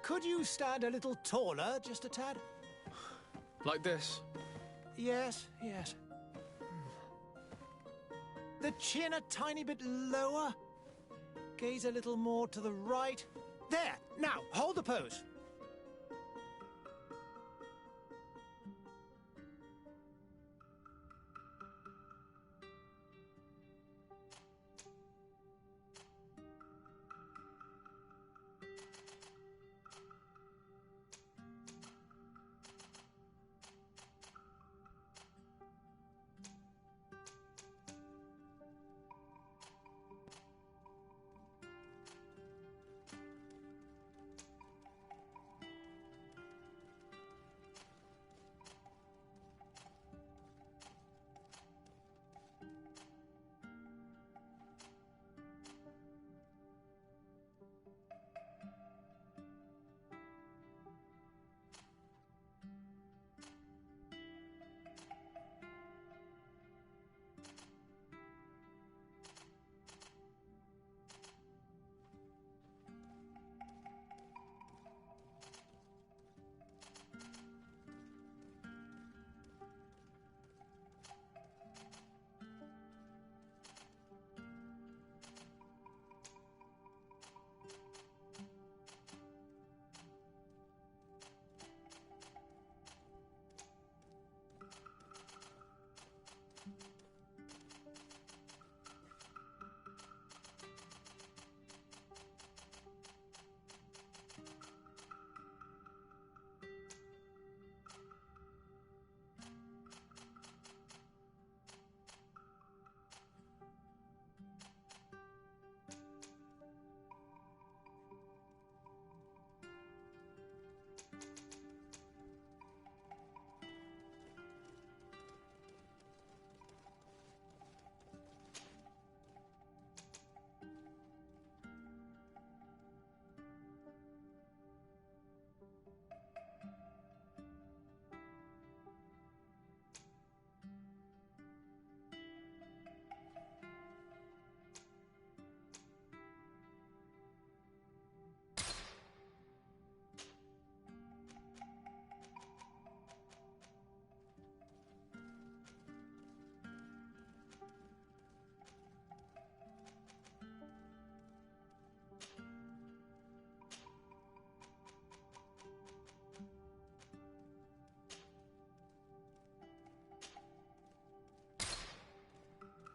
Could you stand a little taller, just a tad? Like this? Yes, yes. The chin a tiny bit lower. Gaze a little more to the right. There! Now, hold the pose.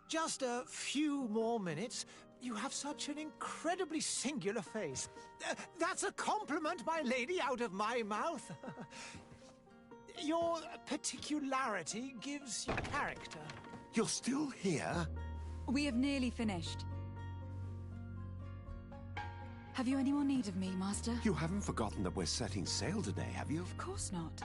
Just a few more minutes. You have such an incredibly singular face. That's a compliment, my lady, out of my mouth. Your particularity gives you character. You're still here? We have nearly finished. Have you any more need of me, Master? You haven't forgotten that we're setting sail today, have you? Of course not.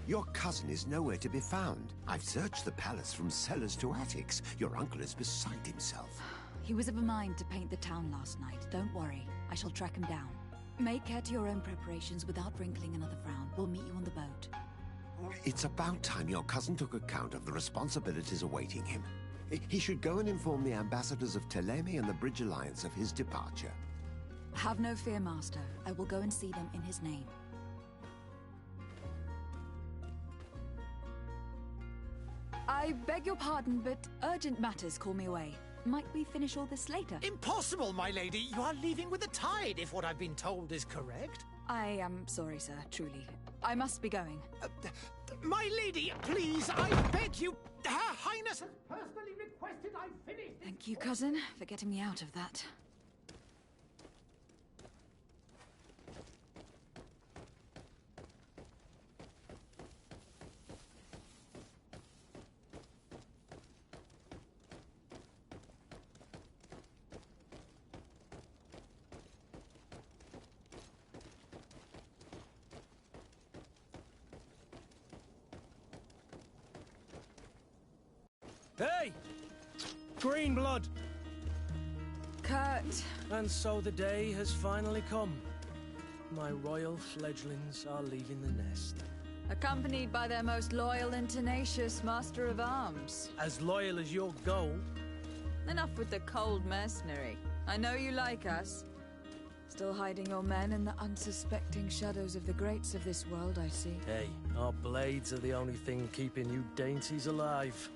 Your cousin is nowhere to be found. I've searched the palace from cellars to attics. Your uncle is beside himself. He was of a mind to paint the town last night. Don't worry. I shall track him down. Make care to your own preparations without wrinkling another frown. We'll meet you on the boat. It's about time your cousin took account of the responsibilities awaiting him. He should go and inform the ambassadors of Telemi and the Bridge Alliance of his departure. Have no fear, Master. I will go and see them in his name. I beg your pardon, but urgent matters call me away. Might we finish all this later? Impossible, my lady. You are leaving with the tide, if what I've been told is correct. I am sorry, sir, truly. I must be going. My lady, please, I beg you. Her Highness has personally requested I finish. Thank you, cousin, for getting me out of that. Hey! Green blood! Kurt! And so the day has finally come. My royal fledglings are leaving the nest. Accompanied by their most loyal and tenacious master of arms. As loyal as your goal. Enough with the cold mercenary. I know you like us. Still hiding your men in the unsuspecting shadows of the greats of this world, I see. Hey, our blades are the only thing keeping you dainties alive.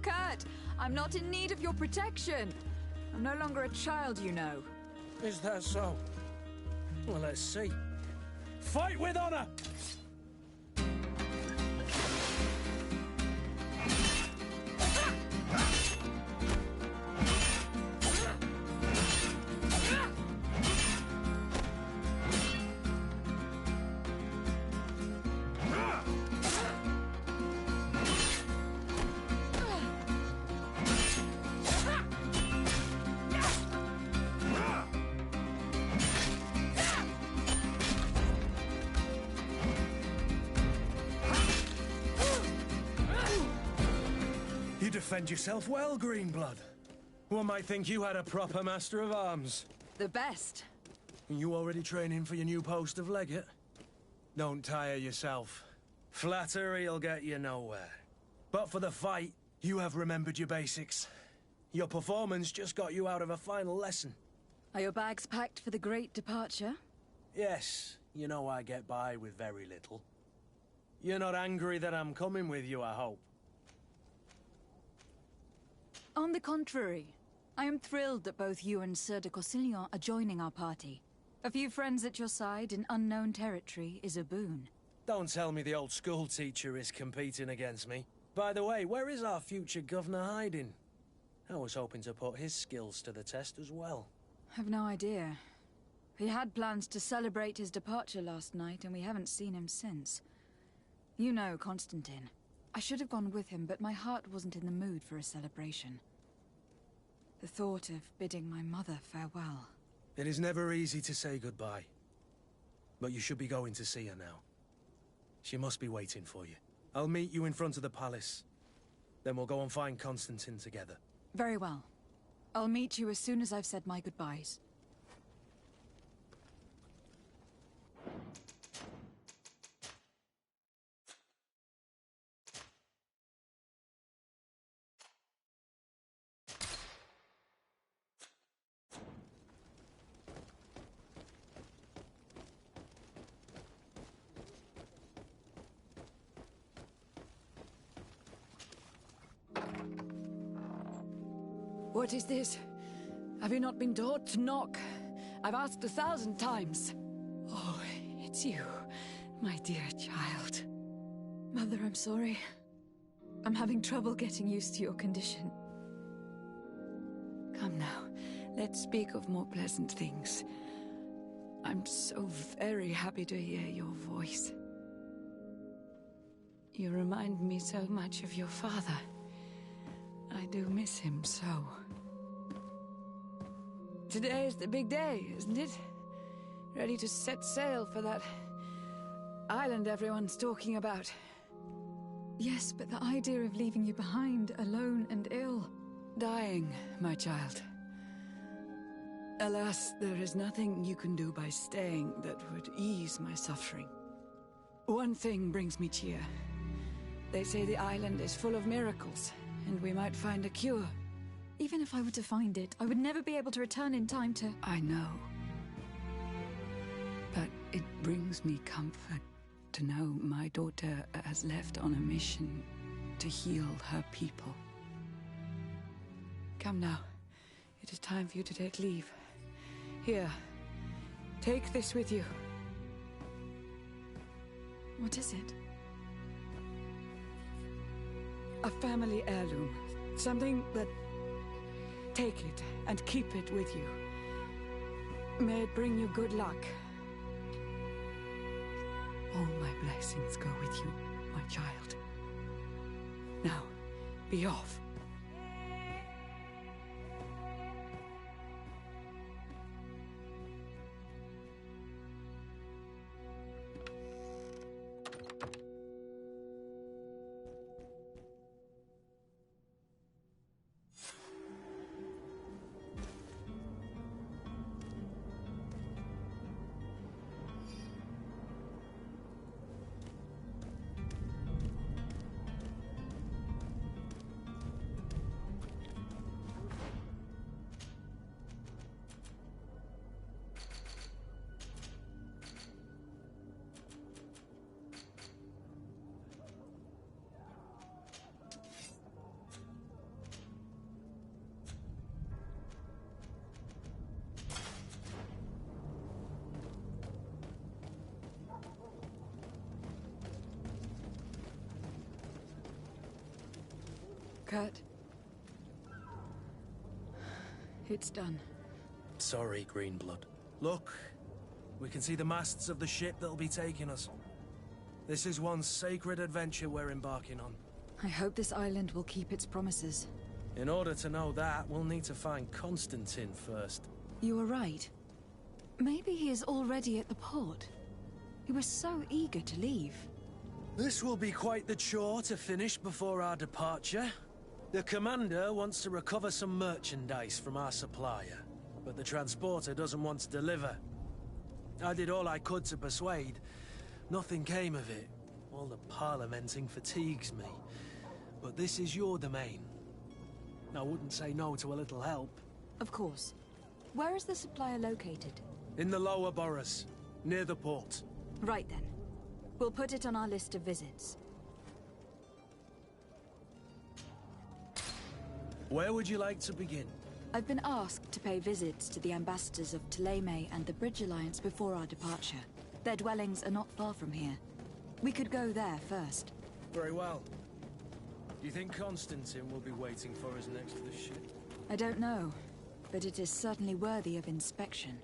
Kurt, I'm not in need of your protection. I'm no longer a child, you know. Is that so? Well, let's see. Fight with honor! You defend yourself well, Greenblood. One might think you had a proper master of arms. The best. You already training for your new post of legate? Don't tire yourself. Flattery'll get you nowhere. But for the fight, you have remembered your basics. Your performance just got you out of a final lesson. Are your bags packed for the great departure? Yes, you know I get by with very little. You're not angry that I'm coming with you, I hope. On the contrary, I am thrilled that both you and Sir de Corsillon are joining our party. A few friends at your side in unknown territory is a boon. Don't tell me the old school teacher is competing against me. By the way, where is our future governor hiding? I was hoping to put his skills to the test as well. I've no idea. He had plans to celebrate his departure last night, and we haven't seen him since. You know Constantine. I should have gone with him, but my heart wasn't in the mood for a celebration. The thought of bidding my mother farewell. It is never easy to say goodbye. But you should be going to see her now. She must be waiting for you. I'll meet you in front of the palace. Then we'll go and find Constantine together. Very well. I'll meet you as soon as I've said my goodbyes. What is this? Have you not been taught to knock? I've asked 1,000 times. Oh, it's you, my dear child. Mother, I'm sorry. I'm having trouble getting used to your condition. Come now, let's speak of more pleasant things. I'm so very happy to hear your voice. You remind me so much of your father. I do miss him so. Today is the big day, isn't it? Ready to set sail for that island everyone's talking about. Yes, but the idea of leaving you behind, alone and ill. Dying, my child. Alas, there is nothing you can do by staying that would ease my suffering. One thing brings me cheer. They say the island is full of miracles, and we might find a cure. Even if I were to find it, I would never be able to return in time to... I know. But it brings me comfort to know my daughter has left on a mission to heal her people. Come now. It is time for you to take leave. Here. Take this with you. What is it? A family heirloom. Something that... Take it and keep it with you. May it bring you good luck. All my blessings go with you, my child. Now, be off. Kurt. It's done. Sorry, Greenblood. Look, we can see the masts of the ship that'll be taking us. This is one sacred adventure we're embarking on. I hope this island will keep its promises. In order to know that, we'll need to find Constantine first. You were right. Maybe he is already at the port. He was so eager to leave. This will be quite the chore to finish before our departure. The commander wants to recover some merchandise from our supplier, but the transporter doesn't want to deliver. I did all I could to persuade. Nothing came of it. All the parliamenting fatigues me. But this is your domain. I wouldn't say no to a little help. Of course. Where is the supplier located? In the lower boroughs, near the port. Right then. We'll put it on our list of visits. Where would you like to begin? I've been asked to pay visits to the ambassadors of Ptolemy and the Bridge Alliance before our departure. Their dwellings are not far from here. We could go there first. Very well. Do you think Constantine will be waiting for us next to the ship? I don't know, but it is certainly worthy of inspection.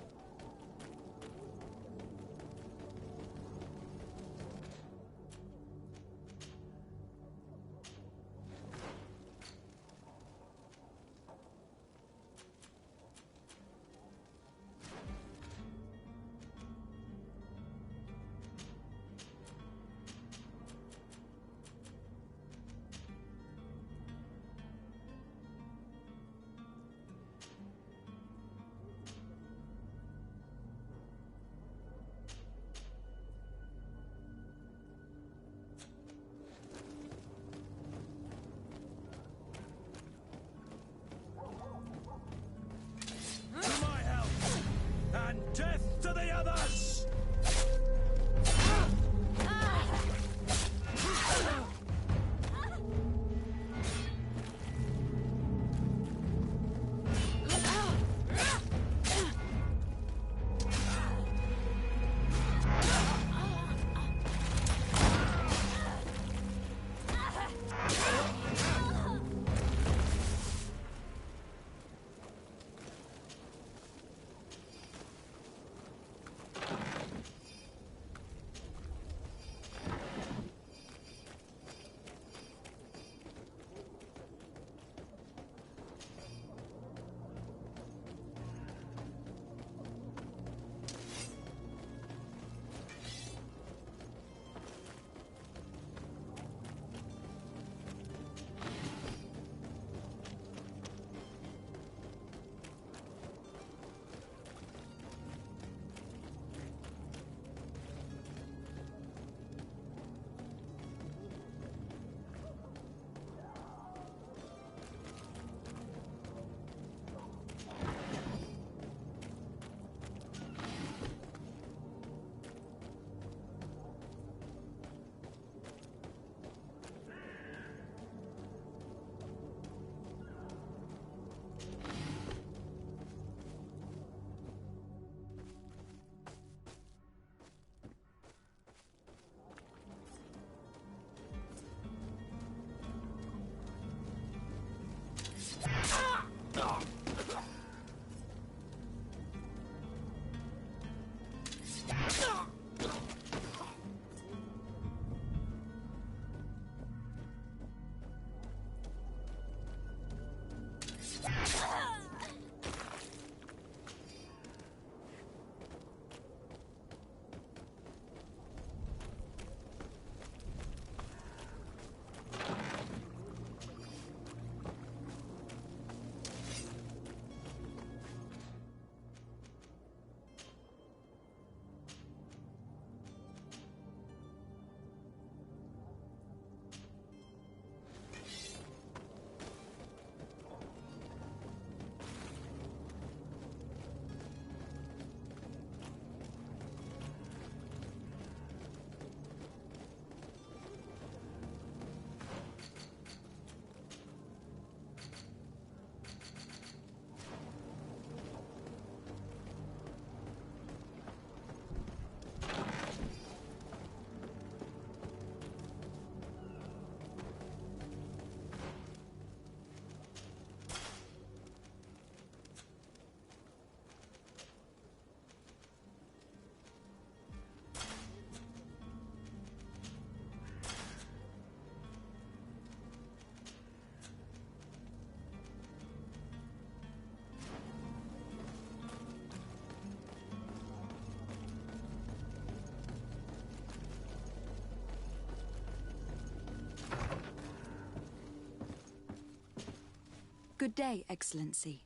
Good day, Excellency.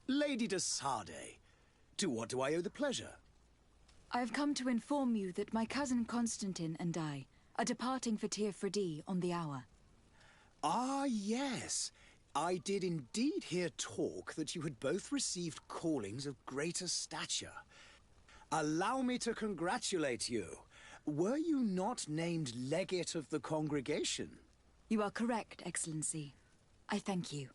Lady de Sardet, to what do I owe the pleasure? I have come to inform you that my cousin Constantine and I are departing for Tir Freddy on the hour. Ah, yes. I did indeed hear talk that you had both received callings of greater stature. Allow me to congratulate you. Were you not named legate of the congregation? You are correct, Excellency. I thank you.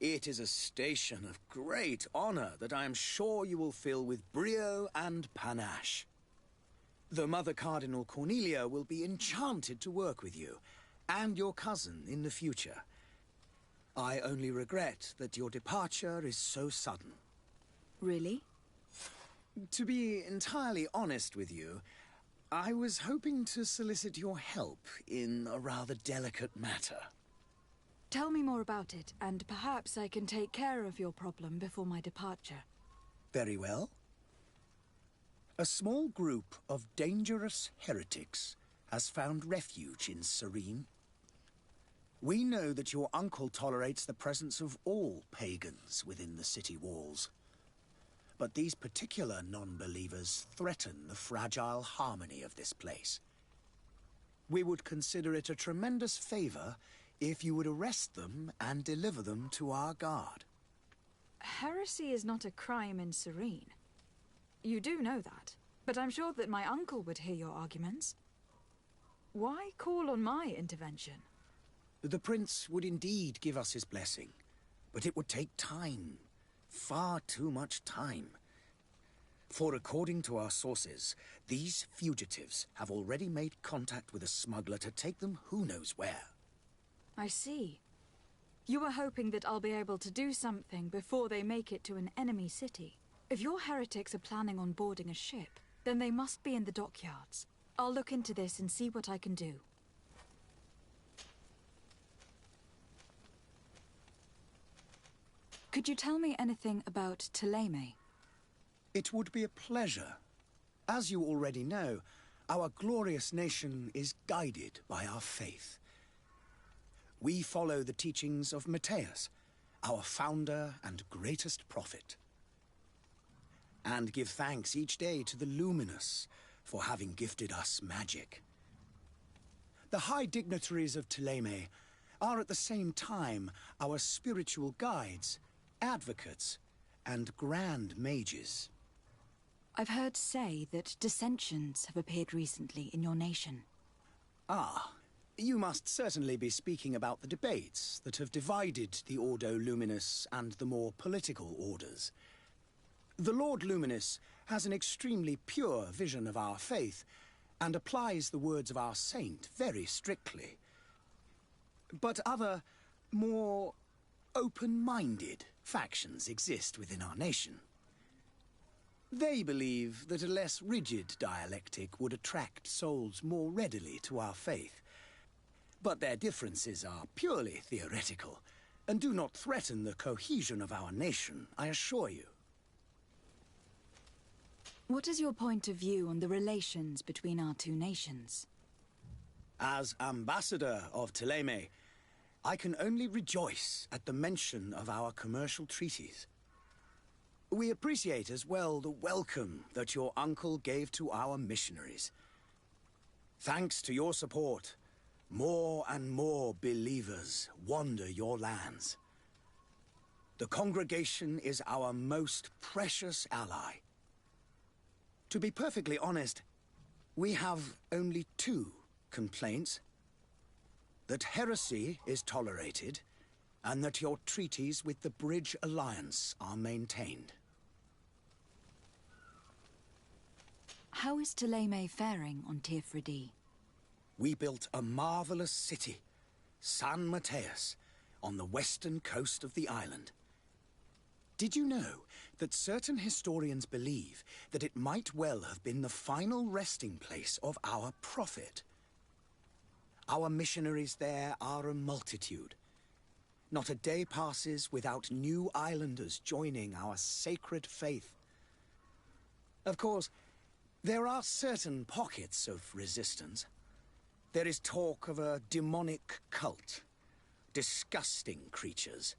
It is a station of great honor that I am sure you will fill with brio and panache. The Mother Cardinal Cornelia will be enchanted to work with you, and your cousin in the future. I only regret that your departure is so sudden. Really? To be entirely honest with you, I was hoping to solicit your help in a rather delicate matter. Tell me more about it, and perhaps I can take care of your problem before my departure. Very well. A small group of dangerous heretics has found refuge in Serene. We know that your uncle tolerates the presence of all pagans within the city walls. But these particular non-believers threaten the fragile harmony of this place. We would consider it a tremendous favor if you would arrest them and deliver them to our guard. Heresy is not a crime in Serene. You do know that, but I'm sure that my uncle would hear your arguments. Why call on my intervention? The prince would indeed give us his blessing, but it would take time. Far too much time. For according to our sources, these fugitives have already made contact with a smuggler to take them who knows where. I see. You are hoping that I'll be able to do something before they make it to an enemy city. If your heretics are planning on boarding a ship, then they must be in the dockyards. I'll look into this and see what I can do. Could you tell me anything about Thélème? It would be a pleasure. As you already know, our glorious nation is guided by our faith. We follow the teachings of Matthias, our founder and greatest prophet, and give thanks each day to the Luminous for having gifted us magic. The high dignitaries of Thélème are at the same time our spiritual guides, advocates, and grand mages. I've heard say that dissensions have appeared recently in your nation. Ah, you must certainly be speaking about the debates that have divided the Ordo Luminous and the more political orders. The Lord Luminous has an extremely pure vision of our faith and applies the words of our saint very strictly. But other, more open-minded factions exist within our nation. They believe that a less rigid dialectic would attract souls more readily to our faith. But their differences are purely theoretical, and do not threaten the cohesion of our nation, I assure you. What is your point of view on the relations between our two nations? As ambassador of Thélème, I can only rejoice at the mention of our commercial treaties. We appreciate as well the welcome that your uncle gave to our missionaries. Thanks to your support, more and more believers wander your lands. The congregation is our most precious ally. To be perfectly honest, we have only two complaints. That heresy is tolerated, and that your treaties with the Bridge Alliance are maintained. How is Thélème faring on Tir Freddy? We built a marvelous city, San Matthias, on the western coast of the island. Did you know that certain historians believe that it might well have been the final resting place of our prophet? Our missionaries there are a multitude. Not a day passes without new islanders joining our sacred faith. Of course, there are certain pockets of resistance. There is talk of a demonic cult, disgusting creatures.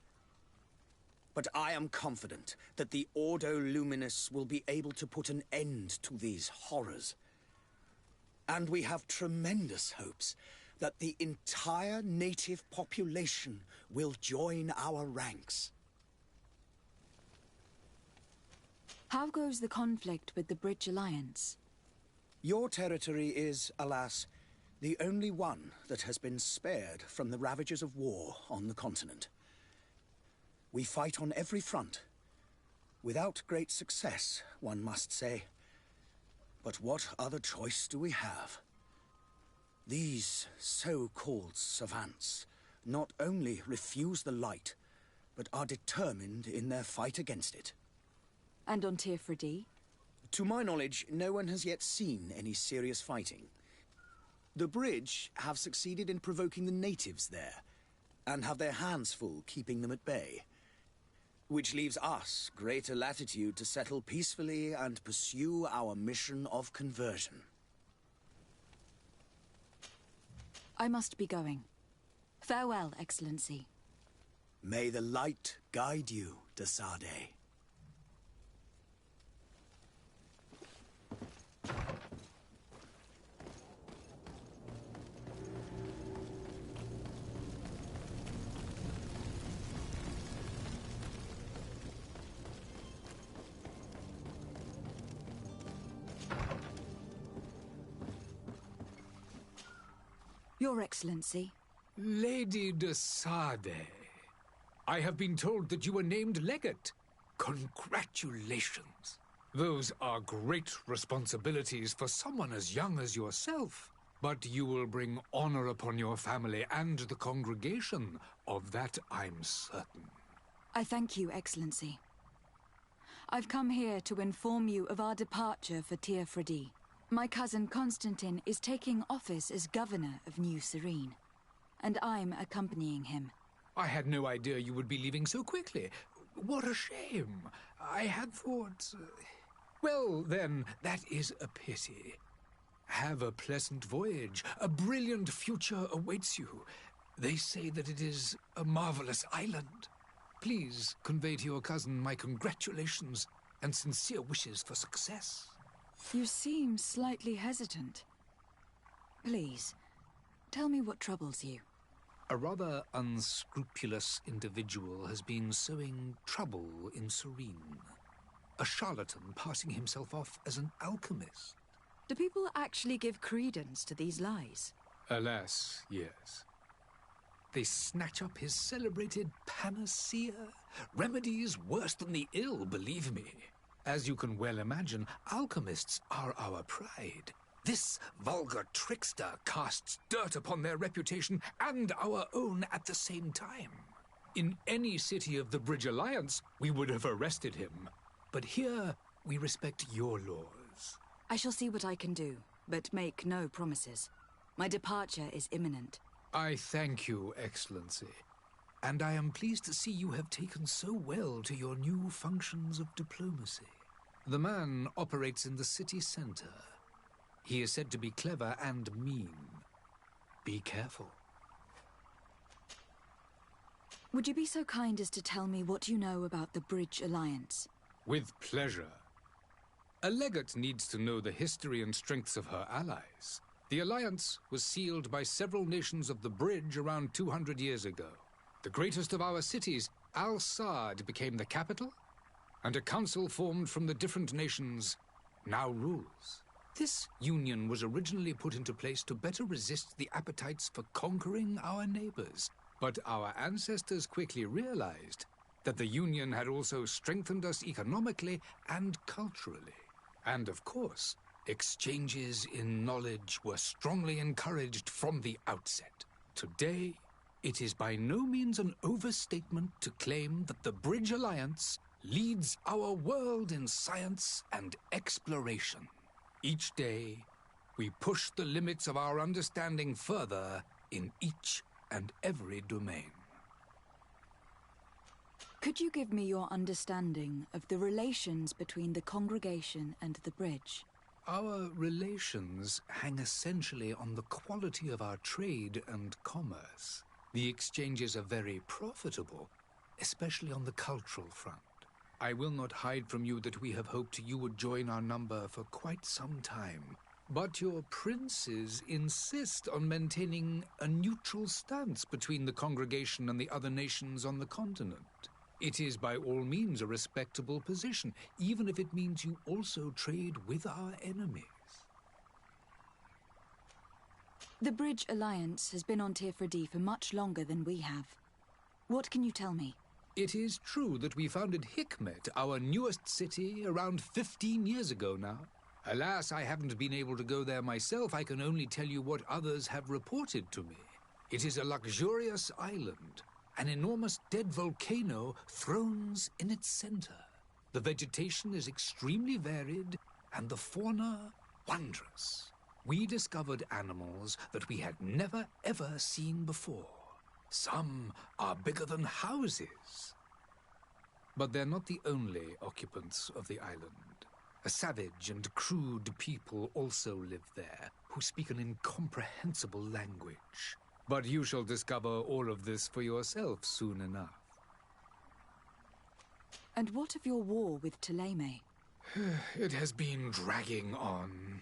But I am confident that the Ordo Luminous will be able to put an end to these horrors. And we have tremendous hopes that the entire native population will join our ranks. How goes the conflict with the Bridge Alliance? Your territory is, alas, the only one that has been spared from the ravages of war on the continent. We fight on every front. Without great success, one must say. But what other choice do we have? These so-called savants not only refuse the light, but are determined in their fight against it. And on Tirfredi? To my knowledge, no one has yet seen any serious fighting. The Bridge have succeeded in provoking the natives there, and have their hands full keeping them at bay. Which leaves us greater latitude to settle peacefully and pursue our mission of conversion. I must be going. Farewell, Excellency. May the light guide you, de Sade. Your Excellency. Lady de Sade, I have been told that you were named legate. Congratulations. Those are great responsibilities for someone as young as yourself. But you will bring honor upon your family and the congregation. Of that I'm certain. I thank you, Excellency. I've come here to inform you of our departure for Tirfredi. My cousin Constantine is taking office as governor of New Serene, and I'm accompanying him. I had no idea you would be leaving so quickly. What a shame. I had thought... Well, then, that is a pity. Have a pleasant voyage. A brilliant future awaits you. They say that it is a marvelous island. Please convey to your cousin my congratulations and sincere wishes for success. You seem slightly hesitant. Please, tell me what troubles you. A rather unscrupulous individual has been sowing trouble in Serene. A charlatan passing himself off as an alchemist. Do people actually give credence to these lies? Alas, yes. They snatch up his celebrated panacea. Remedies worse than the ill, believe me. As you can well imagine, alchemists are our pride. This vulgar trickster casts dirt upon their reputation and our own at the same time. In any city of the Bridge Alliance, we would have arrested him. But here, we respect your laws. I shall see what I can do, but make no promises. My departure is imminent. I thank you, Excellency. And I am pleased to see you have taken so well to your new functions of diplomacy. The man operates in the city center. He is said to be clever and mean. Be careful. Would you be so kind as to tell me what you know about the Bridge Alliance? With pleasure. A legate needs to know the history and strengths of her allies. The alliance was sealed by several nations of the Bridge around 200 years ago. The greatest of our cities, Al-Sad, became the capital, and a council formed from the different nations now rules. This union was originally put into place to better resist the appetites for conquering our neighbors. But our ancestors quickly realized that the union had also strengthened us economically and culturally. And of course, exchanges in knowledge were strongly encouraged from the outset. Today, it is by no means an overstatement to claim that the Bridge Alliance leads our world in science and exploration. Each day, we push the limits of our understanding further in each and every domain. Could you give me your understanding of the relations between the congregation and the Bridge? Our relations hang essentially on the quality of our trade and commerce. The exchanges are very profitable, especially on the cultural front. I will not hide from you that we have hoped you would join our number for quite some time. But your princes insist on maintaining a neutral stance between the congregation and the other nations on the continent. It is by all means a respectable position, even if it means you also trade with our enemies. The Bridge Alliance has been on Tirfredi for much longer than we have. What can you tell me? It is true that we founded Hikmet, our newest city, around 15 years ago now. Alas, I haven't been able to go there myself. I can only tell you what others have reported to me. It is a luxurious island. An enormous dead volcano thrones in its center. The vegetation is extremely varied, and the fauna wondrous. We discovered animals that we had never ever seen before. Some are bigger than houses. But they're not the only occupants of the island. A savage and crude people also live there, who speak an incomprehensible language. But you shall discover all of this for yourself soon enough. And what of your war with Thélème? It has been dragging on.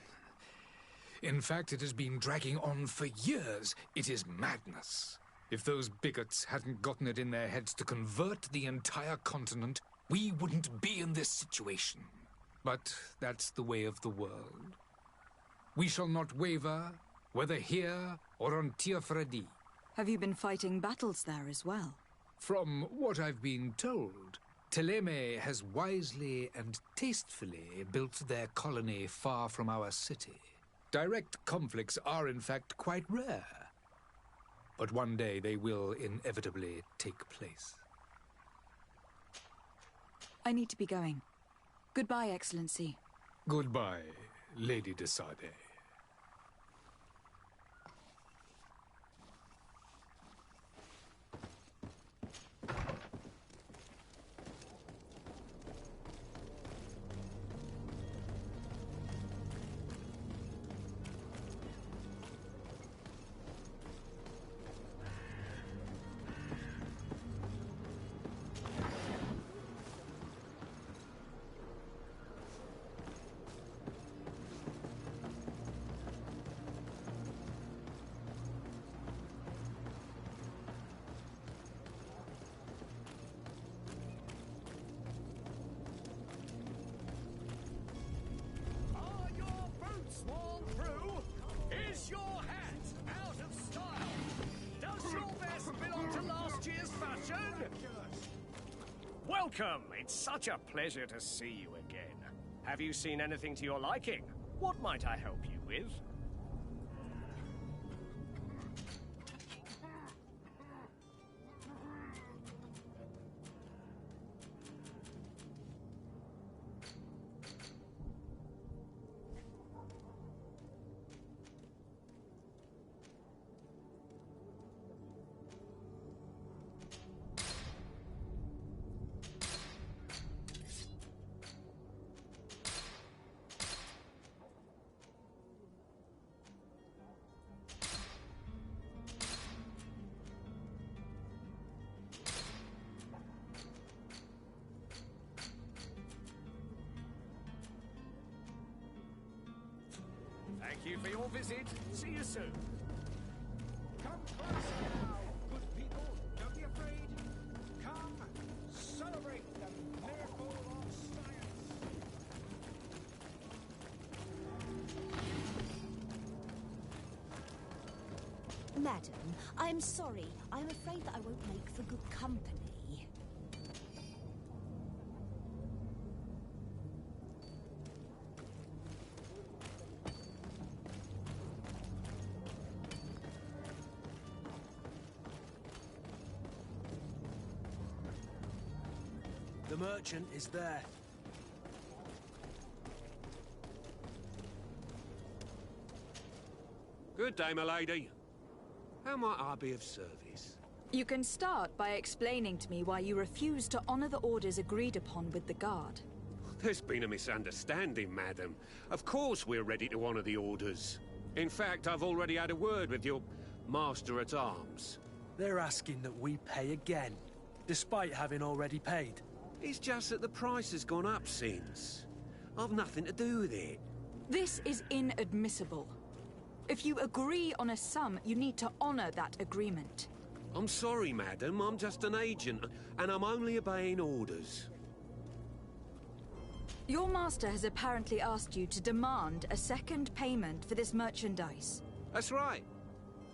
In fact, it has been dragging on for years. It is madness. If those bigots hadn't gotten it in their heads to convert the entire continent, we wouldn't be in this situation. But that's the way of the world. We shall not waver, whether here or on Tirfredi. Have you been fighting battles there as well? From what I've been told, Thélème has wisely and tastefully built their colony far from our city. Direct conflicts are, in fact, quite rare. But one day they will inevitably take place. I need to be going. Goodbye, Excellency. Goodbye, Lady de Sade. Welcome! It's such a pleasure to see you again. Have you seen anything to your liking? What might I help you with? Thank you for your visit. See you soon. Come closer now, good people. Don't be afraid. Come, celebrate the miracle of science. Madam, I'm sorry. I'm afraid that I won't make for good company. The merchant is there. Good day, my lady. How might I be of service? You can start by explaining to me why you refuse to honor the orders agreed upon with the guard. There's been a misunderstanding, madam. Of course we're ready to honor the orders. In fact, I've already had a word with your master-at-arms. They're asking that we pay again. despite having already paid. It's just that the price has gone up since. I've nothing to do with it. This is inadmissible. If you agree on a sum, you need to honor that agreement. I'm sorry, madam. I'm just an agent, and I'm only obeying orders. Your master has apparently asked you to demand a second payment for this merchandise. That's right.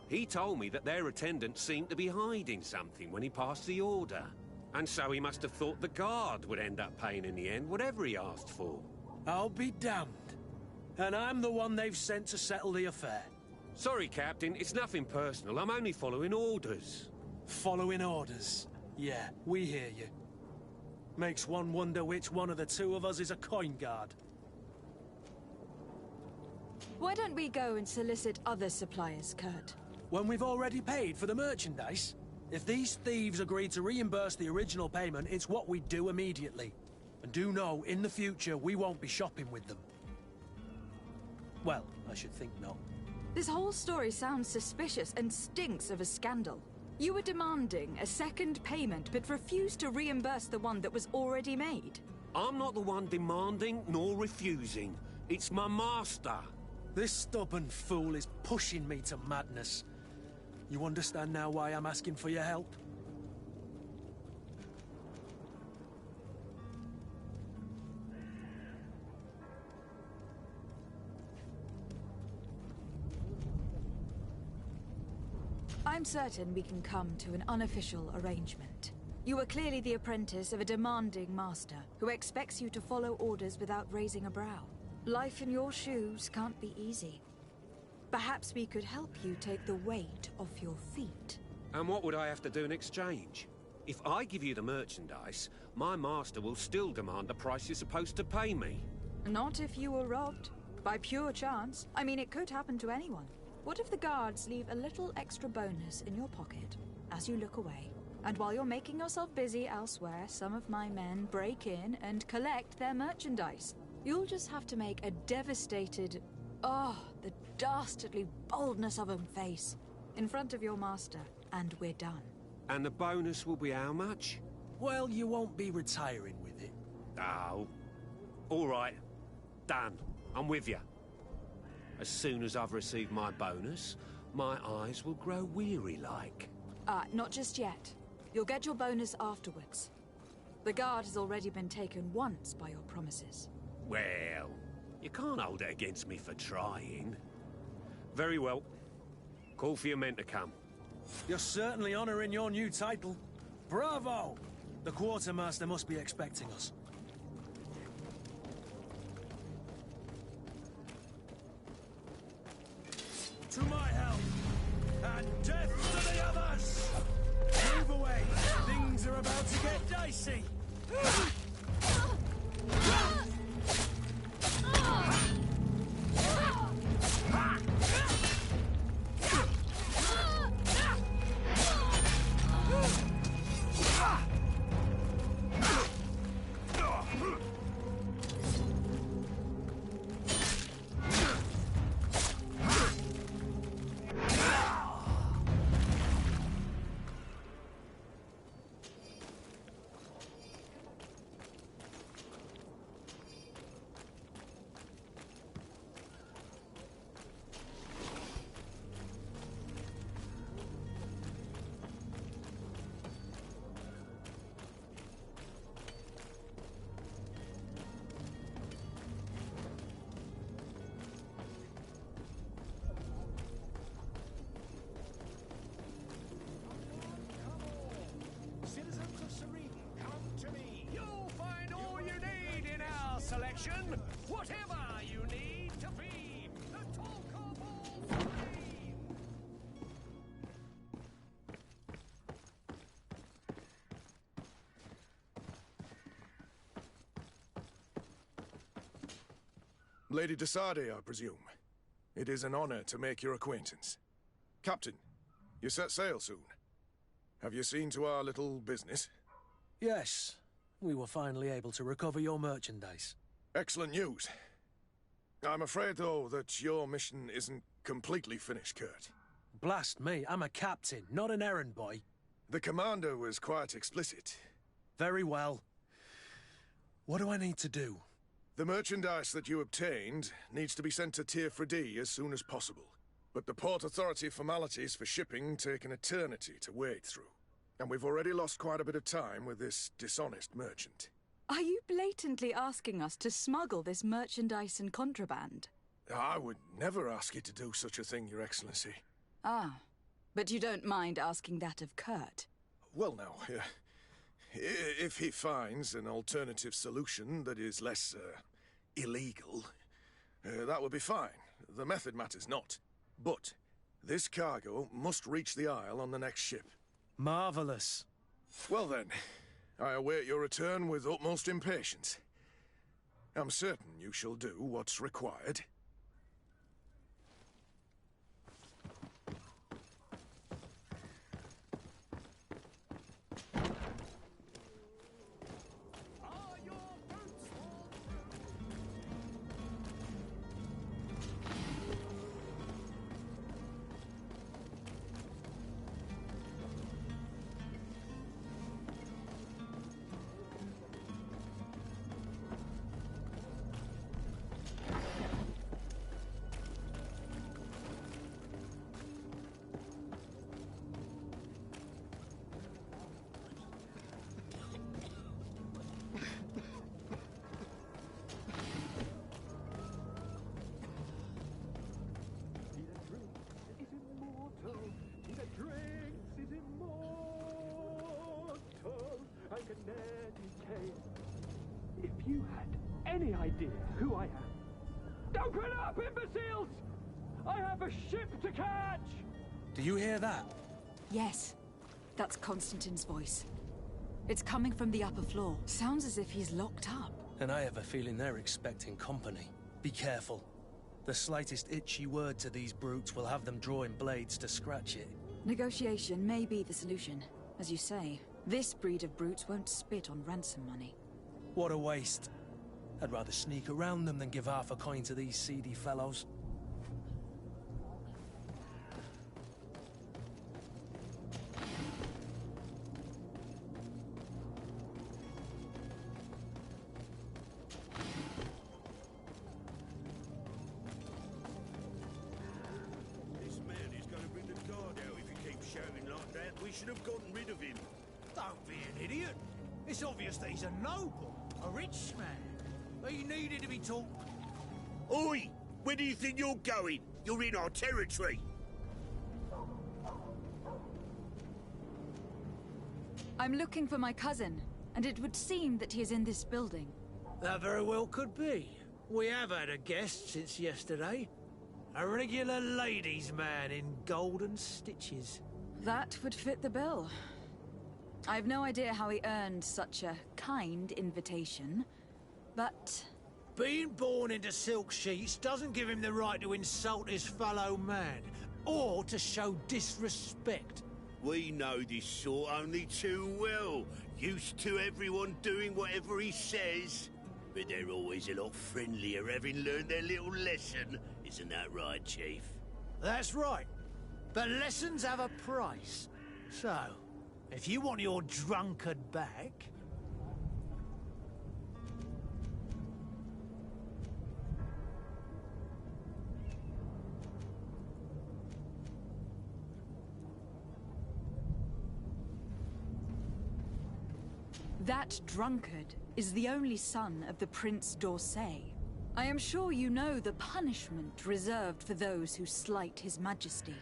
He told me that their attendant seemed to be hiding something when he passed the order. And so he must have thought the guard would end up paying in the end, whatever he asked for. I'll be damned. And I'm the one they've sent to settle the affair. Sorry, Captain. It's nothing personal. I'm only following orders. Following orders? Yeah, we hear you. Makes one wonder which one of the two of us is a coin guard. Why don't we go and solicit other suppliers, Kurt? When we've already paid for the merchandise? If these thieves agree to reimburse the original payment, it's what we do immediately. And do know, in the future, we won't be shopping with them. Well, I should think not. This whole story sounds suspicious and stinks of a scandal. You were demanding a second payment, but refused to reimburse the one that was already made. I'm not the one demanding nor refusing. It's my master. This stubborn fool is pushing me to madness. You understand now why I'm asking for your help? I'm certain we can come to an unofficial arrangement. You are clearly the apprentice of a demanding master who expects you to follow orders without raising a brow. Life in your shoes can't be easy. Perhaps we could help you take the weight off your feet. And what would I have to do in exchange? If I give you the merchandise, my master will still demand the price you're supposed to pay me. Not if you were robbed. By pure chance. I mean, it could happen to anyone. What if the guards leave a little extra bonus in your pocket as you look away? And while you're making yourself busy elsewhere, some of my men break in and collect their merchandise. You'll just have to make a devastated, the dastardly boldness of 'em face in front of your master, and we're done. And the bonus will be how much? Well, you won't be retiring with it. Oh. All right. Done. I'm with you. As soon as I've received my bonus, my eyes will grow weary-like. Not just yet. You'll get your bonus afterwards. The guard has already been taken once by your promises. Well, you can't hold it against me for trying. Very well. Call for your men to come. You're certainly honoring your new title. Bravo! The quartermaster must be expecting us. To my help! And death to the others! Move away! Things are about to get dicey! Citizens of Serene, come to me. You'll find all you need in our selection. Whatever you need to feed the talk of all Serene. Lady de Sardet, I presume. It is an honor to make your acquaintance. Captain, you set sail soon. Have you seen to our little business? Yes. We were finally able to recover your merchandise. Excellent news. I'm afraid, though, that your mission isn't completely finished, Kurt. Blast me, I'm a captain, not an errand boy. The commander was quite explicit. Very well. What do I need to do? The merchandise that you obtained needs to be sent to Tier 4D as soon as possible. But the Port Authority formalities for shipping take an eternity to wade through. And we've already lost quite a bit of time with this dishonest merchant. Are you blatantly asking us to smuggle this merchandise and contraband? I would never ask you to do such a thing, Your Excellency. Ah, but you don't mind asking that of Kurt? Well, now, if he finds an alternative solution that is less, illegal, that would be fine. The method matters not. But this cargo must reach the Isle on the next ship. Marvelous. Well then, I await your return with utmost impatience. I'm certain you shall do what's required. If you had any idea who I am... Open up, imbeciles! I have a ship to catch! Do you hear that? Yes. That's Constantine's voice. It's coming from the upper floor. Sounds as if he's locked up. And I have a feeling they're expecting company. Be careful. The slightest itchy word to these brutes will have them drawing blades to scratch it. Negotiation may be the solution. As you say, this breed of brutes won't spit on ransom money. What a waste. I'd rather sneak around them than give half a coin to these seedy fellows. This man is going to bring the guard out if he keeps shouting like that. We should have gotten rid of him. Don't be an idiot. It's obvious that he's a noble, a rich man. He needed to be taught. Oi! Where do you think you're going? You're in our territory. I'm looking for my cousin, and it would seem that he is in this building. That very well could be. We have had a guest since yesterday. A regular ladies' man in golden stitches. That would fit the bill. I've no idea how he earned such a kind invitation, but... Being born into silk sheets doesn't give him the right to insult his fellow man, or to show disrespect. We know this sort only too well. Used to everyone doing whatever he says. But they're always a lot friendlier having learned their little lesson. Isn't that right, Chief? That's right. But lessons have a price. So, if you want your drunkard back... That drunkard is the only son of the Prince d'Orsay. I am sure you know the punishment reserved for those who slight his majesty.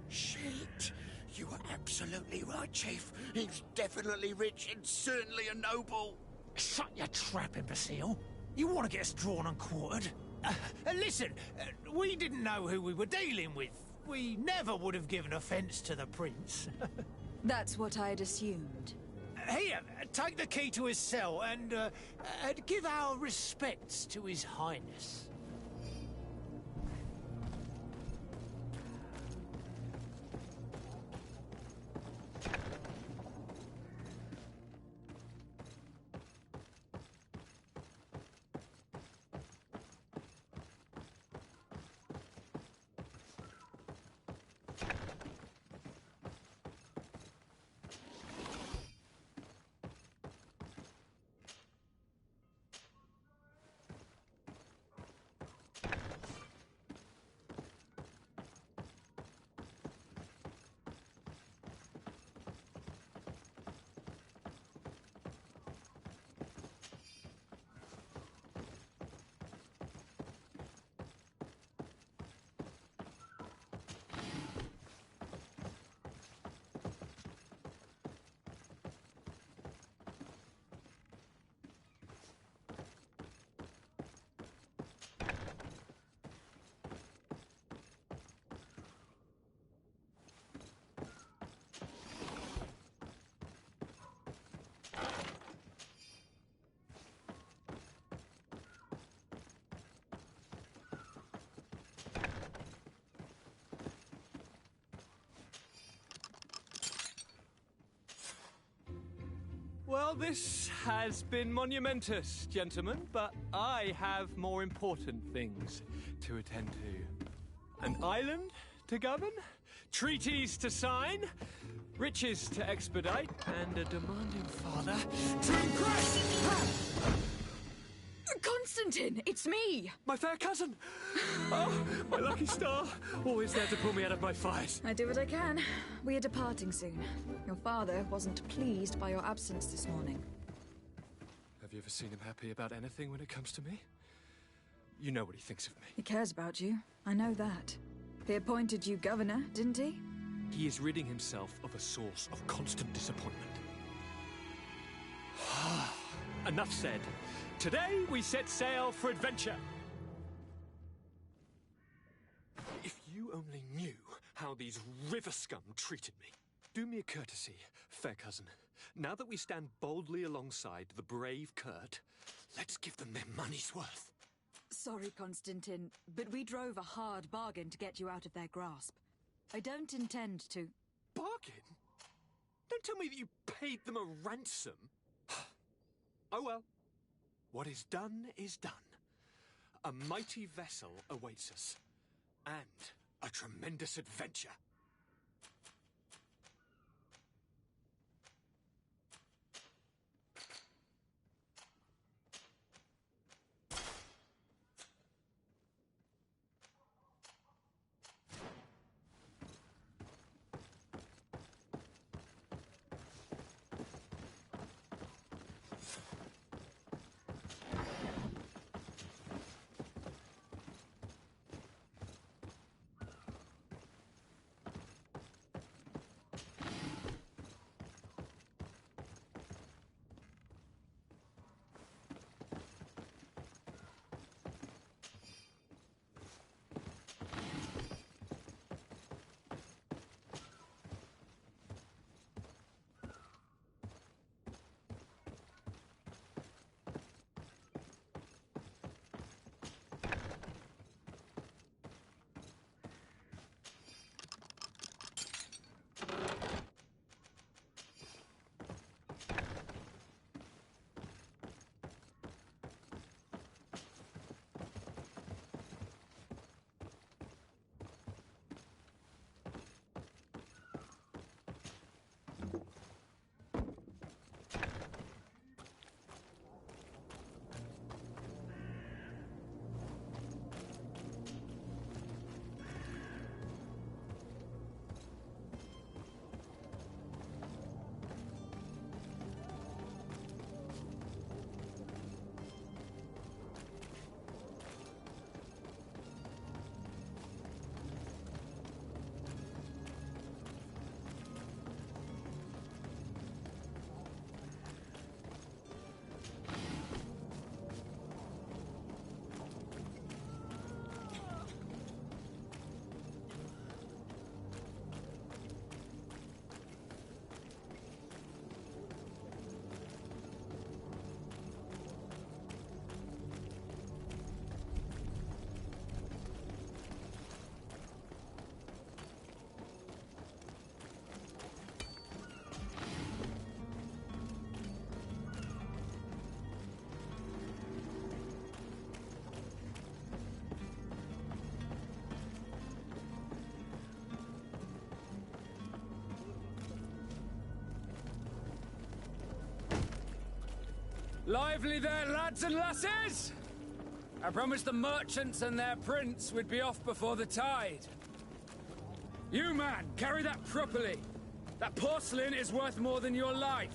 Shit! You are absolutely right, Chief. He's definitely rich and certainly a noble. Shut your trap, imbecile. You want to get us drawn and quartered? Listen, we didn't know who we were dealing with. We never would have given offense to the prince. That's what I'd assumed. Here, take the key to his cell and give our respects to his highness. this has been monumentous, gentlemen, but I have more important things to attend to. An island to govern, treaties to sign, riches to expedite, and a demanding father to impress! Constantine, it's me! My fair cousin! Oh, my lucky star! Always there to pull me out of my fires. I do what I can. We are departing soon. Your father wasn't pleased by your absence this morning. Have you ever seen him happy about anything when it comes to me? You know what he thinks of me. He cares about you. I know that. He appointed you governor, didn't he? He is ridding himself of a source of constant disappointment. Enough said. Today we set sail for adventure. If you only knew how these river scum treated me. Do me a courtesy, fair cousin. Now that we stand boldly alongside the brave Kurt, let's give them their money's worth. Sorry, Constantine, but we drove a hard bargain to get you out of their grasp. I don't intend to... Bargain? Don't tell me that you paid them a ransom. Oh well. What is done is done. A mighty vessel awaits us. And a tremendous adventure. Lively there, lads and lasses! I promised the merchants and their prince we'd be off before the tide. You, man, carry that properly. That porcelain is worth more than your life.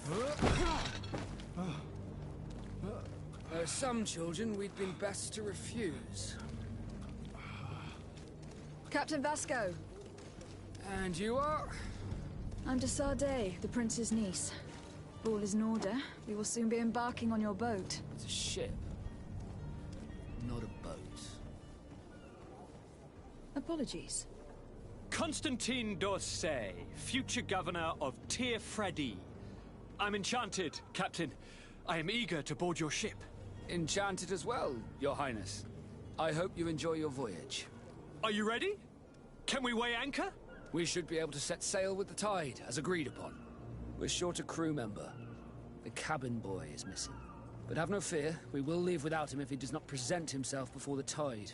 There are some children we'd been best to refuse. Captain Vasco. And you are? I'm de Sardet, the prince's niece. All is in order. We will soon be embarking on your boat. It's a ship, not a boat. Apologies. Constantine d'Orsay, future governor of Tir Freddy. I'm enchanted, Captain. I am eager to board your ship. Enchanted as well, Your Highness. I hope you enjoy your voyage. Are you ready? Can we weigh anchor? We should be able to set sail with the tide, as agreed upon. We're short a crew member. The cabin boy is missing. But have no fear, we will leave without him if he does not present himself before the tide.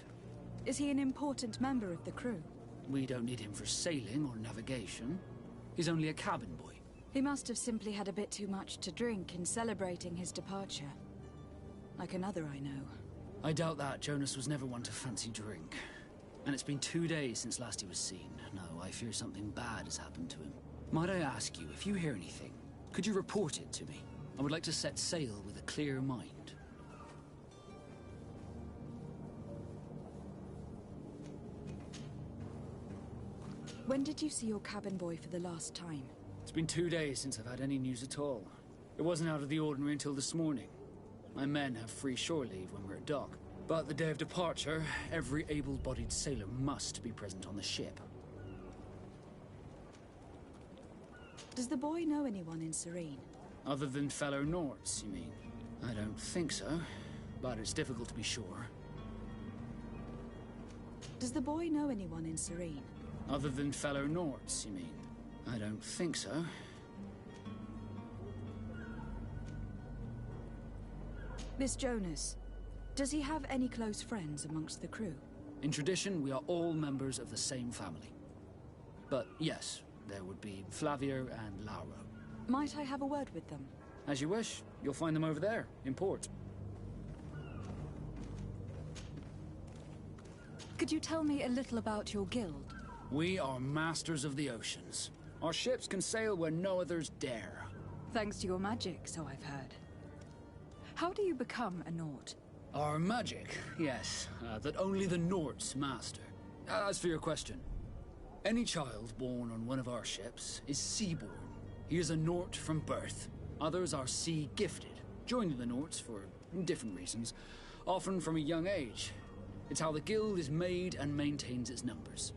Is he an important member of the crew? We don't need him for sailing or navigation. He's only a cabin boy. He must have simply had a bit too much to drink in celebrating his departure. Like another I know. I doubt that. Jonas was never one to fancy drink. And it's been 2 days since last he was seen. No, I fear something bad has happened to him. Might I ask you, if you hear anything, could you report it to me? I would like to set sail with a clear mind. When did you see your cabin boy for the last time? It's been 2 days since I've had any news at all. It wasn't out of the ordinary until this morning. My men have free shore leave when we're at dock. But the day of departure, every able-bodied sailor must be present on the ship. Does the boy know anyone in Serene? Other than fellow Norts, you mean? I don't think so, but it's difficult to be sure. Does the boy know anyone in Serene? Other than fellow Norts, you mean? I don't think so. Miss Jonas, does he have any close friends amongst the crew? In tradition, we are all members of the same family. But yes, there would be Flavio and Lauro. Might I have a word with them? As you wish. You'll find them over there, in port. Could you tell me a little about your guild? We are masters of the oceans. Our ships can sail where no others dare. Thanks to your magic, so I've heard. How do you become a Nort? Our magic, yes, that only the Norts master. As for your question, any child born on one of our ships is seaborn. He is a Nort from birth. Others are sea-gifted, joining the Norts for different reasons, often from a young age. It's how the guild is made and maintains its numbers.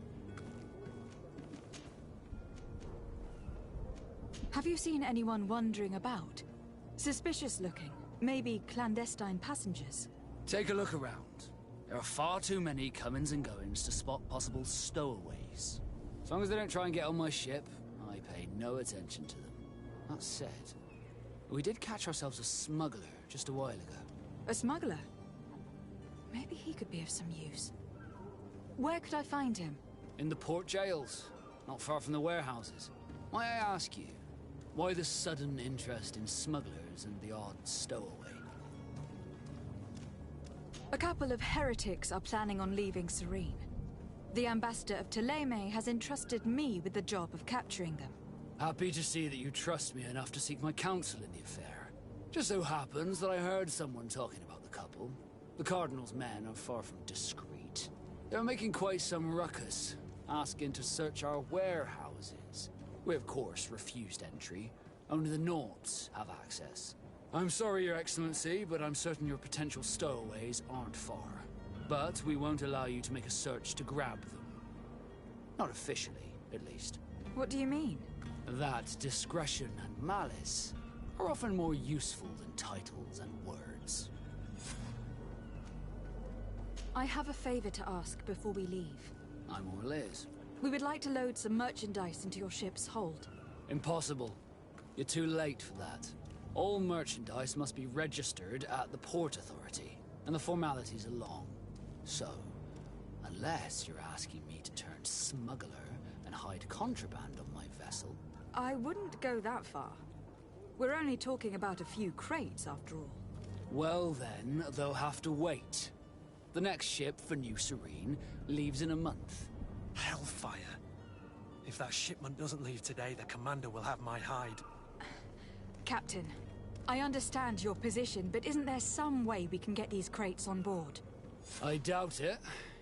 Have you seen anyone wandering about? Suspicious looking? Maybe clandestine passengers? Take a look around. There are far too many comings and goings to spot possible stowaways. As long as they don't try and get on my ship, I pay no attention to them. That said, we did catch ourselves a smuggler just a while ago. A smuggler? Maybe he could be of some use. Where could I find him? In the port jails, not far from the warehouses. May I ask you, why the sudden interest in smugglers and the odd stowaway? A couple of heretics are planning on leaving Serene. The ambassador of Thélème has entrusted me with the job of capturing them. Happy to see that you trust me enough to seek my counsel in the affair. Just so happens that I heard someone talking about the couple. The Cardinal's men are far from discreet. They're making quite some ruckus, asking to search our warehouses. We, of course, refused entry. Only the Norts have access. I'm sorry, Your Excellency, but I'm certain your potential stowaways aren't far. But we won't allow you to make a search to grab them. Not officially, at least. What do you mean? That discretion and malice are often more useful than titles and words. I have a favor to ask before we leave. I'm all ears. We would like to load some merchandise into your ship's hold. Impossible. You're too late for that. All merchandise must be registered at the Port Authority, and the formalities are long. So, unless you're asking me to turn smuggler and hide contraband on my vessel... I wouldn't go that far. We're only talking about a few crates, after all. Well then, they'll have to wait. The next ship for New Serene leaves in a month. Hellfire. If that shipment doesn't leave today, the commander will have my hide. Captain, I understand your position, but isn't there some way we can get these crates on board? I doubt it.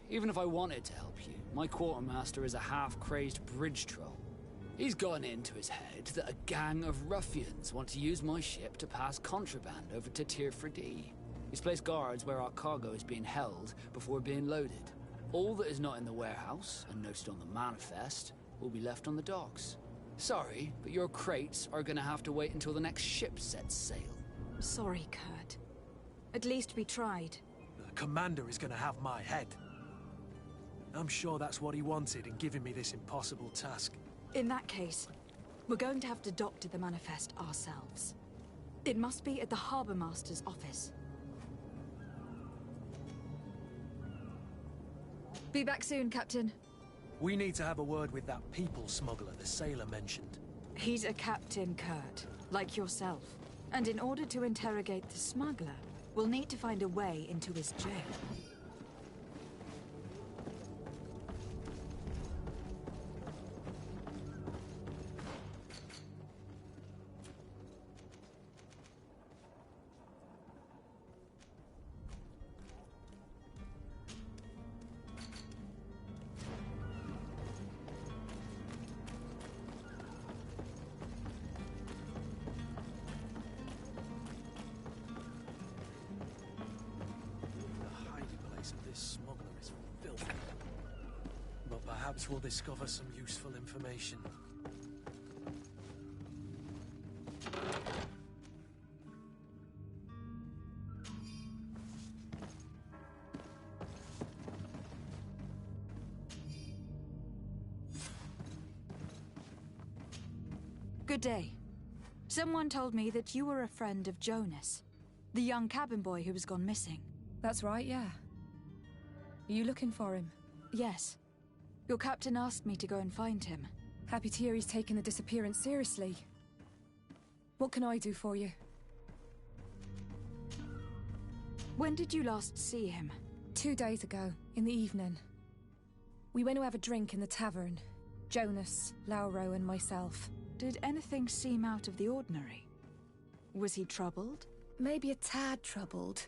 Even if I wanted to help you, my quartermaster is a half-crazed bridge troll. He's gotten into his head that a gang of ruffians want to use my ship to pass contraband over to Tirfredi. He's placed guards where our cargo is being held before being loaded. All that is not in the warehouse, and noted on the manifest, will be left on the docks. Sorry, but your crates are gonna have to wait until the next ship sets sail. Sorry, Kurt. At least we tried. The commander is gonna have my head. I'm sure that's what he wanted in giving me this impossible task. In that case, we're going to have to doctor the manifest ourselves. It must be at the Harbour Master's office. Be back soon, Captain. We need to have a word with that people smuggler the sailor mentioned. He's a Captain Kurt, like yourself. And in order to interrogate the smuggler, we'll need to find a way into his jail. Perhaps we'll discover some useful information. Good day. Someone told me that you were a friend of Jonas, the young cabin boy who has gone missing. That's right, yeah. Are you looking for him? Yes. Your captain asked me to go and find him. Happy to hear he's taken the disappearance seriously. What can I do for you? When did you last see him? 2 days ago, in the evening. We went to have a drink in the tavern. Jonas, Lauro and myself. Did anything seem out of the ordinary? Was he troubled? Maybe a tad troubled.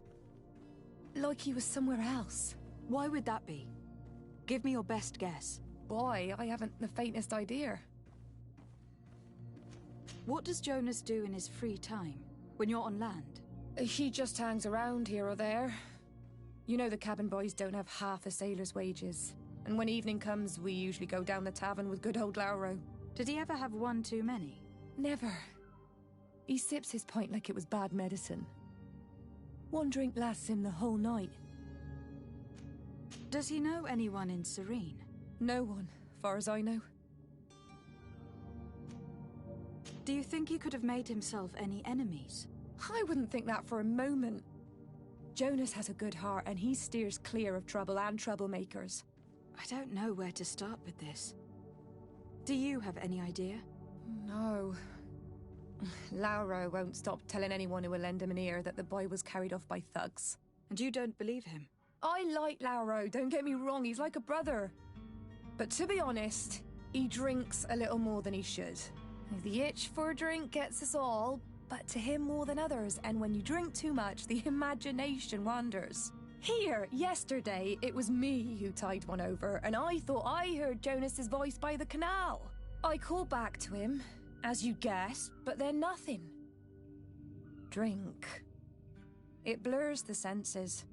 Like he was somewhere else. Why would that be? Give me your best guess. Boy, I haven't the faintest idea. What does Jonas do in his free time, when you're on land? He just hangs around here or there. You know the cabin boys don't have half a sailor's wages. And when evening comes, we usually go down the tavern with good old Lauro. Did he ever have one too many? Never. He sips his pint like it was bad medicine. One drink lasts him the whole night. Does he know anyone in Serene? No one, far as I know. Do you think he could have made himself any enemies? I wouldn't think that for a moment. Jonas has a good heart and he steers clear of trouble and troublemakers. I don't know where to start with this. Do you have any idea? No. Lauro won't stop telling anyone who will lend him an ear that the boy was carried off by thugs. And you don't believe him? I like Lauro, don't get me wrong, he's like a brother. But to be honest, he drinks a little more than he should. The itch for a drink gets us all, but to him more than others, and when you drink too much, the imagination wanders. Here, yesterday, it was me who tied one over, and I thought I heard Jonas's voice by the canal. I called back to him, as you guessed, but then nothing. Drink. It blurs the senses.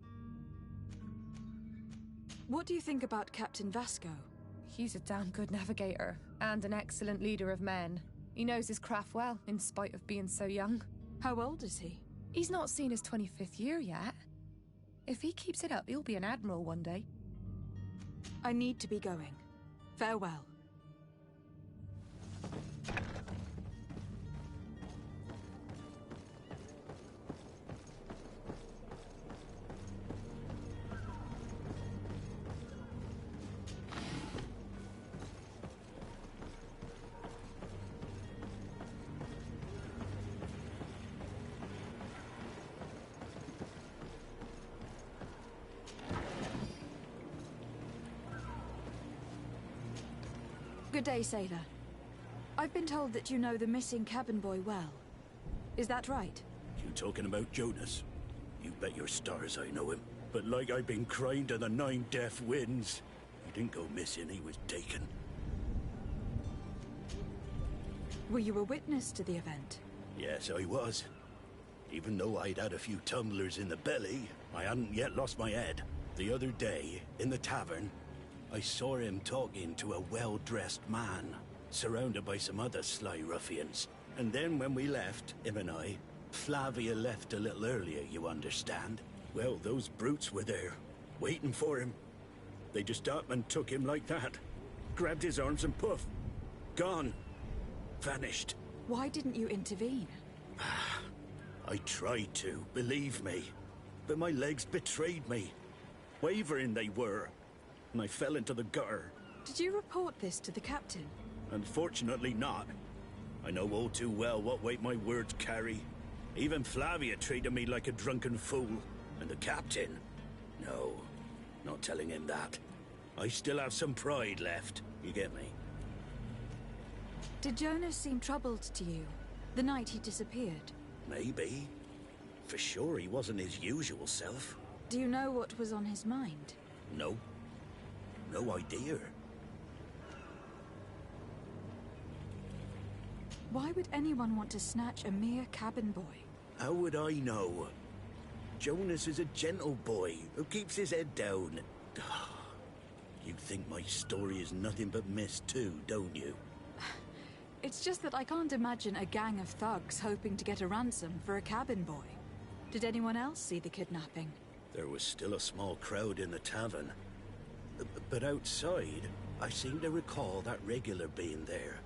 What do you think about Captain Vasco? He's a damn good navigator, and an excellent leader of men. He knows his craft well, in spite of being so young. How old is he? He's not seen his 25th year yet. If he keeps it up, he'll be an admiral one day. I need to be going. Farewell. Good day, sailor. I've been told that you know the missing cabin boy well. Is that right? You talking about Jonas? You bet your stars I know him. But like I've been crying to the 9 deaf winds, he didn't go missing, he was taken. Were you a witness to the event? Yes, I was. Even though I'd had a few tumblers in the belly, I hadn't yet lost my head. The other day, in the tavern, I saw him talking to a well-dressed man, surrounded by some other sly ruffians. And then when we left, him and I, Flavia left a little earlier, you understand? Well, those brutes were there, waiting for him. They just up and took him like that. Grabbed his arms and poof. Gone. Vanished. Why didn't you intervene? I tried to, believe me. But my legs betrayed me. Wavering they were. And I fell into the gutter. Did you report this to the captain? Unfortunately not. I know all too well what weight my words carry. Even Flavia treated me like a drunken fool. And the captain? No, not telling him that. I still have some pride left, you get me? Did Jonas seem troubled to you, the night he disappeared? Maybe. For sure he wasn't his usual self. Do you know what was on his mind? No. No idea. Why would anyone want to snatch a mere cabin boy? How would I know? Jonas is a gentle boy who keeps his head down. You think my story is nothing but mist too, don't you? It's just that I can't imagine a gang of thugs hoping to get a ransom for a cabin boy. Did anyone else see the kidnapping? There was still a small crowd in the tavern. But outside, I seem to recall that regular being there.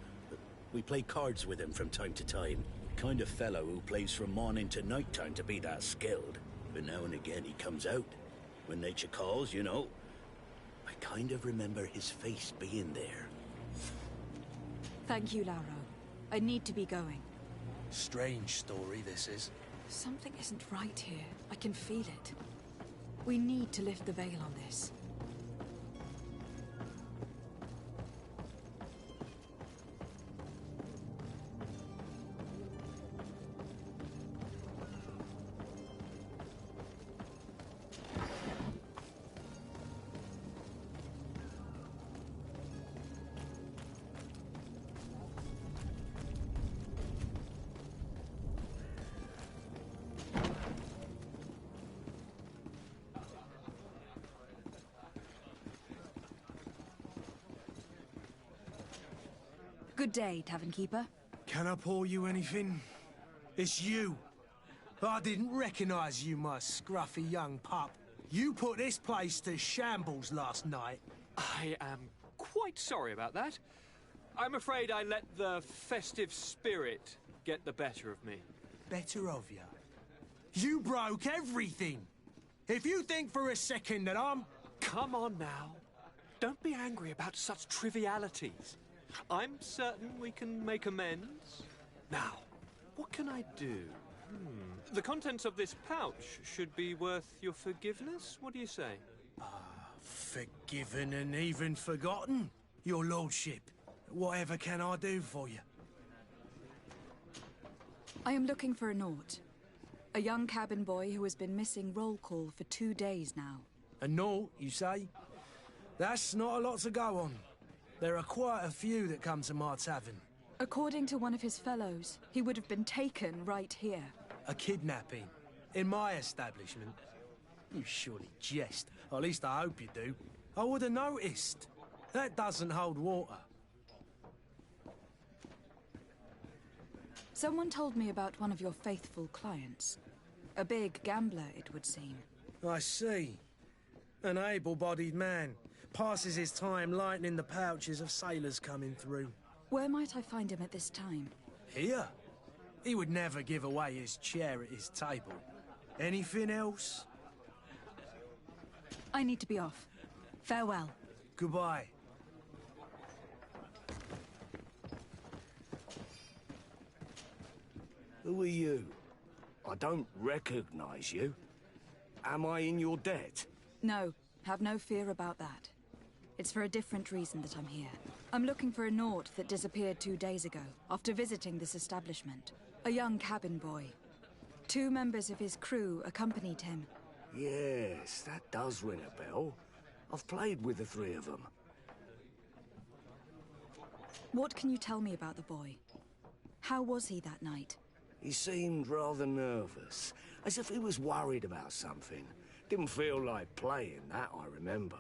We play cards with him from time to time. Kind of fellow who plays from morning to night time to be that skilled. But now and again he comes out. When nature calls, you know. I kind of remember his face being there. Thank you, Lauro. I need to be going. Strange story, this is. Something isn't right here. I can feel it. We need to lift the veil on this. Good day, Tavern Keeper. Can I pour you anything? It's you. I didn't recognize you, my scruffy young pup. You put this place to shambles last night. I am quite sorry about that. I'm afraid I let the festive spirit get the better of me. Better of you? You broke everything. If you think for a second that I'm... Come on now. Don't be angry about such trivialities. I'm certain we can make amends. Now, what can I do? The contents of this pouch should be worth your forgiveness. What do you say? Forgiven and even forgotten, your lordship. Whatever can I do for you? I am looking for a Naut. A young cabin boy who has been missing roll call for 2 days now. A Naut, you say? That's not a lot to go on. There are quite a few that come to my tavern. According to one of his fellows, he would have been taken right here. A kidnapping? In my establishment? You surely jest. Or at least I hope you do. I would have noticed. That doesn't hold water. Someone told me about one of your faithful clients. A big gambler, it would seem. I see. An able-bodied man. Passes his time lightening the pouches of sailors coming through. Where might I find him at this time? Here? He would never give away his chair at his table. Anything else? I need to be off. Farewell. Goodbye. Who are you? I don't recognize you. Am I in your debt? No, have no fear about that. It's for a different reason that I'm here. I'm looking for a Naut that disappeared 2 days ago, after visiting this establishment. A young cabin boy. 2 members of his crew accompanied him. Yes, that does ring a bell. I've played with the 3 of them. What can you tell me about the boy? How was he that night? He seemed rather nervous, as if he was worried about something. Didn't feel like playing, that I remember.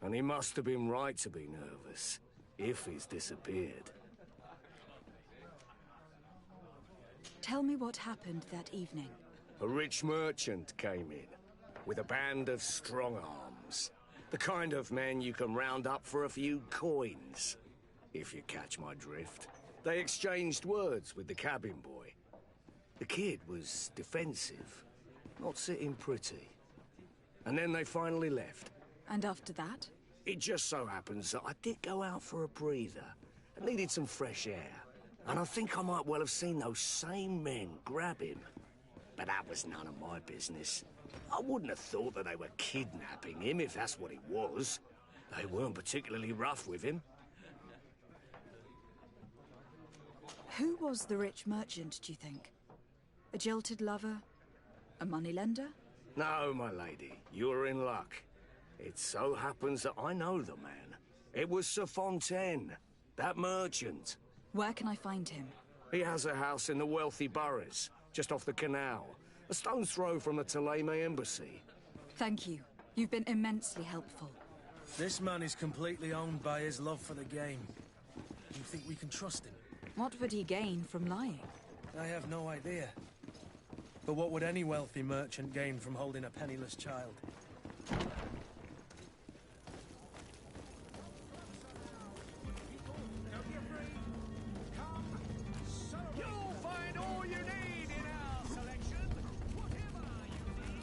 And he must have been right to be nervous, if he's disappeared. Tell me what happened that evening. A rich merchant came in, with a band of strong-arms. The kind of men you can round up for a few coins, if you catch my drift. They exchanged words with the cabin boy. The kid was defensive, not sitting pretty. And then they finally left. And after that? It just so happens that I did go out for a breather. I needed some fresh air. And I think I might well have seen those same men grab him. But that was none of my business. I wouldn't have thought that they were kidnapping him if that's what it was. They weren't particularly rough with him. Who was the rich merchant, do you think? A jilted lover? A moneylender? No, my lady, you're in luck. It so happens that I know the man. It was Sir Fontaine, that merchant. Where can I find him? He has a house in the wealthy boroughs, just off the canal. A stone's throw from the Thélème embassy. Thank you. You've been immensely helpful. This man is completely owned by his love for the game. You think we can trust him? What would he gain from lying? I have no idea. But what would any wealthy merchant gain from holding a penniless child? You'll find all you need in our selection. Whatever you need.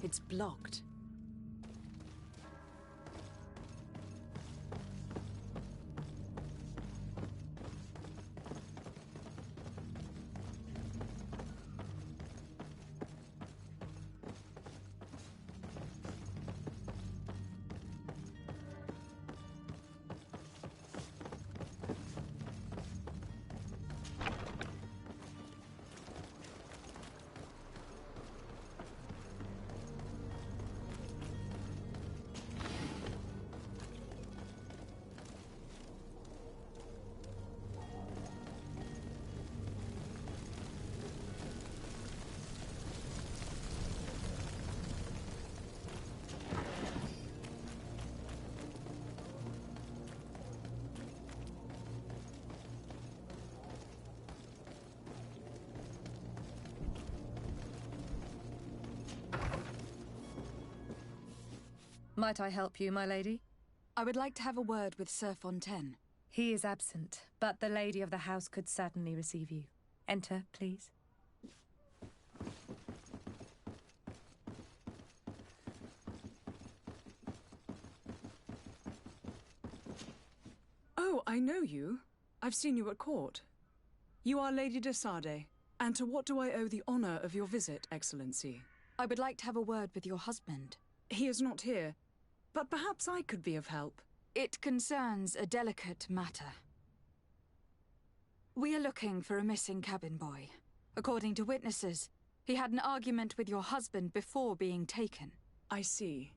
It's blocked. Might I help you, my lady? I would like to have a word with Sir Fontaine. He is absent, but the lady of the house could certainly receive you. Enter, please. Oh, I know you. I've seen you at court. You are Lady de Sardet. And to what do I owe the honor of your visit, Excellency? I would like to have a word with your husband. He is not here, but perhaps I could be of help. It concerns a delicate matter. We are looking for a missing cabin boy. According to witnesses, he had an argument with your husband before being taken. I see.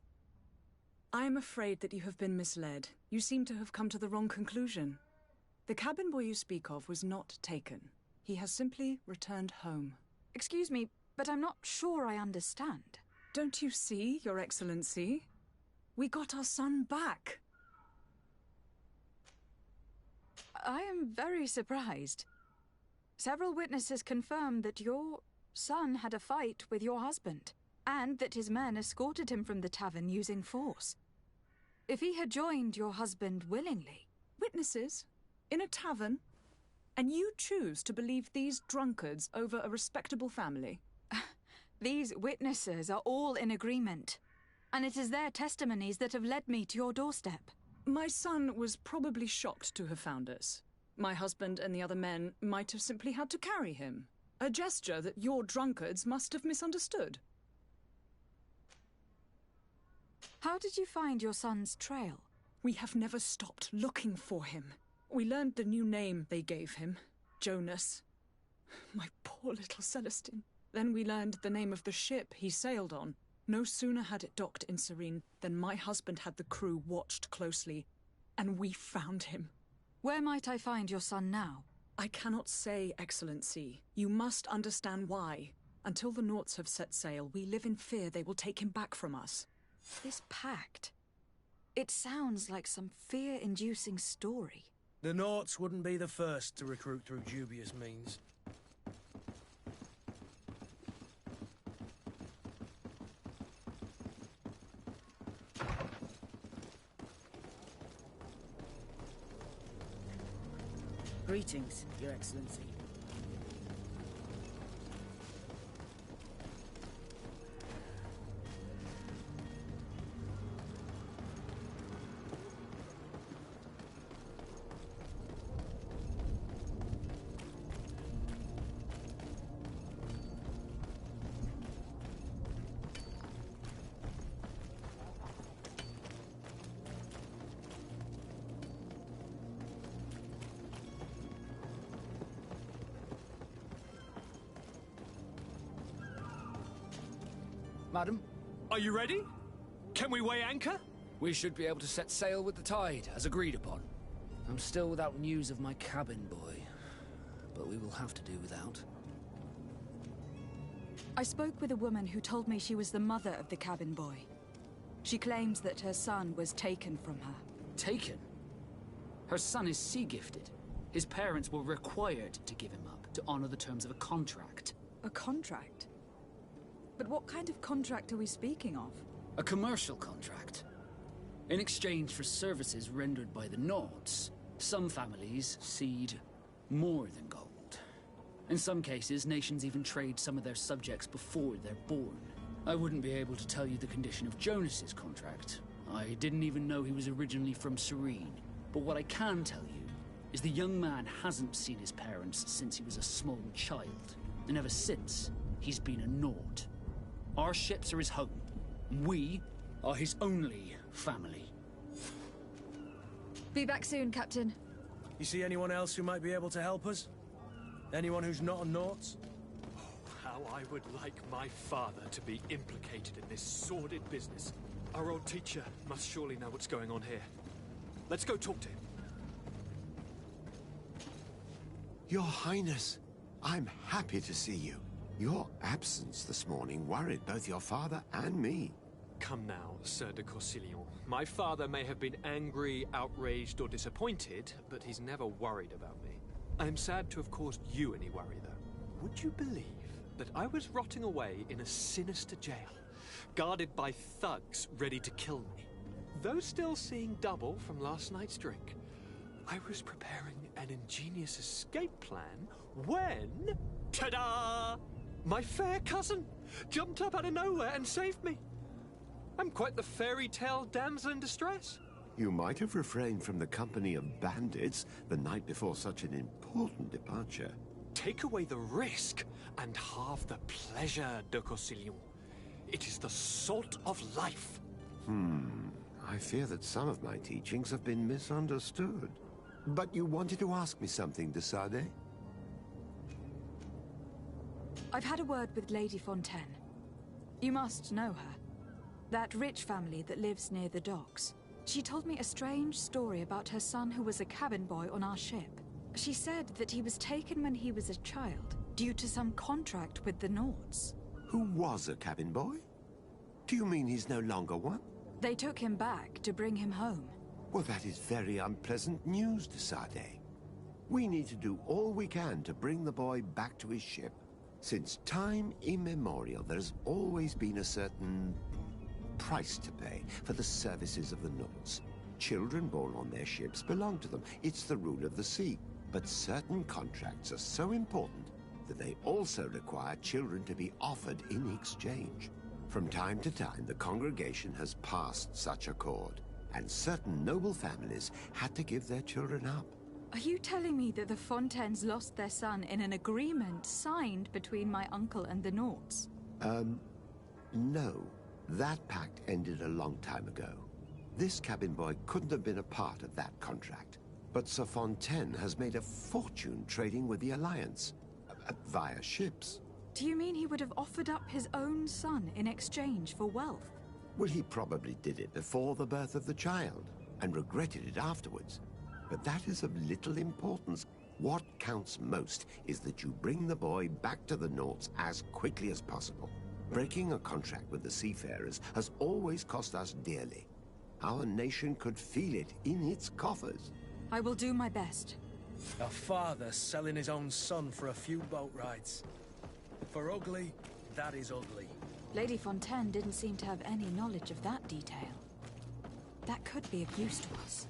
I am afraid that you have been misled. You seem to have come to the wrong conclusion. The cabin boy you speak of was not taken. He has simply returned home. Excuse me, but I'm not sure I understand. Don't you see, Your Excellency? We got our son back. I am very surprised. Several witnesses confirmed that your son had a fight with your husband, and that his men escorted him from the tavern using force. If he had joined your husband willingly... Witnesses? In a tavern? And you choose to believe these drunkards over a respectable family? These witnesses are all in agreement, and it is their testimonies that have led me to your doorstep. My son was probably shocked to have found us. My husband and the other men might have simply had to carry him. A gesture that your drunkards must have misunderstood. How did you find your son's trail? We have never stopped looking for him. We learned the new name they gave him, Jonas. My poor little Celestine. Then we learned the name of the ship he sailed on. No sooner had it docked in Serene than my husband had the crew watched closely, and we found him. Where might I find your son now? I cannot say, Excellency. You must understand why. Until the Nauts have set sail, we live in fear they will take him back from us. This pact... It sounds like some fear-inducing story. The Naughts wouldn't be the first to recruit through dubious means. Greetings, Your Excellency. Madam? Are you ready? Can we weigh anchor? We should be able to set sail with the tide, as agreed upon. I'm still without news of my cabin boy, but we will have to do without. I spoke with a woman who told me she was the mother of the cabin boy. She claims that her son was taken from her. Taken? Her son is sea-gifted. His parents were required to give him up, to honor the terms of a contract. A contract? But what kind of contract are we speaking of? A commercial contract. In exchange for services rendered by the Naughts, some families cede more than gold. In some cases, nations even trade some of their subjects before they're born. I wouldn't be able to tell you the condition of Jonas's contract. I didn't even know he was originally from Serene. But what I can tell you is the young man hasn't seen his parents since he was a small child. And ever since, he's been a Naught. Our ships are his home. We are his only family. Be back soon, Captain. You see anyone else who might be able to help us? Anyone who's not a Naughts? Oh, how I would like my father to be implicated in this sordid business. Our old teacher must surely know what's going on here. Let's go talk to him. Your Highness, I'm happy to see you. Your absence this morning worried both your father and me. Come now, Sir de Corsillon. My father may have been angry, outraged, or disappointed, but he's never worried about me. I am sad to have caused you any worry, though. Would you believe that I was rotting away in a sinister jail, guarded by thugs ready to kill me? Though still seeing double from last night's drink, I was preparing an ingenious escape plan when... ta-da! My fair cousin jumped up out of nowhere and saved me. I'm quite the fairy tale damsel in distress. You might have refrained from the company of bandits the night before such an important departure. Take away the risk and halve the pleasure, de Corsillon. It is the salt of life. I fear that some of my teachings have been misunderstood. But you wanted to ask me something, de Sade? I've had a word with Lady Fontaine. You must know her. That rich family that lives near the docks. She told me a strange story about her son who was a cabin boy on our ship. She said that he was taken when he was a child, due to some contract with the Naughts. Who was a cabin boy? Do you mean he's no longer one? They took him back to bring him home. Well, that is very unpleasant news, de Sade. We need to do all we can to bring the boy back to his ship. Since time immemorial, there's always been a certain price to pay for the services of the Naughts. Children born on their ships belong to them. It's the rule of the sea. But certain contracts are so important that they also require children to be offered in exchange. From time to time, the congregation has passed such accord, and certain noble families had to give their children up. Are you telling me that the Fontaines lost their son in an agreement signed between my uncle and the Naughts? No. That pact ended a long time ago. This cabin boy couldn't have been a part of that contract. But Sir Fontaine has made a fortune trading with the Alliance, via ships. Do you mean he would have offered up his own son in exchange for wealth? Well, he probably did it before the birth of the child, and regretted it afterwards. But that is of little importance. What counts most is that you bring the boy back to the Naughts as quickly as possible. Breaking a contract with the seafarers has always cost us dearly. Our nation could feel it in its coffers. I will do my best. A father selling his own son for a few boat rides. For ugly, that is ugly. Lady Fontaine didn't seem to have any knowledge of that detail. That could be of use to us.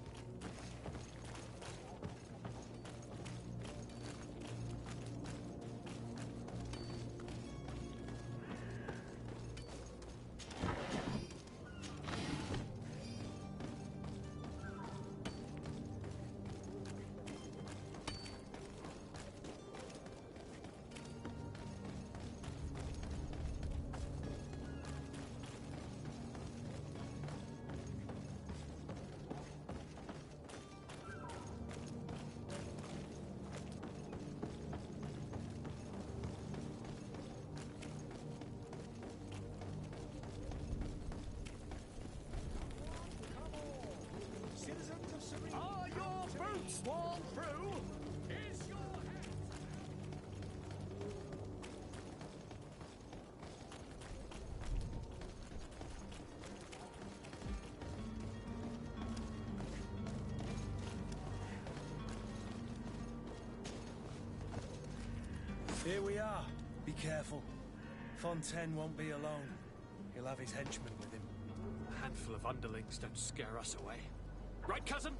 Are your boots worn through? Is your hat? Here we are. Be careful. Fontaine won't be alone. He'll have his henchmen with him. A handful of underlings don't scare us away. Right, cousin?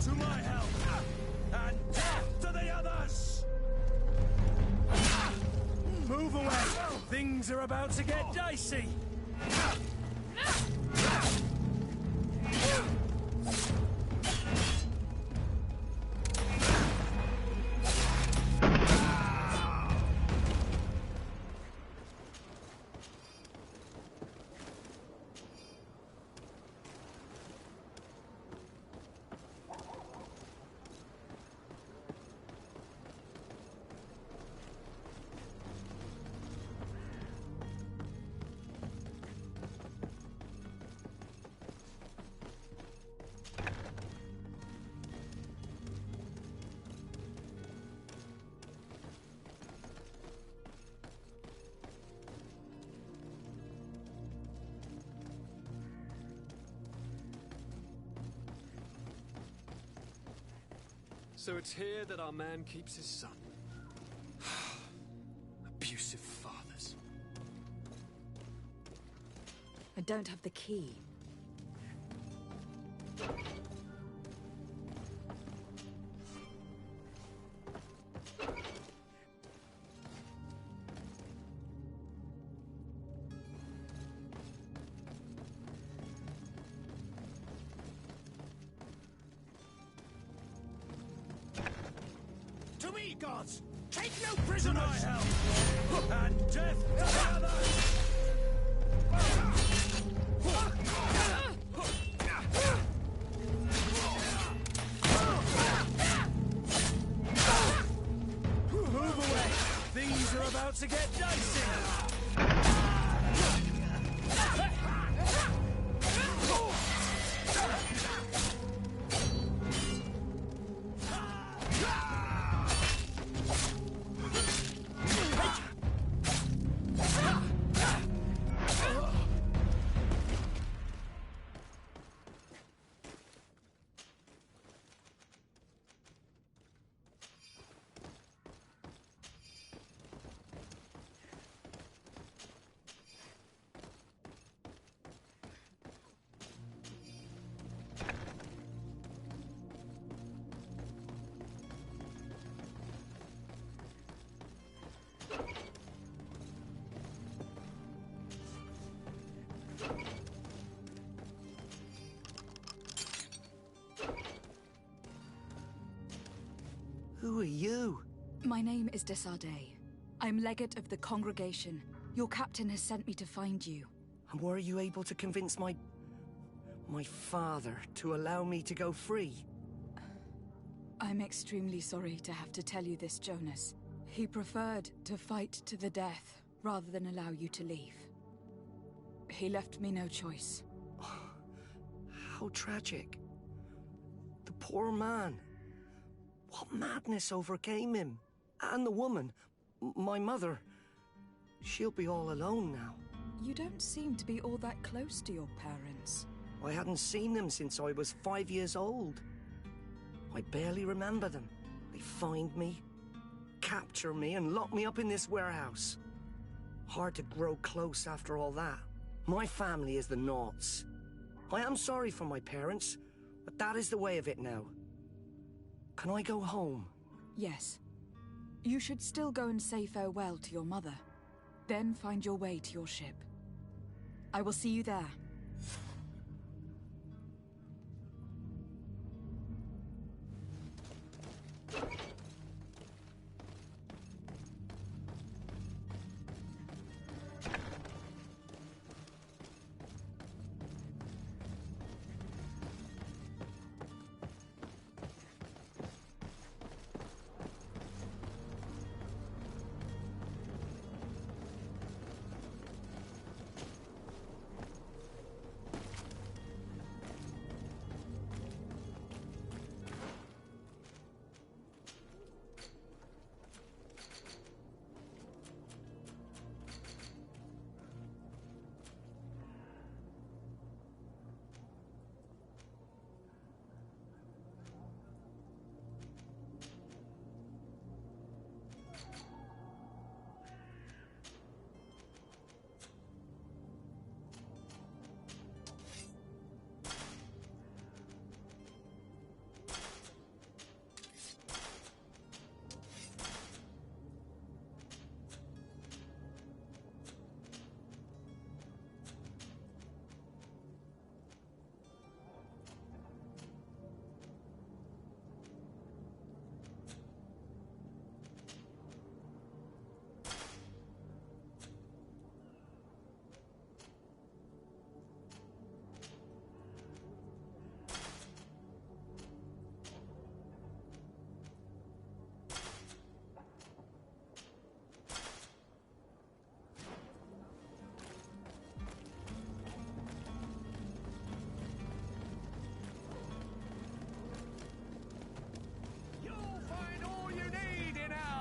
To my help! And death to the others! Move away! Things are about to get dicey! So it's here that our man keeps his son. Abusive fathers. I don't have the key. To me, gods! Take no prisoners! To my help! And death to the others! Move away! Things are about to get dicey! Who are you? My name is Desade. I'm legate of the congregation. Your captain has sent me to find you. And were you able to convince my father to allow me to go free? I'm extremely sorry to have to tell you this, Jonas. He preferred to fight to the death rather than allow you to leave. He left me no choice. How tragic. The poor man. What madness overcame him? And the woman, my mother, she'll be all alone now. You don't seem to be all that close to your parents. I hadn't seen them since I was 5 years old. I barely remember them. They find me, capture me, and lock me up in this warehouse. Hard to grow close after all that. My family is the Naughts. I am sorry for my parents, but that is the way of it now. Can I go home? Yes. You should still go and say farewell to your mother. Then find your way to your ship. I will see you there.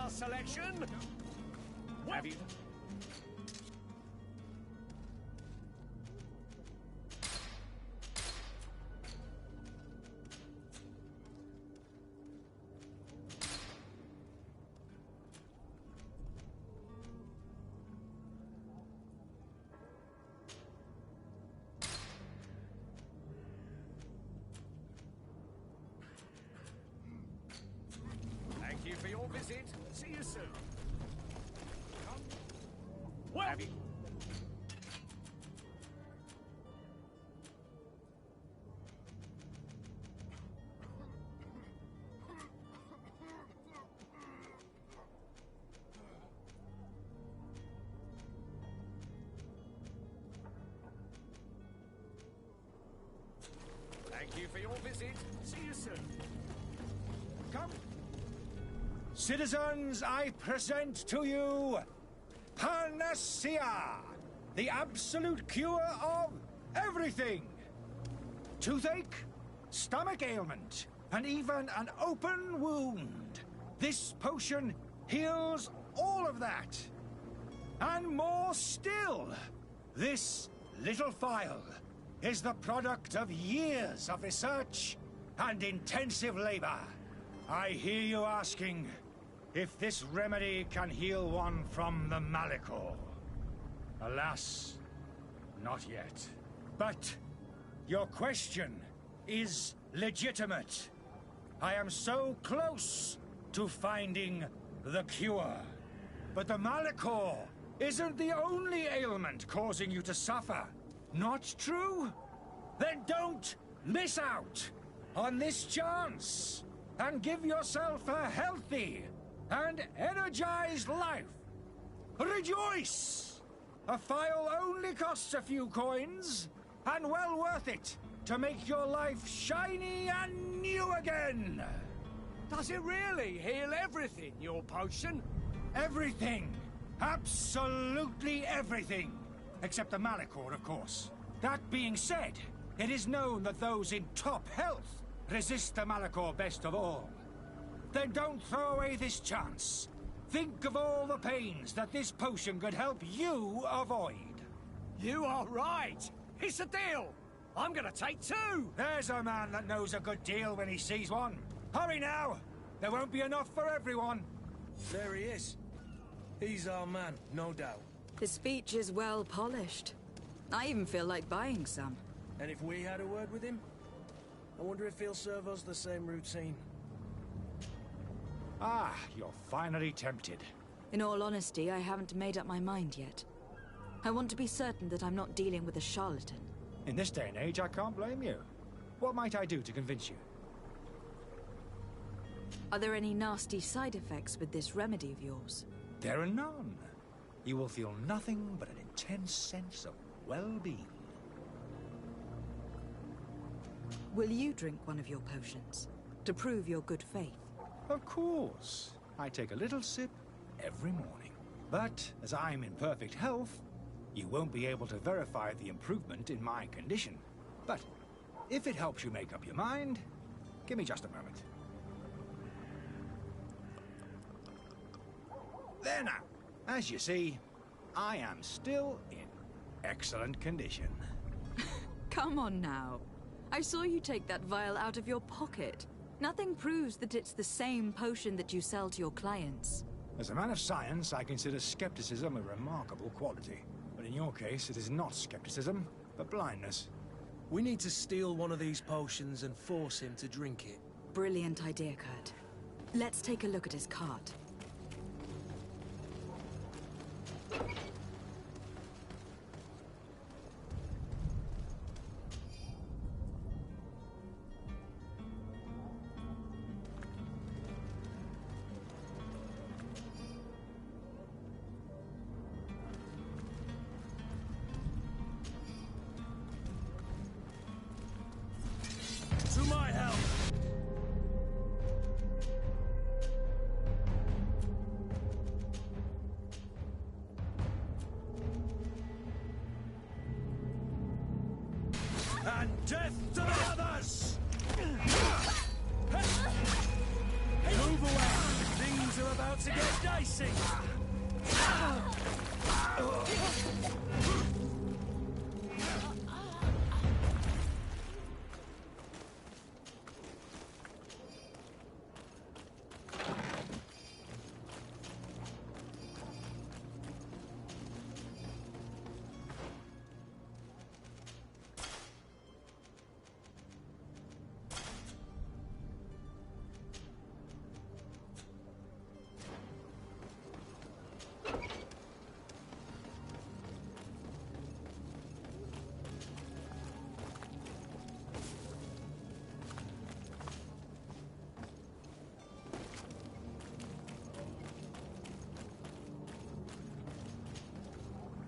Selection. Have you? Thank you for your visit. See you soon. Well, have you? Thank you for your visit. See you soon. Come. Citizens, I present to you Panacea, the absolute cure of everything. Toothache, stomach ailment, and even an open wound. This potion heals all of that. And more still. This little phial is the product of years of research and intensive labor. I hear you asking if this remedy can heal one from the Malachor. Alas, not yet. But your question is legitimate. I am so close to finding the cure. But the Malachor isn't the only ailment causing you to suffer. Not true? Then don't miss out on this chance and give yourself a healthy and energized life. Rejoice! A phial only costs a few coins, and well worth it to make your life shiny and new again. Does it really heal everything, your potion? Everything. Absolutely everything. Except the Malachor, of course. That being said, it is known that those in top health resist the Malachor best of all. Then don't throw away this chance. Think of all the pains that this potion could help you avoid. You are right. It's a deal. I'm gonna take 2. There's a man that knows a good deal when he sees one. Hurry now! There won't be enough for everyone. There he is. He's our man, no doubt. His speech is well polished. I even feel like buying some. And if we had a word with him, I wonder if he'll serve us the same routine. Ah, you're finally tempted. In all honesty, I haven't made up my mind yet. I want to be certain that I'm not dealing with a charlatan. In this day and age, I can't blame you. What might I do to convince you? Are there any nasty side effects with this remedy of yours? There are none. You will feel nothing but an intense sense of well-being. Will you drink one of your potions to prove your good faith? Of course. I take a little sip every morning. But as I'm in perfect health, you won't be able to verify the improvement in my condition. But if it helps you make up your mind, give me just a moment. There now. As you see, I am still in excellent condition. Come on now. I saw you take that vial out of your pocket. Nothing proves that it's the same potion that you sell to your clients. As a man of science, I consider skepticism a remarkable quality. But in your case, it is not skepticism, but blindness. We need to steal one of these potions and force him to drink it. Brilliant idea, Kurt. Let's take a look at his cart. To my help! And death to the others! Move away! Things are about to get dicey!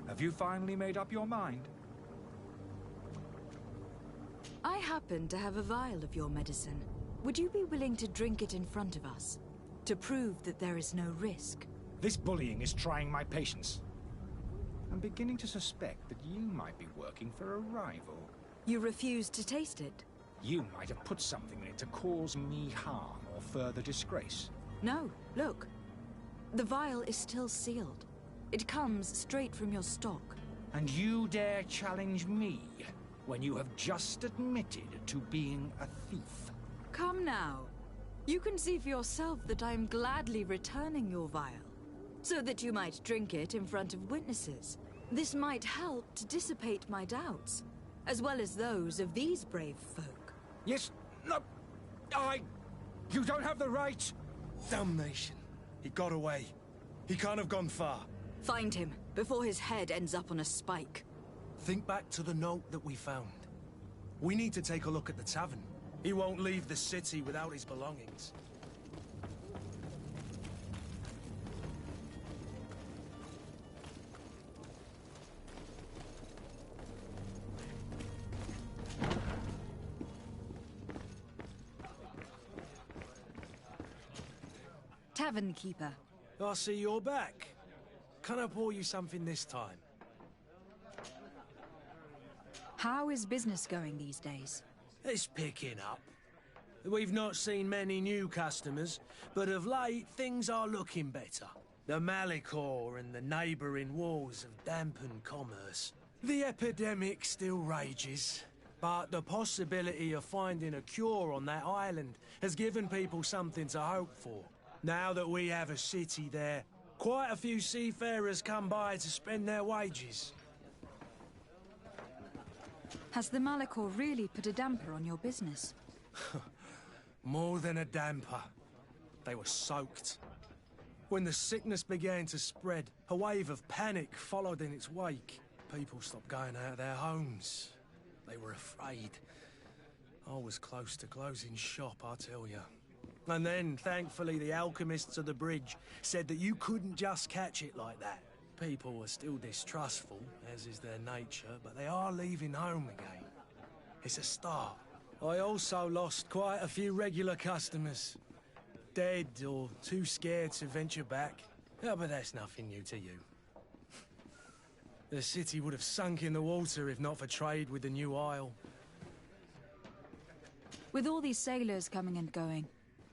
Have you finally made up your mind? I happen to have a vial of your medicine. Would you be willing to drink it in front of us? To prove that there is no risk? This bullying is trying my patience. I'm beginning to suspect that you might be working for a rival. You refuse to taste it? You might have put something in it to cause me harm or further disgrace. No, look. The vial is still sealed. It comes straight from your stock. And you dare challenge me when you have just admitted to being a thief? Come now. You can see for yourself that I am gladly returning your vial, so that you might drink it in front of witnesses. This might help to dissipate my doubts, as well as those of these brave folk. Yes, no, you don't have the right. Damnation. He got away. He can't have gone far. Find him, before his head ends up on a spike. Think back to the note that we found. We need to take a look at the tavern. He won't leave the city without his belongings. Tavern keeper. I see you're back. Can I pour you something this time? How is business going these days? It's picking up. We've not seen many new customers, but of late things are looking better. The Malicor and the neighbouring wars have dampened commerce. The epidemic still rages, but the possibility of finding a cure on that island has given people something to hope for. Now that we have a city there, quite a few seafarers come by to spend their wages. Has the Malachor really put a damper on your business? More than a damper. They were soaked. When the sickness began to spread, a wave of panic followed in its wake. People stopped going out of their homes. They were afraid. I was close to closing shop, I tell you. And then, thankfully, the alchemists of the bridge said that you couldn't just catch it like that. People are still distrustful, as is their nature, but they are leaving home again. It's a start. I also lost quite a few regular customers. Dead or too scared to venture back. Yeah, but that's nothing new to you. The city would have sunk in the water if not for trade with the new isle. With all these sailors coming and going,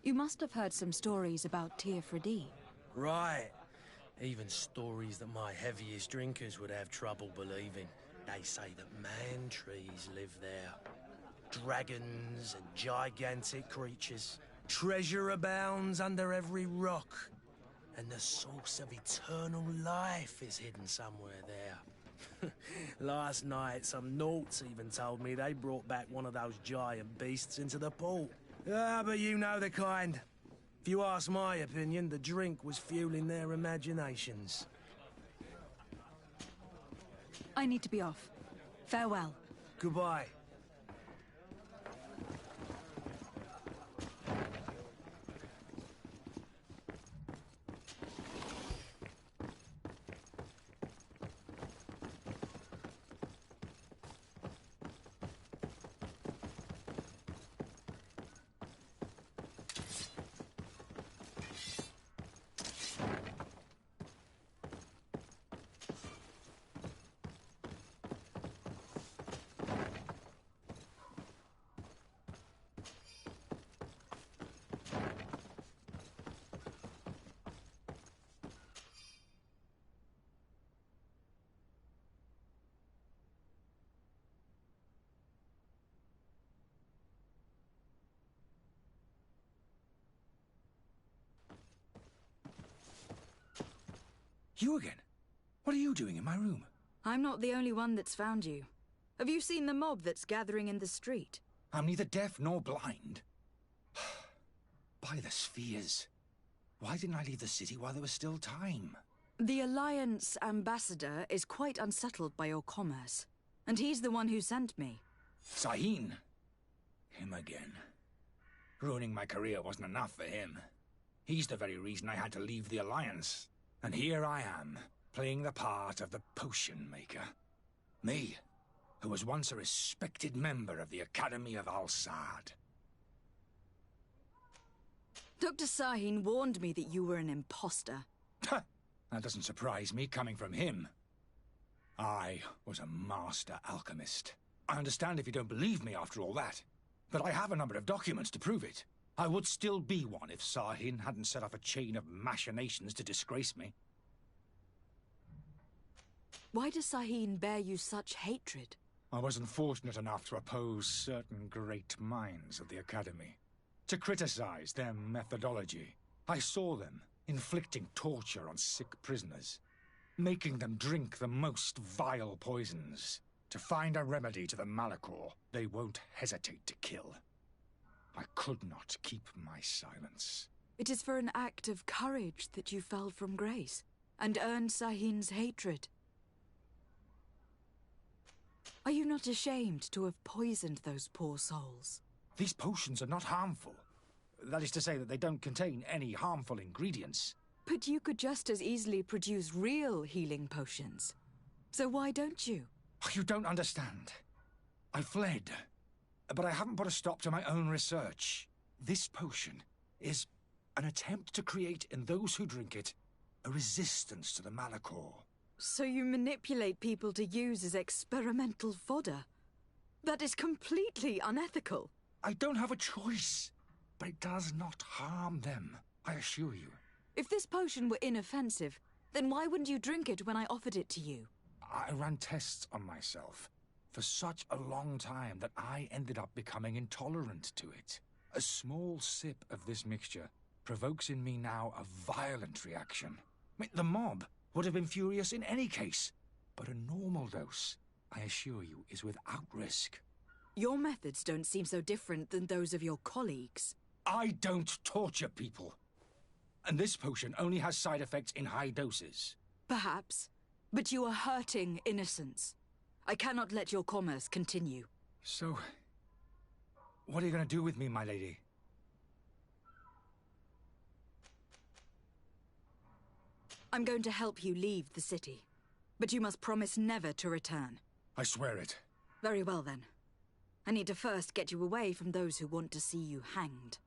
you must have heard some stories about Tir Freddy. Right. Even stories that my heaviest drinkers would have trouble believing. They say that man-trees live there. Dragons and gigantic creatures. Treasure abounds under every rock. And the source of eternal life is hidden somewhere there. Last night, some Nauts even told me they brought back one of those giant beasts into the port. Ah, but you know the kind. If you ask my opinion, the drink was fueling their imaginations. I need to be off. Farewell. Goodbye. You again? What are you doing in my room? I'm not the only one that's found you. Have you seen the mob that's gathering in the street? I'm neither deaf nor blind. By the spheres. Why didn't I leave the city while there was still time? The Alliance ambassador is quite unsettled by your commerce. And he's the one who sent me. Sahin. Him again. Ruining my career wasn't enough for him. He's the very reason I had to leave the Alliance. And here I am, playing the part of the potion maker. Me, who was once a respected member of the Academy of Al-Sad. Dr. Sahin warned me that you were an imposter. That doesn't surprise me, coming from him. I was a master alchemist. I understand if you don't believe me after all that, but I have a number of documents to prove it. I would still be one if Sahin hadn't set off a chain of machinations to disgrace me. Why does Sahin bear you such hatred? I wasn't fortunate enough to oppose certain great minds of the Academy. To criticize their methodology. I saw them inflicting torture on sick prisoners. Making them drink the most vile poisons. To find a remedy to the Malachor they won't hesitate to kill. I could not keep my silence. It is for an act of courage that you fell from grace, and earned Sahin's hatred. Are you not ashamed to have poisoned those poor souls? These potions are not harmful. That is to say that they don't contain any harmful ingredients. But you could just as easily produce real healing potions. So why don't you? You don't understand. I fled. But I haven't put a stop to my own research. This potion is an attempt to create in those who drink it a resistance to the Malachor. So you manipulate people to use as experimental fodder? That is completely unethical. I don't have a choice, but it does not harm them, I assure you. If this potion were inoffensive, then why wouldn't you drink it when I offered it to you? I ran tests on myself for such a long time that I ended up becoming intolerant to it. A small sip of this mixture provokes in me now a violent reaction. I mean, the mob would have been furious in any case, but a normal dose, I assure you, is without risk. Your methods don't seem so different than those of your colleagues. I don't torture people. And this potion only has side effects in high doses. Perhaps, but you are hurting innocents. I cannot let your commerce continue. So, what are you going to do with me, my lady? I'm going to help you leave the city, but you must promise never to return. I swear it. Very well, then. I need to first get you away from those who want to see you hanged.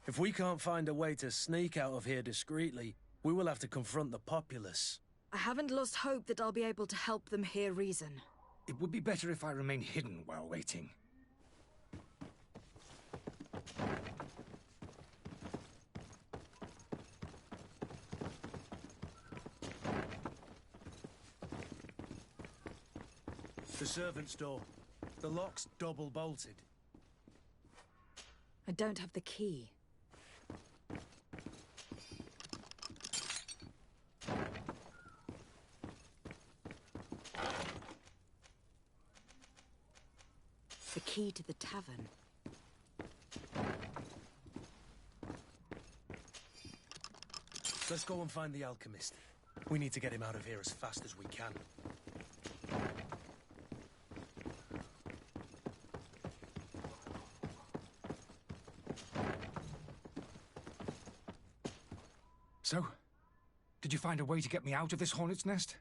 If we can't find a way to sneak out of here discreetly, we will have to confront the populace. I haven't lost hope that I'll be able to help them hear reason. It would be better if I remain hidden while waiting. The servant's door. The lock's double bolted. I don't have the key. The key to the tavern. Let's go and find the alchemist. We need to get him out of here as fast as we can. So, did you find a way to get me out of this hornet's nest?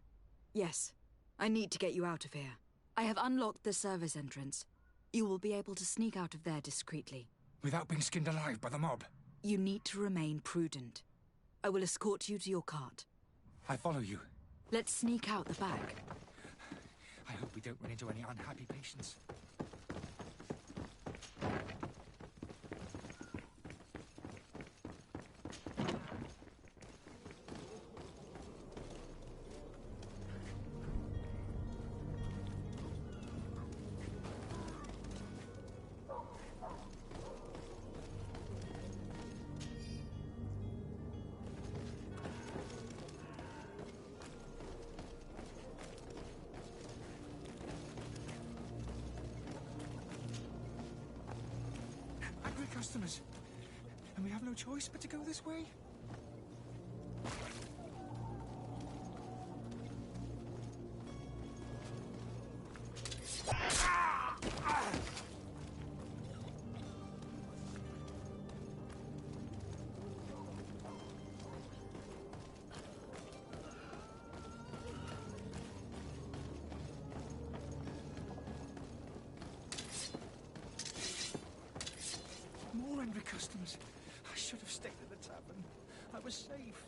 Yes. I need to get you out of here. I have unlocked the service entrance. You will be able to sneak out of there discreetly. Without being skinned alive by the mob? You need to remain prudent. I will escort you to your cart. I follow you. Let's sneak out the back. I hope we don't run into any unhappy patients. Customers. And we have no choice but to go this way? More angry customers. I should have stayed at the tavern. I was safe.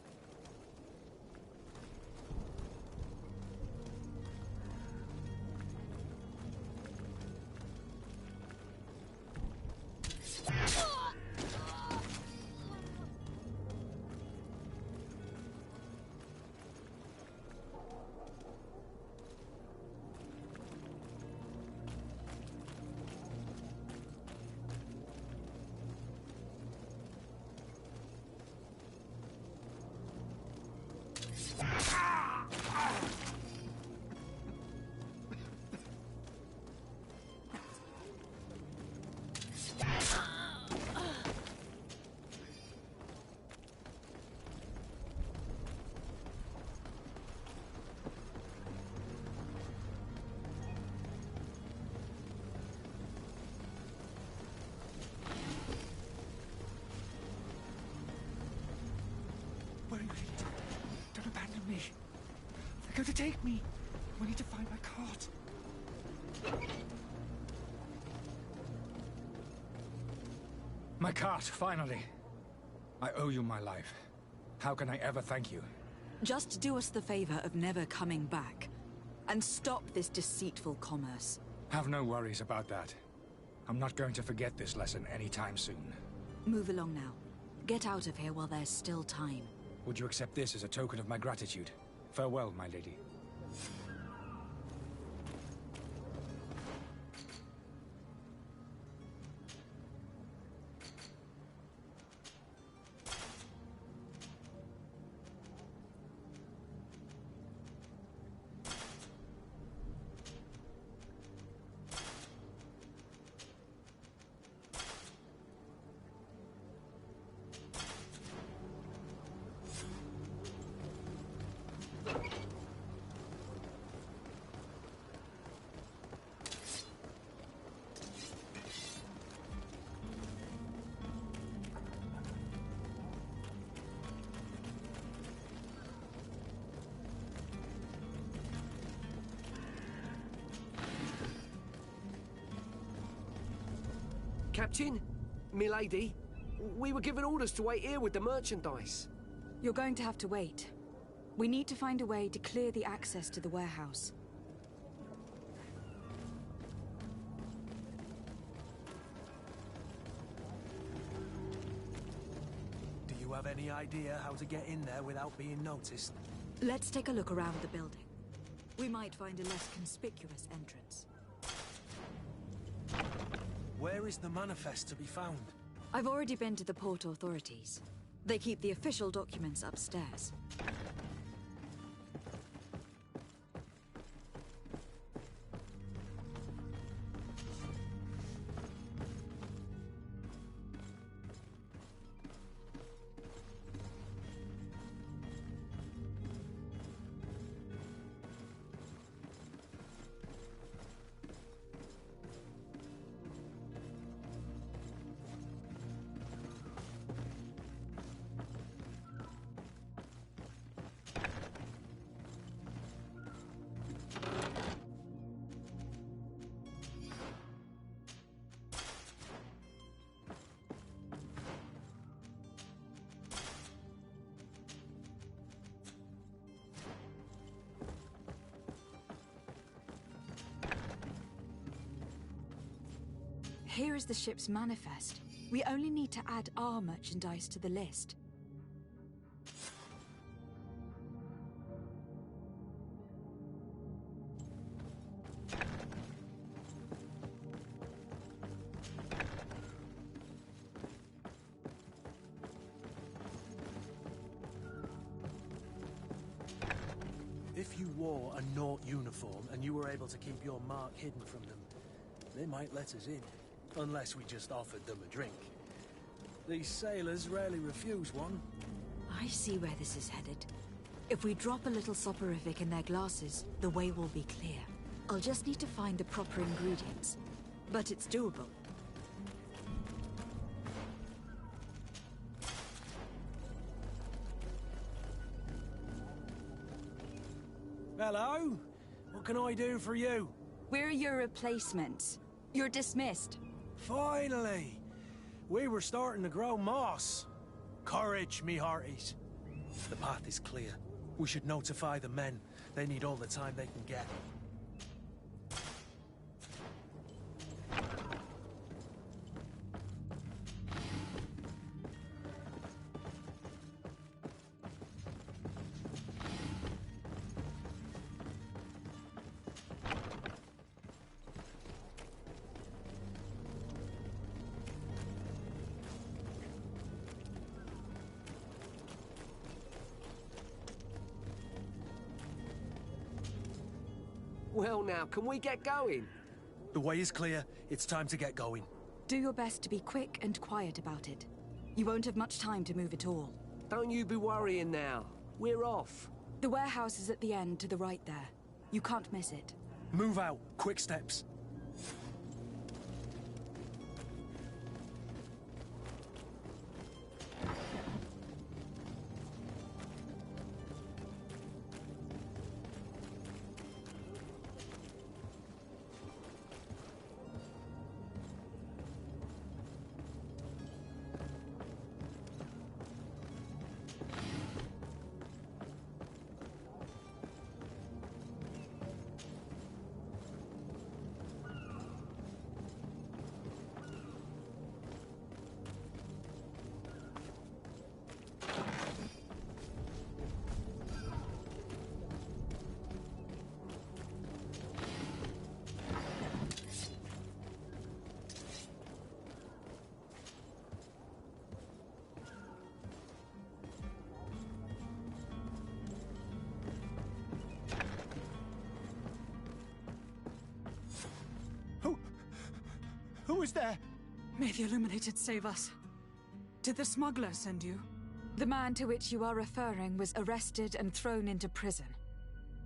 Where are you headed? Don't abandon me. They're going to take me. We need to find my cart. My cart, finally. I owe you my life. How can I ever thank you? Just do us the favor of never coming back. And stop this deceitful commerce. Have no worries about that. I'm not going to forget this lesson anytime soon. Move along now. Get out of here while there's still time. Would you accept this as a token of my gratitude? Farewell, my lady. Captain, milady, we were given orders to wait here with the merchandise. You're going to have to wait. We need to find a way to clear the access to the warehouse. Do you have any idea how to get in there without being noticed? Let's take a look around the building. We might find a less conspicuous entrance. Where is the manifest to be found? I've already been to the port authorities. They keep the official documents upstairs. Here is the ship's manifest. We only need to add our merchandise to the list. If you wore a Naut uniform and you were able to keep your mark hidden from them, they might let us in. Unless we just offered them a drink. These sailors rarely refuse one. I see where this is headed. If we drop a little soporific in their glasses, the way will be clear. I'll just need to find the proper ingredients. But it's doable. Hello? What can I do for you? We're your replacements. You're dismissed. Finally! We were starting to grow moss. Courage, me hearties. The path is clear. We should notify the men. They need all the time they can get. Well now, can we get going? The way is clear. It's time to get going. Do your best to be quick and quiet about it. You won't have much time to move at all. Don't you be worrying now. We're off. The warehouse is at the end to the right there. You can't miss it. Move out. Quick steps. Who is there? May the Illuminated save us. Did the smuggler send you? The man to which you are referring was arrested and thrown into prison.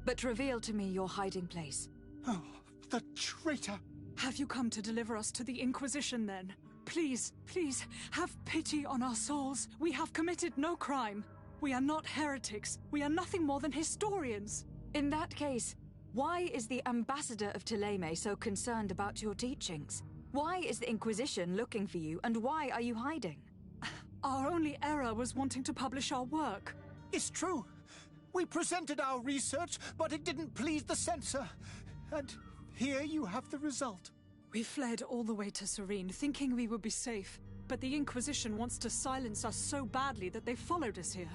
But reveal to me your hiding place. Oh, the traitor! Have you come to deliver us to the Inquisition, then? Please, please, have pity on our souls. We have committed no crime. We are not heretics. We are nothing more than historians. In that case, why is the ambassador of Thélème so concerned about your teachings? Why is the Inquisition looking for you, and why are you hiding? Our only error was wanting to publish our work. It's true. We presented our research, but it didn't please the censor. And here you have the result. We fled all the way to Serene, thinking we would be safe. But the Inquisition wants to silence us so badly that they followed us here.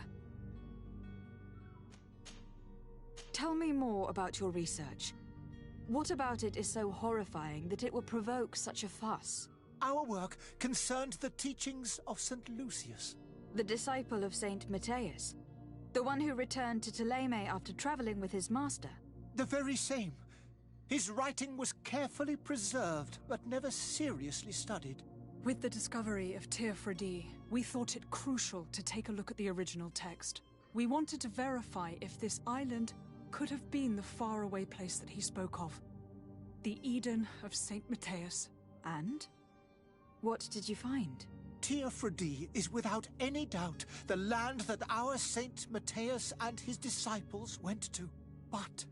Tell me more about your research. What about it is so horrifying that it will provoke such a fuss? Our work concerned the teachings of St. Lucius. The disciple of St. Matthias? The one who returned to Thélème after traveling with his master? The very same. His writing was carefully preserved, but never seriously studied. With the discovery of Teofredi, we thought it crucial to take a look at the original text. We wanted to verify if this island could have been the faraway place that he spoke of. The Eden of St. Matthias. And? What did you find? Teofredi is without any doubt the land that our Saint Matthias and his disciples went to. But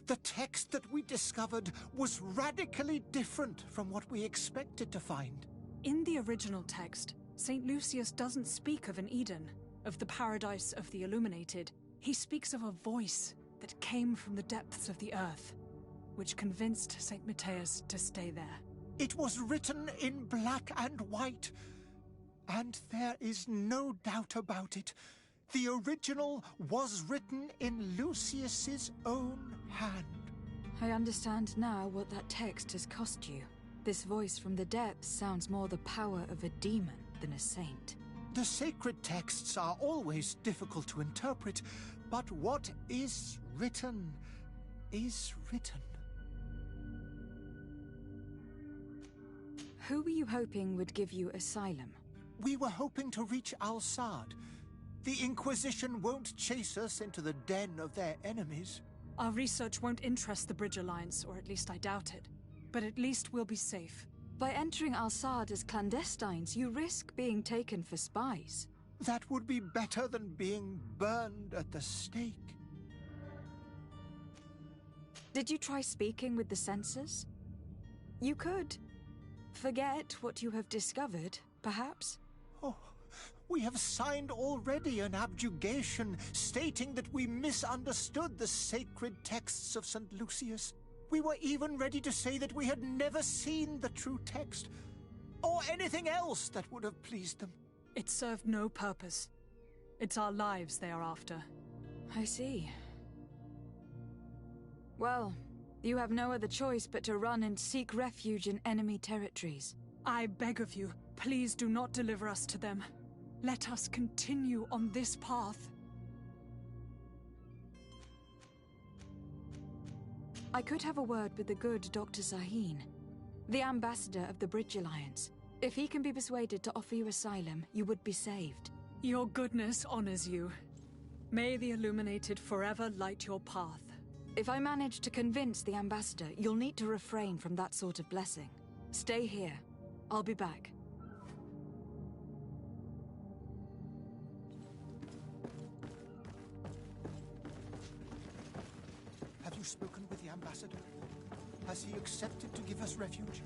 the text that we discovered was radically different from what we expected to find. In the original text, St. Lucius doesn't speak of an Eden, of the paradise of the illuminated. He speaks of a voice that came from the depths of the earth, which convinced St. Matthias to stay there. It was written in black and white, and there is no doubt about it. The original was written in Lucius's own hand. I understand now what that text has cost you. This voice from the depths sounds more the power of a demon than a saint. The sacred texts are always difficult to interpret, but what is written is written. Who were you hoping would give you asylum? We were hoping to reach Al-Sad. The Inquisition won't chase us into the den of their enemies. Our research won't interest the Bridge Alliance, or at least I doubt it. But at least we'll be safe. By entering Al-Sad as clandestines, you risk being taken for spies. That would be better than being burned at the stake. Did you try speaking with the censors? You could. Forget what you have discovered, perhaps? Oh, we have signed already an abjugation stating that we misunderstood the sacred texts of St. Lucius. We were even ready to say that we had never seen the true text, or anything else that would have pleased them. It served no purpose. It's our lives they are after. I see. Well, you have no other choice but to run and seek refuge in enemy territories. I beg of you, please do not deliver us to them. Let us continue on this path. I could have a word with the good Dr. Sahin, the ambassador of the Bridge Alliance. If he can be persuaded to offer you asylum, you would be saved. Your goodness honors you. May the Illuminated forever light your path. If I manage to convince the ambassador, you'll need to refrain from that sort of blessing. Stay here. I'll be back. Have you spoken with the ambassador? Has he accepted to give us refuge?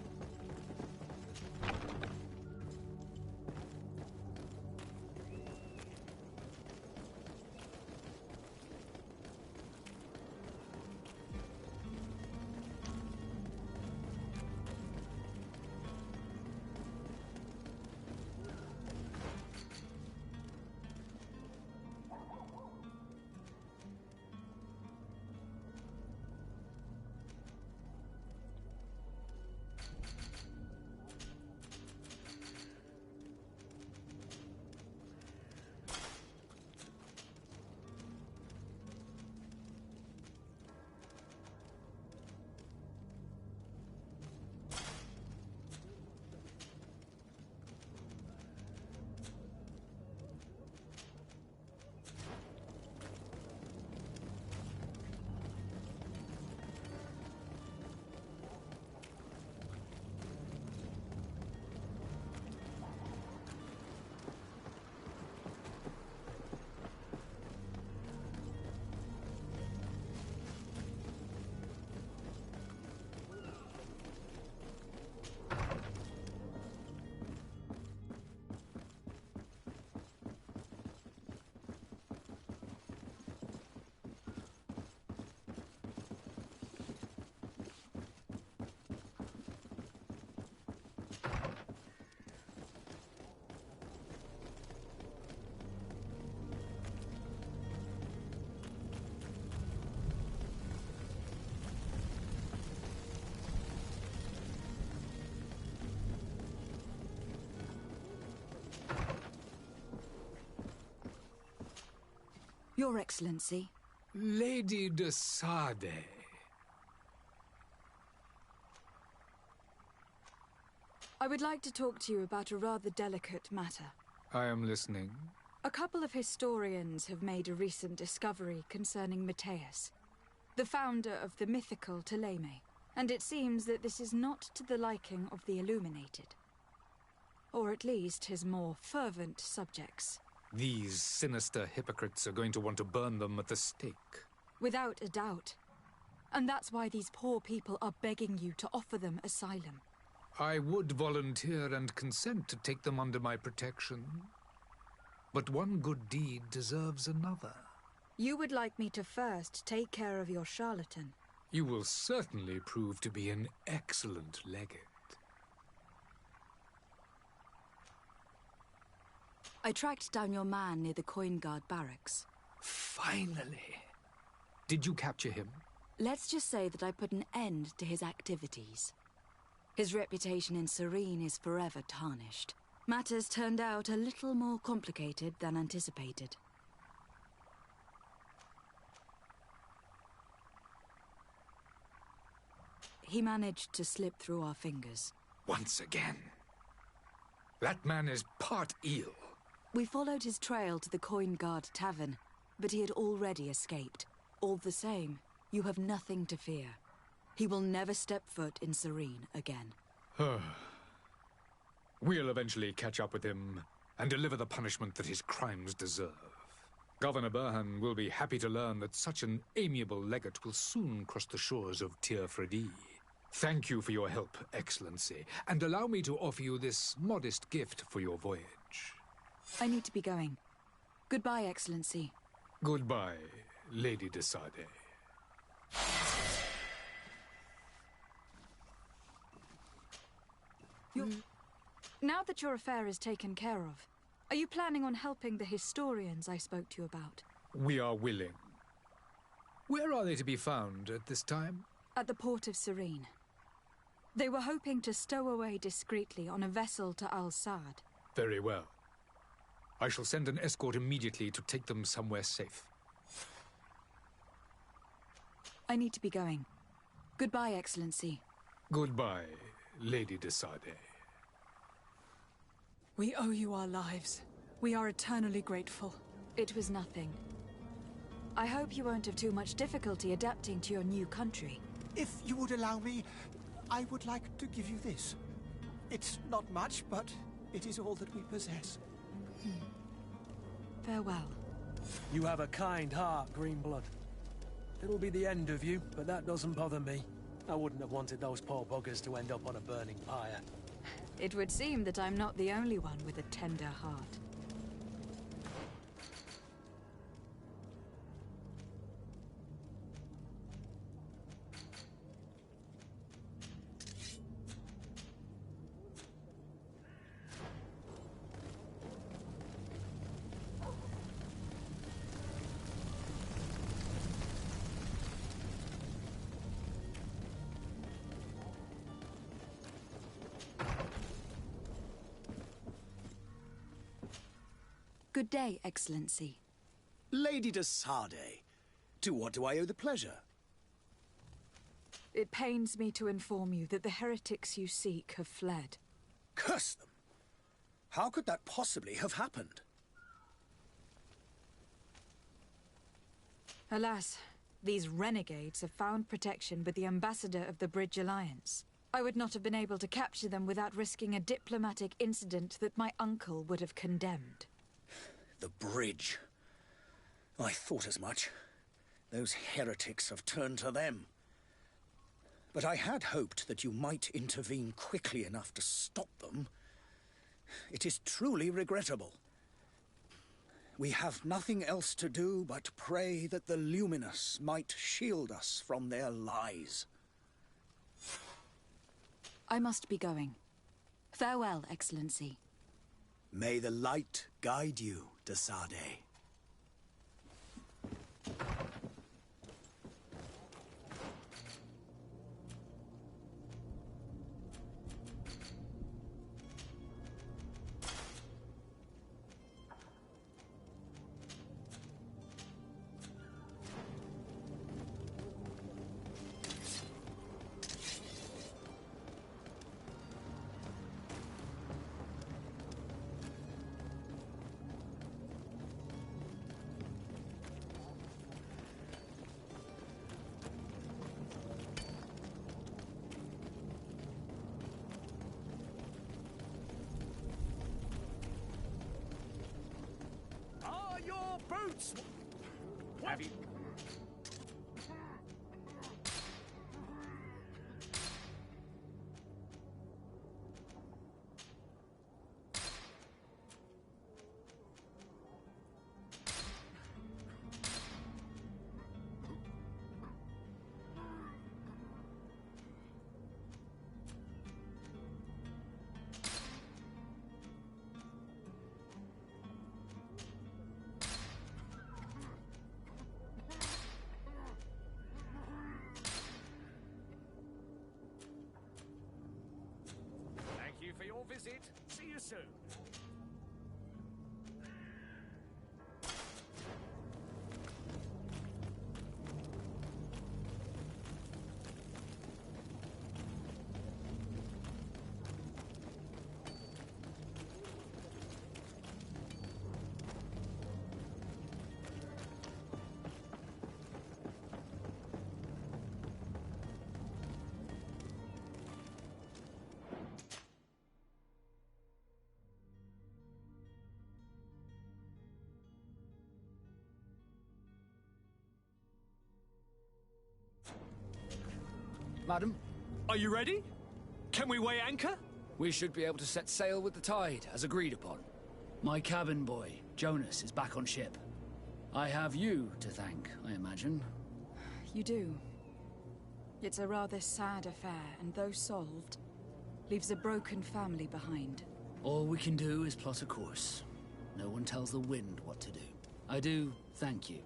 Your Excellency. Lady de Sade. I would like to talk to you about a rather delicate matter. I am listening. A couple of historians have made a recent discovery concerning Matthias, the founder of the mythical Ptolemy, and it seems that this is not to the liking of the Illuminated. Or at least his more fervent subjects. These sinister hypocrites are going to want to burn them at the stake. Without a doubt. And that's why these poor people are begging you to offer them asylum. I would volunteer and consent to take them under my protection. But one good deed deserves another. You would like me to first take care of your charlatan. You will certainly prove to be an excellent legate. I tracked down your man near the Coin Guard barracks. Finally. Did you capture him? Let's just say that I put an end to his activities. His reputation in Serene is forever tarnished. Matters turned out a little more complicated than anticipated. He managed to slip through our fingers. Once again. That man is part eel. We followed his trail to the Coin Guard Tavern, but he had already escaped. All the same, you have nothing to fear. He will never step foot in Serene again. We'll eventually catch up with him and deliver the punishment that his crimes deserve. Governor Burhan will be happy to learn that such an amiable legate will soon cross the shores of Tir Fredi. Thank you for your help, Excellency, and allow me to offer you this modest gift for your voyage. I need to be going. Goodbye, Excellency. Goodbye, Lady de Sade. Now that your affair is taken care of, are you planning on helping the historians I spoke to you about? We are willing. Where are they to be found at this time? At the port of Serene. They were hoping to stow away discreetly on a vessel to Al-Sad. Very well. I shall send an escort immediately to take them somewhere safe. I need to be going. Goodbye, Excellency. Goodbye, Lady de Sade. We owe you our lives. We are eternally grateful. It was nothing. I hope you won't have too much difficulty adapting to your new country. If you would allow me, I would like to give you this. It's not much, but it is all that we possess. Farewell. You have a kind heart, Greenblood. It'll be the end of you, but that doesn't bother me. I wouldn't have wanted those poor buggers to end up on a burning pyre. It would seem that I'm not the only one with a tender heart. Good day, Excellency. Lady de Sade, to what do I owe the pleasure? It pains me to inform you that the heretics you seek have fled. Curse them! How could that possibly have happened? Alas, these renegades have found protection with the ambassador of the Bridge Alliance. I would not have been able to capture them without risking a diplomatic incident that my uncle would have condemned. The bridge. I thought as much. Those heretics have turned to them. But I had hoped that you might intervene quickly enough to stop them. It is truly regrettable. We have nothing else to do but pray that the Luminous might shield us from their lies. I must be going. Farewell, Excellency. May the light guide you, de Sade. roots! Have you... Thank you for your visit. See you soon. Madam? Are you ready? Can we weigh anchor? We should be able to set sail with the tide, as agreed upon. My cabin boy, Jonas, is back on ship. I have you to thank, I imagine. You do. It's a rather sad affair, and though solved, leaves a broken family behind. All we can do is plot a course. No one tells the wind what to do. I do thank you.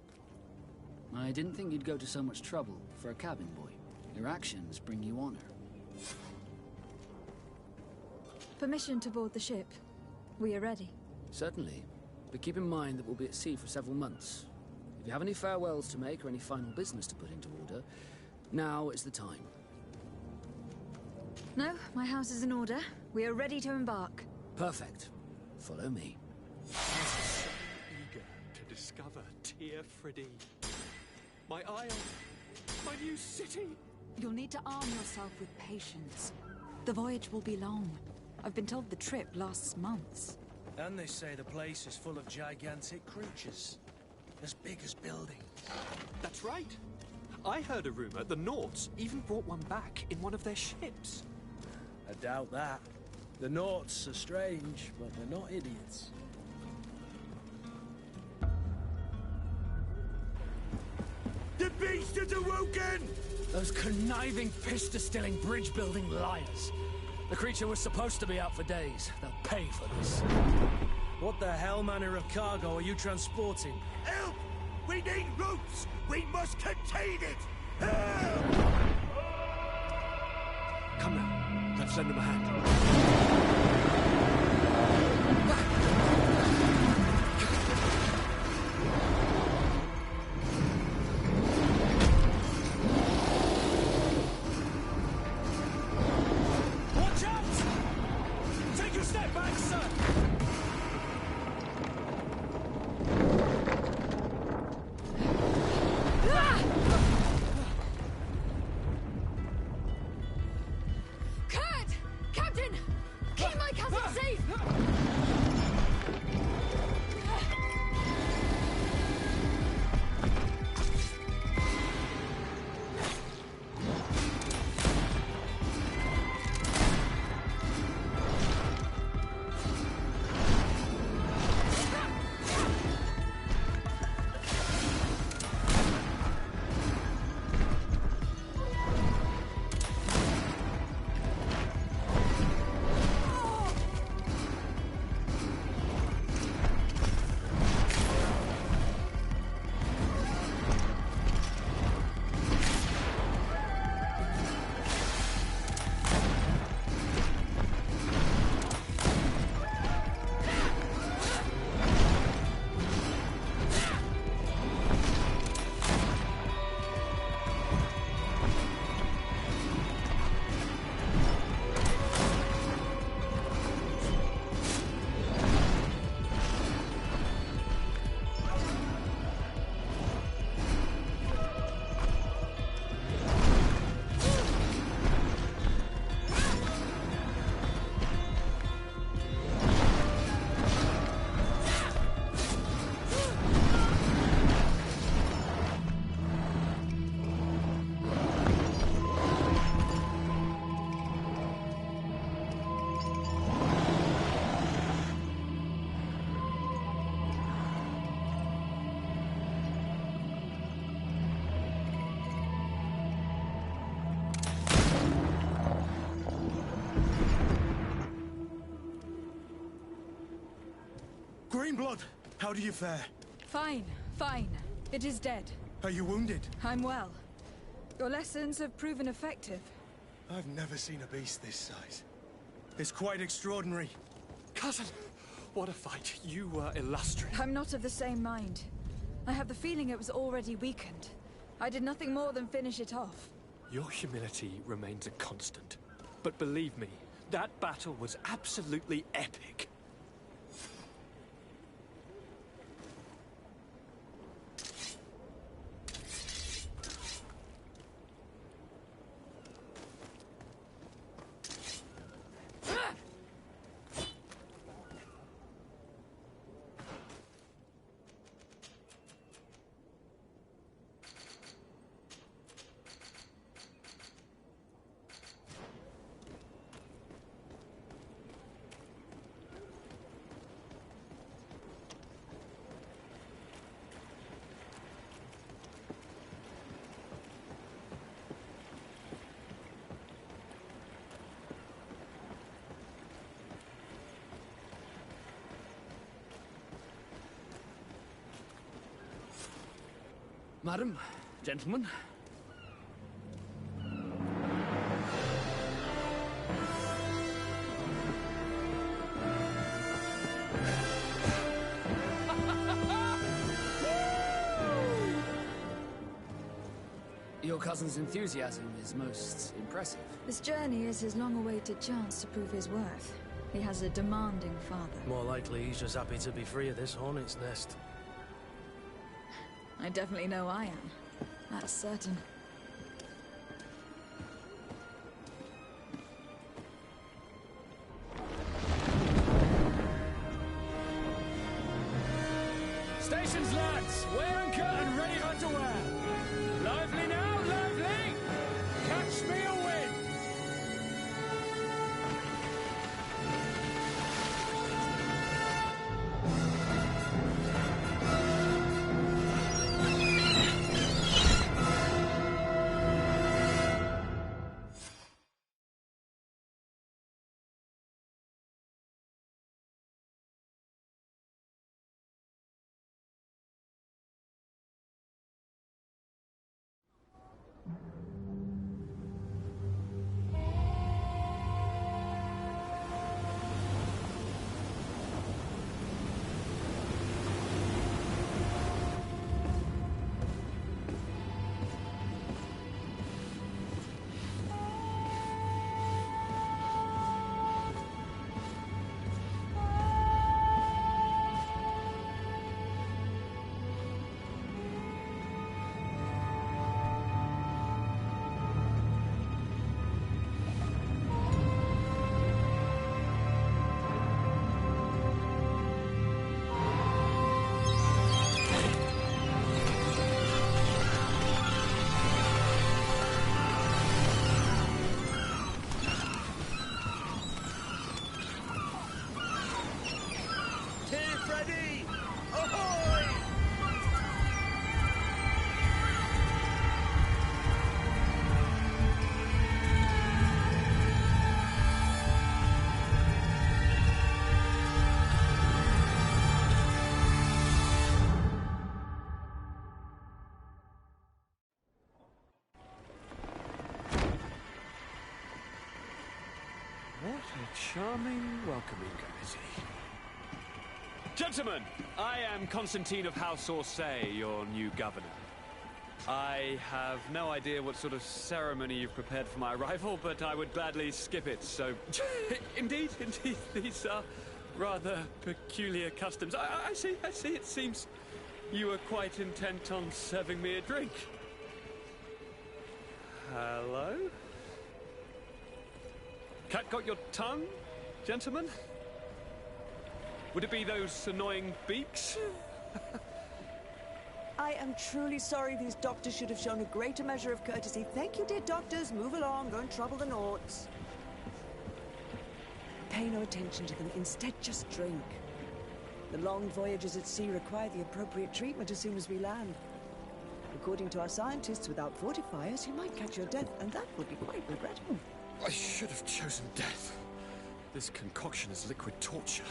I didn't think you'd go to so much trouble for a cabin boy. Your actions bring you honor. Permission to board the ship. We are ready. Certainly. But keep in mind that we'll be at sea for several months. If you have any farewells to make or any final business to put into order, now is the time. No, my house is in order. We are ready to embark. Perfect. Follow me. So eager to discover Teer Fradee. My isle. My new city. You'll need to arm yourself with patience. The voyage will be long. I've been told the trip lasts months. And they say the place is full of gigantic creatures. As big as buildings. That's right. I heard a rumor the Nauts even brought one back in one of their ships. I doubt that. The Nauts are strange, but they're not idiots. The beast has awoken! Those conniving, piss-distilling, bridge-building liars. The creature was supposed to be out for days. They'll pay for this. What the hell manner of cargo are you transporting? Help! We need routes! We must contain it! Help! Come now. Let's lend them a hand. Greenblood, how do you fare? Fine, fine. It is dead. Are you wounded? I'm well. Your lessons have proven effective. I've never seen a beast this size. It's quite extraordinary. Cousin, what a fight. You were illustrious. I'm not of the same mind. I have the feeling it was already weakened. I did nothing more than finish it off. Your humility remains a constant. But believe me, that battle was absolutely epic. Madam, gentlemen. Your cousin's enthusiasm is most impressive. This journey is his long-awaited chance to prove his worth. He has a demanding father. More likely he's just happy to be free of this hornet's nest. I definitely know I am. That's certain. Stations, lads! Wear and cut and ready for to wear! Lively now, lively! Catch me a win! What a charming welcoming committee. Gentlemen, I am Constantine of House Orsay, your new governor. I have no idea what sort of ceremony you've prepared for my arrival, but I would gladly skip it, so... Indeed, these are rather peculiar customs. I see, it seems you were quite intent on serving me a drink. Hello? Cat got your tongue, gentlemen? Would it be those annoying beaks? I am truly sorry. These doctors should have shown a greater measure of courtesy. Thank you, dear doctors. Move along. Don't trouble the Naughts. Pay no attention to them. Instead, just drink. The long voyages at sea require the appropriate treatment as soon as we land. According to our scientists, without fortifiers, you might catch your death, and that would be quite regrettable. I should have chosen death. This concoction is liquid torture.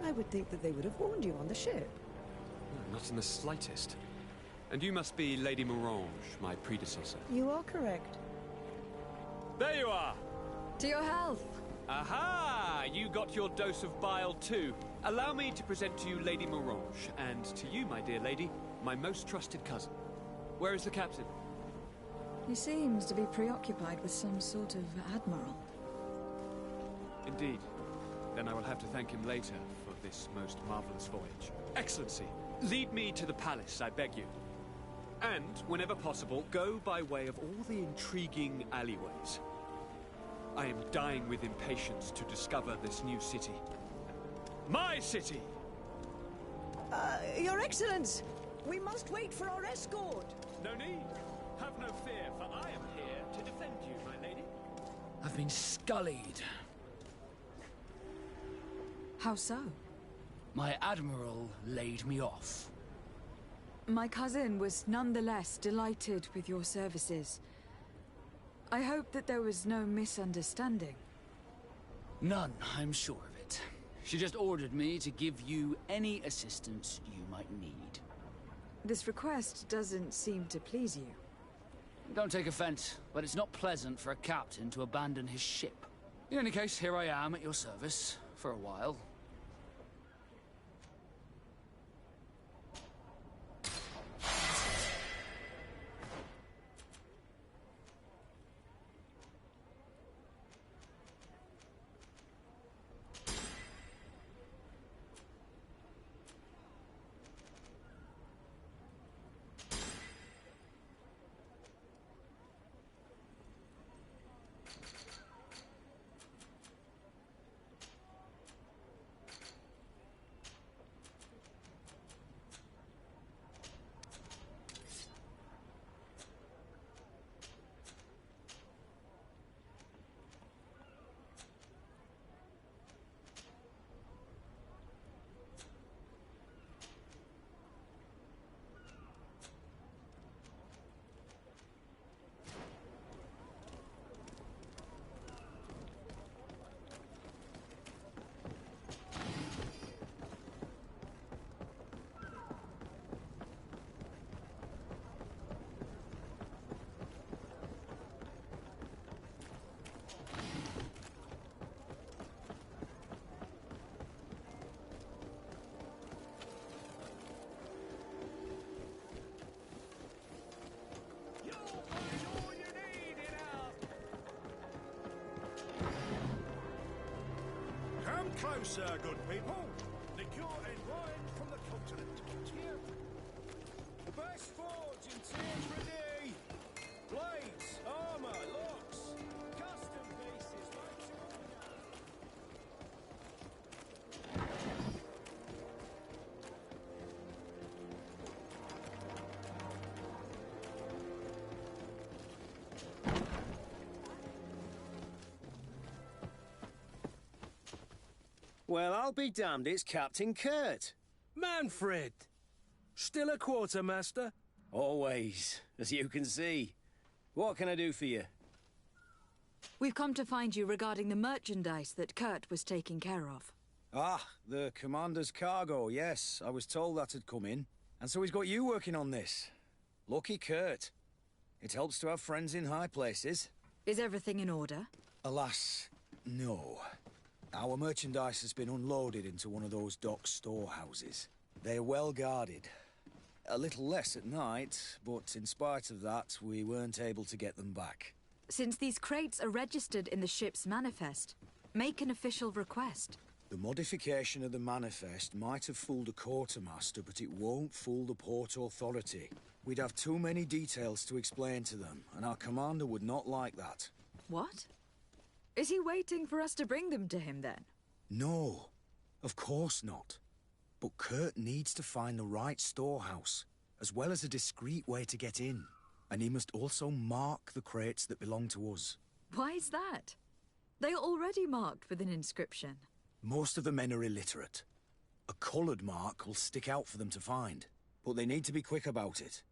I would think that they would have warned you on the ship. No, not in the slightest. And you must be Lady Morange, my predecessor. You are correct. There you are! To your health! Aha! You got your dose of bile too. Allow me to present to you Lady Morange, and to you, my dear lady, my most trusted cousin. Where is the captain? He seems to be preoccupied with some sort of admiral. Indeed. Then I will have to thank him later for this most marvelous voyage. Excellency, lead me to the palace, I beg you. And, whenever possible, go by way of all the intriguing alleyways. I am dying with impatience to discover this new city. My city! Your Excellence! We must wait for our escort! No need. Have no fear, for I am here to defend you, my lady. I've been scullied. How so? My admiral laid me off. My cousin was nonetheless delighted with your services. I hope that there was no misunderstanding. None, I'm sure of it. She just ordered me to give you any assistance you might need. This request doesn't seem to please you. Don't take offense, but it's not pleasant for a captain to abandon his ship. In any case, here I am at your service, for a while. Come closer, good people. Liqueur and wine from the continent. Here. The best forge in Tier 3D. Blades, armor, locks, custom pieces made to order. Well, I'll be damned, it's Captain Kurt. Manfred! Still a quartermaster? Always, as you can see. What can I do for you? We've come to find you regarding the merchandise that Kurt was taking care of. Ah, the commander's cargo, yes. I was told that had come in. And so he's got you working on this. Lucky Kurt. It helps to have friends in high places. Is everything in order? Alas, no. Our merchandise has been unloaded into one of those dock storehouses. They're well guarded. A little less at night, but in spite of that, we weren't able to get them back. Since these crates are registered in the ship's manifest, make an official request. The modification of the manifest might have fooled a quartermaster, but it won't fool the Port Authority. We'd have too many details to explain to them, and our commander would not like that. What? Is he waiting for us to bring them to him, then? No, of course not. But Kurt needs to find the right storehouse, as well as a discreet way to get in. And he must also mark the crates that belong to us. Why is that? They are already marked with an inscription. Most of the men are illiterate. A coloured mark will stick out for them to find, but they need to be quick about it.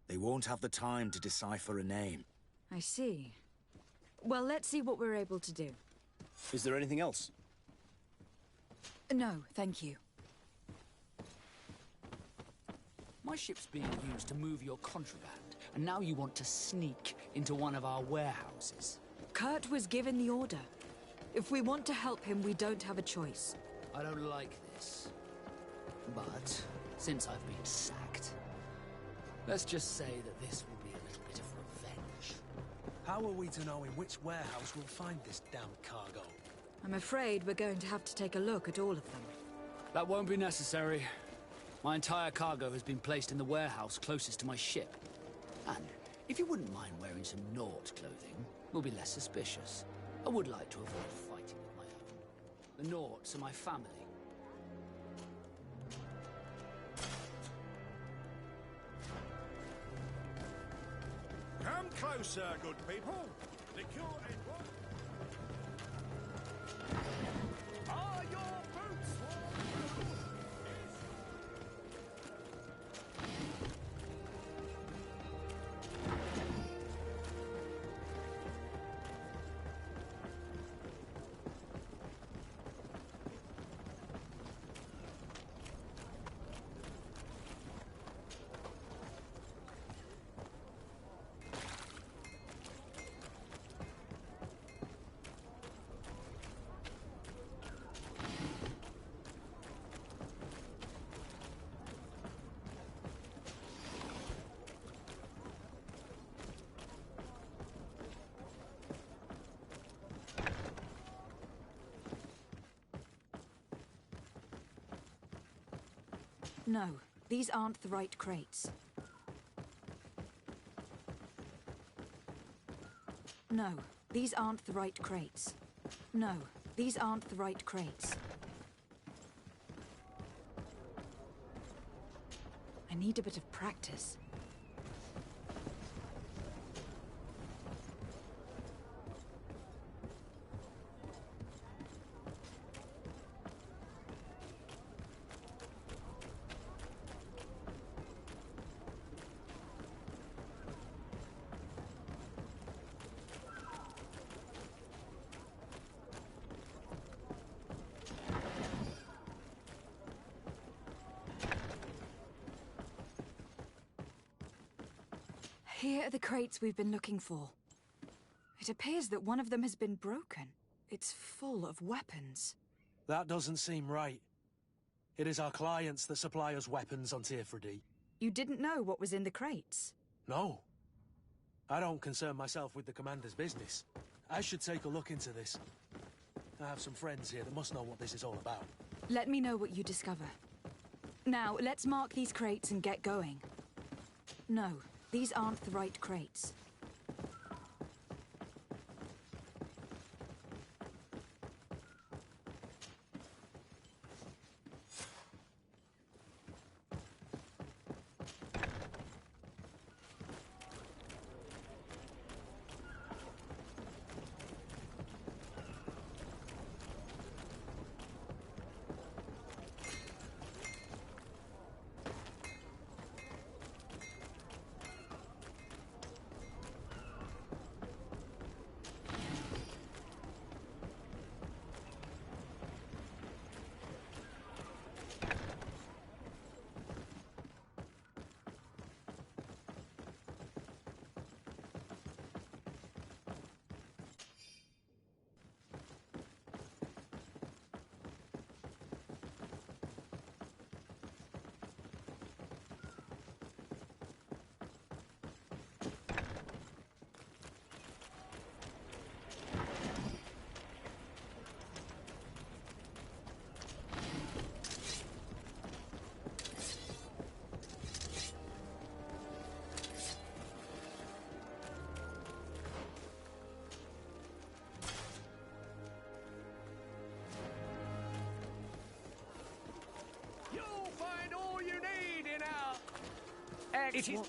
They won't have the time to decipher a name. I see. Well, let's see what we're able to do. Is there anything else? No, thank you. My ship's being used to move your contraband, and now you want to sneak into one of our warehouses. Kurt was given the order. If we want to help him, we don't have a choice. I don't like this. But, since I've been sacked, let's just say that this will be a little bit of revenge. How are we to know in which warehouse we'll find this damn cargo? I'm afraid we're going to have to take a look at all of them. That won't be necessary. My entire cargo has been placed in the warehouse closest to my ship. And if you wouldn't mind wearing some Nord clothing, we'll be less suspicious. I would like to avoid fighting with my own. The Nords are my family. Come closer, good people. The cure and what? Are your boots warm? No, these aren't the right crates. No, these aren't the right crates. No, these aren't the right crates. I need a bit of practice. Here are the crates we've been looking for. It appears that one of them has been broken. It's full of weapons. That doesn't seem right. It is our clients that supply us weapons on Tier 3D. You didn't know what was in the crates? No. I don't concern myself with the commander's business. I should take a look into this. I have some friends here that must know what this is all about. Let me know what you discover. Now, let's mark these crates and get going. No, these aren't the right crates. You'll find all you need in our... Excellent.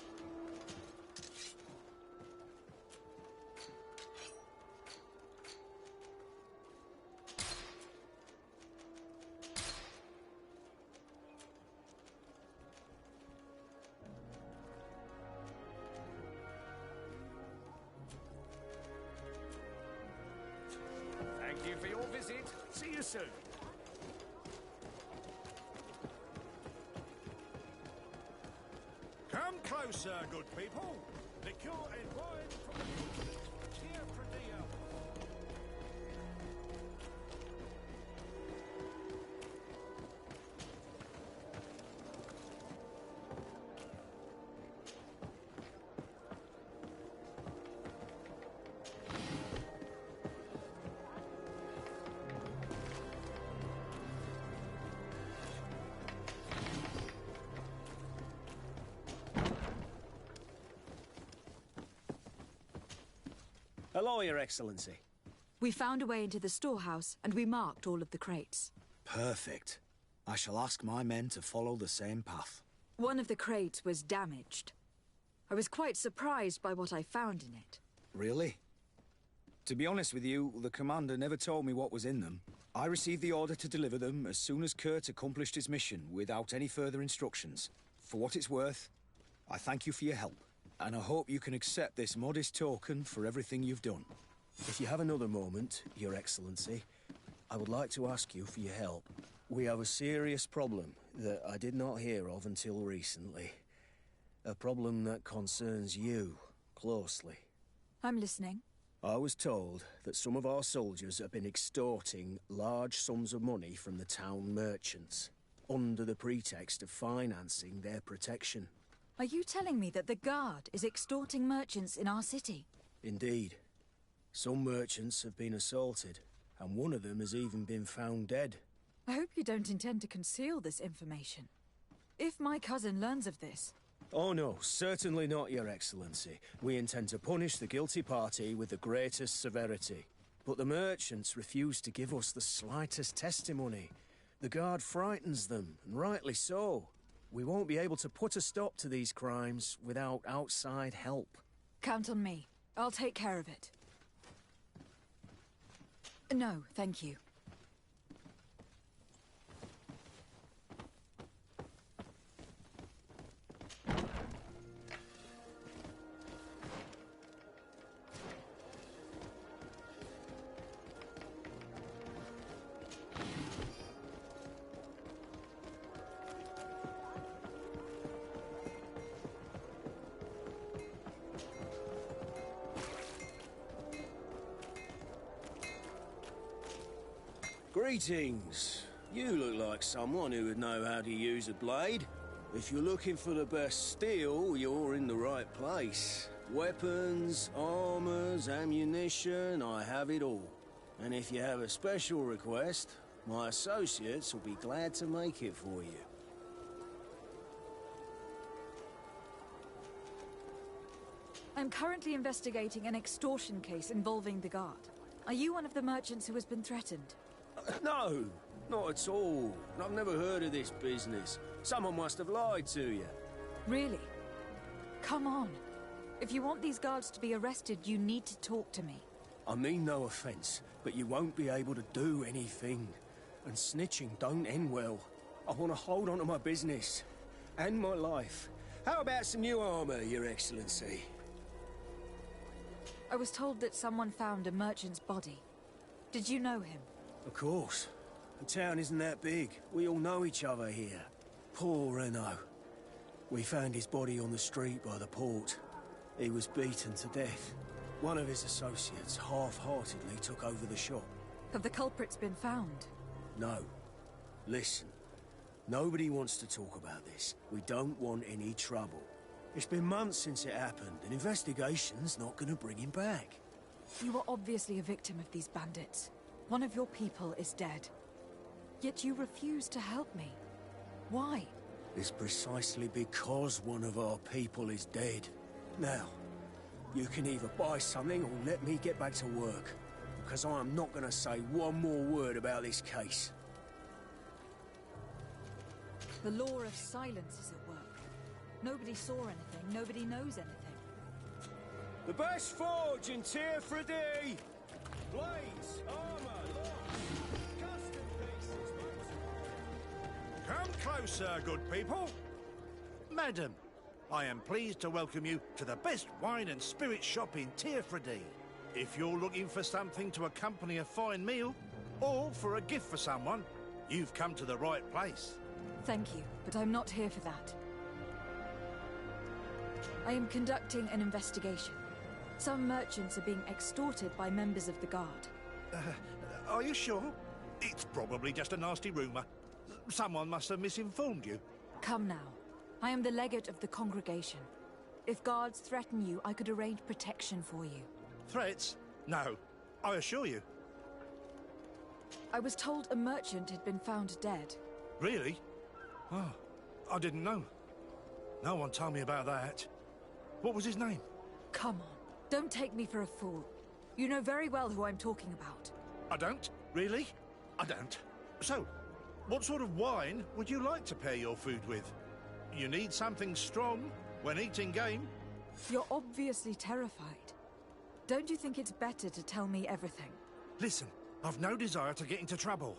Thank you for your visit. See you soon. closer, good people. Liquor and wine from the Tia Pradea. Hello, Your Excellency. We found a way into the storehouse, and we marked all of the crates. Perfect. I shall ask my men to follow the same path. One of the crates was damaged. I was quite surprised by what I found in it. Really? To be honest with you, the commander never told me what was in them. I received the order to deliver them as soon as Kurt accomplished his mission, without any further instructions. For what it's worth, I thank you for your help. And I hope you can accept this modest token for everything you've done. If you have another moment, Your Excellency, I would like to ask you for your help. We have a serious problem that I did not hear of until recently. A problem that concerns you closely. I'm listening. I was told that some of our soldiers have been extorting large sums of money from the town merchants, under the pretext of financing their protection. Are you telling me that the Guard is extorting merchants in our city? Indeed. Some merchants have been assaulted, and one of them has even been found dead. I hope you don't intend to conceal this information. If my cousin learns of this... Oh no, certainly not, Your Excellency. We intend to punish the guilty party with the greatest severity. But the merchants refuse to give us the slightest testimony. The Guard frightens them, and rightly so. We won't be able to put a stop to these crimes without outside help. Count on me. I'll take care of it. No, thank you. Greetings. You look like someone who would know how to use a blade. If you're looking for the best steel, you're in the right place. Weapons, armors, ammunition, I have it all. And if you have a special request, my associates will be glad to make it for you. I'm currently investigating an extortion case involving the Guard. Are you one of the merchants who has been threatened? No, not at all. I've never heard of this business. Someone must have lied to you. Really? Come on. If you want these guards to be arrested, you need to talk to me. I mean no offense, but you won't be able to do anything. And snitching don't end well. I want to hold on to my business. And my life. How about some new armor, Your Excellency? I was told that someone found a merchant's body. Did you know him? Of course. The town isn't that big. We all know each other here. Poor Renault. We found his body on the street by the port. He was beaten to death. One of his associates half-heartedly took over the shop. Have the culprits been found? No. Listen. Nobody wants to talk about this. We don't want any trouble. It's been months since it happened. An investigation's not going to bring him back. You are obviously a victim of these bandits. One of your people is dead. Yet you refuse to help me. Why? It's precisely because one of our people is dead. Now, you can either buy something or let me get back to work. Because I am not going to say one more word about this case. The law of silence is at work. Nobody saw anything, nobody knows anything. The best forge in Tia Pradea! Blades, armor, locks, custom pieces, come closer, good people. Madam, I am pleased to welcome you to the best wine and spirit shop in Tia Pradea. If you're looking for something to accompany a fine meal, or for a gift for someone, you've come to the right place. Thank you, but I'm not here for that. I am conducting an investigation. Some merchants are being extorted by members of the Guard. Are you sure? It's probably just a nasty rumour. Someone must have misinformed you. Come now. I am the legate of the congregation. If guards threaten you, I could arrange protection for you. Threats? No, I assure you. I was told a merchant had been found dead. Really? Oh, I didn't know. No one told me about that. What was his name? Come on, don't take me for a fool. You know very well who I'm talking about. I don't? Really? I don't. So, what sort of wine would you like to pair your food with? You need something strong when eating game? You're obviously terrified. Don't you think it's better to tell me everything? Listen, I've no desire to get into trouble.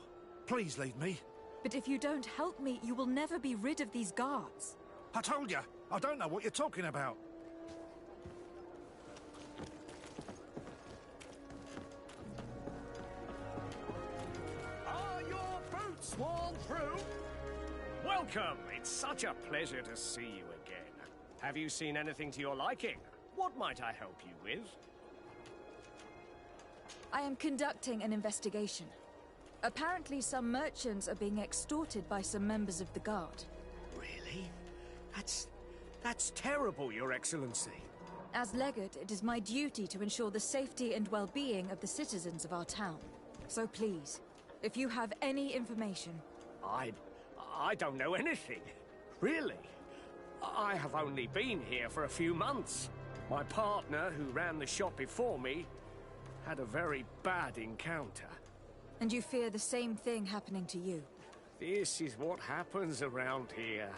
Please leave me. But if you don't help me, you will never be rid of these guards. I told you, I don't know what you're talking about. Are your boots worn through? Welcome! It's such a pleasure to see you again. Have you seen anything to your liking? What might I help you with? I am conducting an investigation. Apparently some merchants are being extorted by some members of the Guard. Really? That's terrible, Your Excellency. As legate, it is my duty to ensure the safety and well-being of the citizens of our town. So please, if you have any information... I don't know anything. Really. I have only been here for a few months. My partner, who ran the shop before me, had a very bad encounter. And you fear the same thing happening to you? This is what happens around here.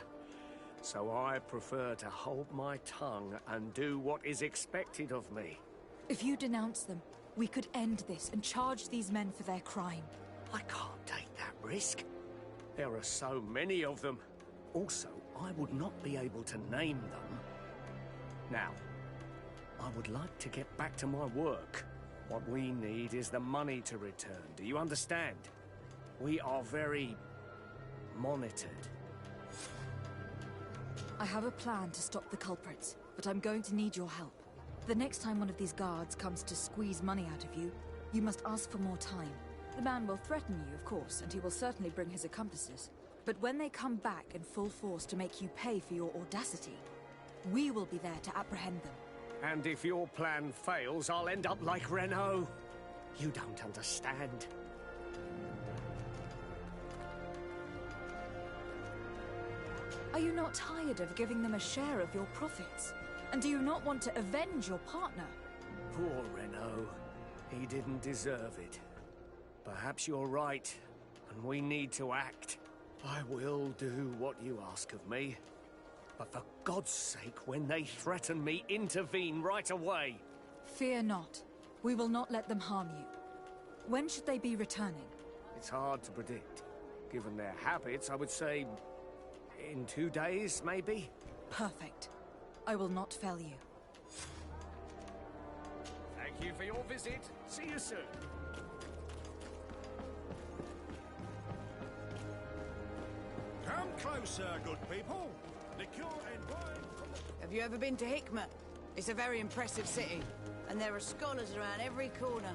So I prefer to hold my tongue and do what is expected of me. If you denounce them, we could end this and charge these men for their crime. I can't take that risk. There are so many of them. Also, I would not be able to name them. Now, I would like to get back to my work. What we need is the money to return. Do you understand? We are very monitored. I have a plan to stop the culprits, but I'm going to need your help. The next time one of these guards comes to squeeze money out of you, you must ask for more time. The man will threaten you, of course, and he will certainly bring his accomplices. But when they come back in full force to make you pay for your audacity, we will be there to apprehend them. And if your plan fails, I'll end up like Renault. You don't understand. Are you not tired of giving them a share of your profits? And do you not want to avenge your partner? Poor Renault. He didn't deserve it. Perhaps you're right, and we need to act. I will do what you ask of me. But for God's sake, when they threaten me, intervene right away. Fear not. We will not let them harm you. When should they be returning? It's hard to predict. Given their habits, I would say... in 2 days, maybe? Perfect. I will not fail you. Thank you for your visit. See you soon. Come closer, good people. Liqueur and wine from the... Have you ever been to Hikmet? It's a very impressive city, and there are scholars around every corner.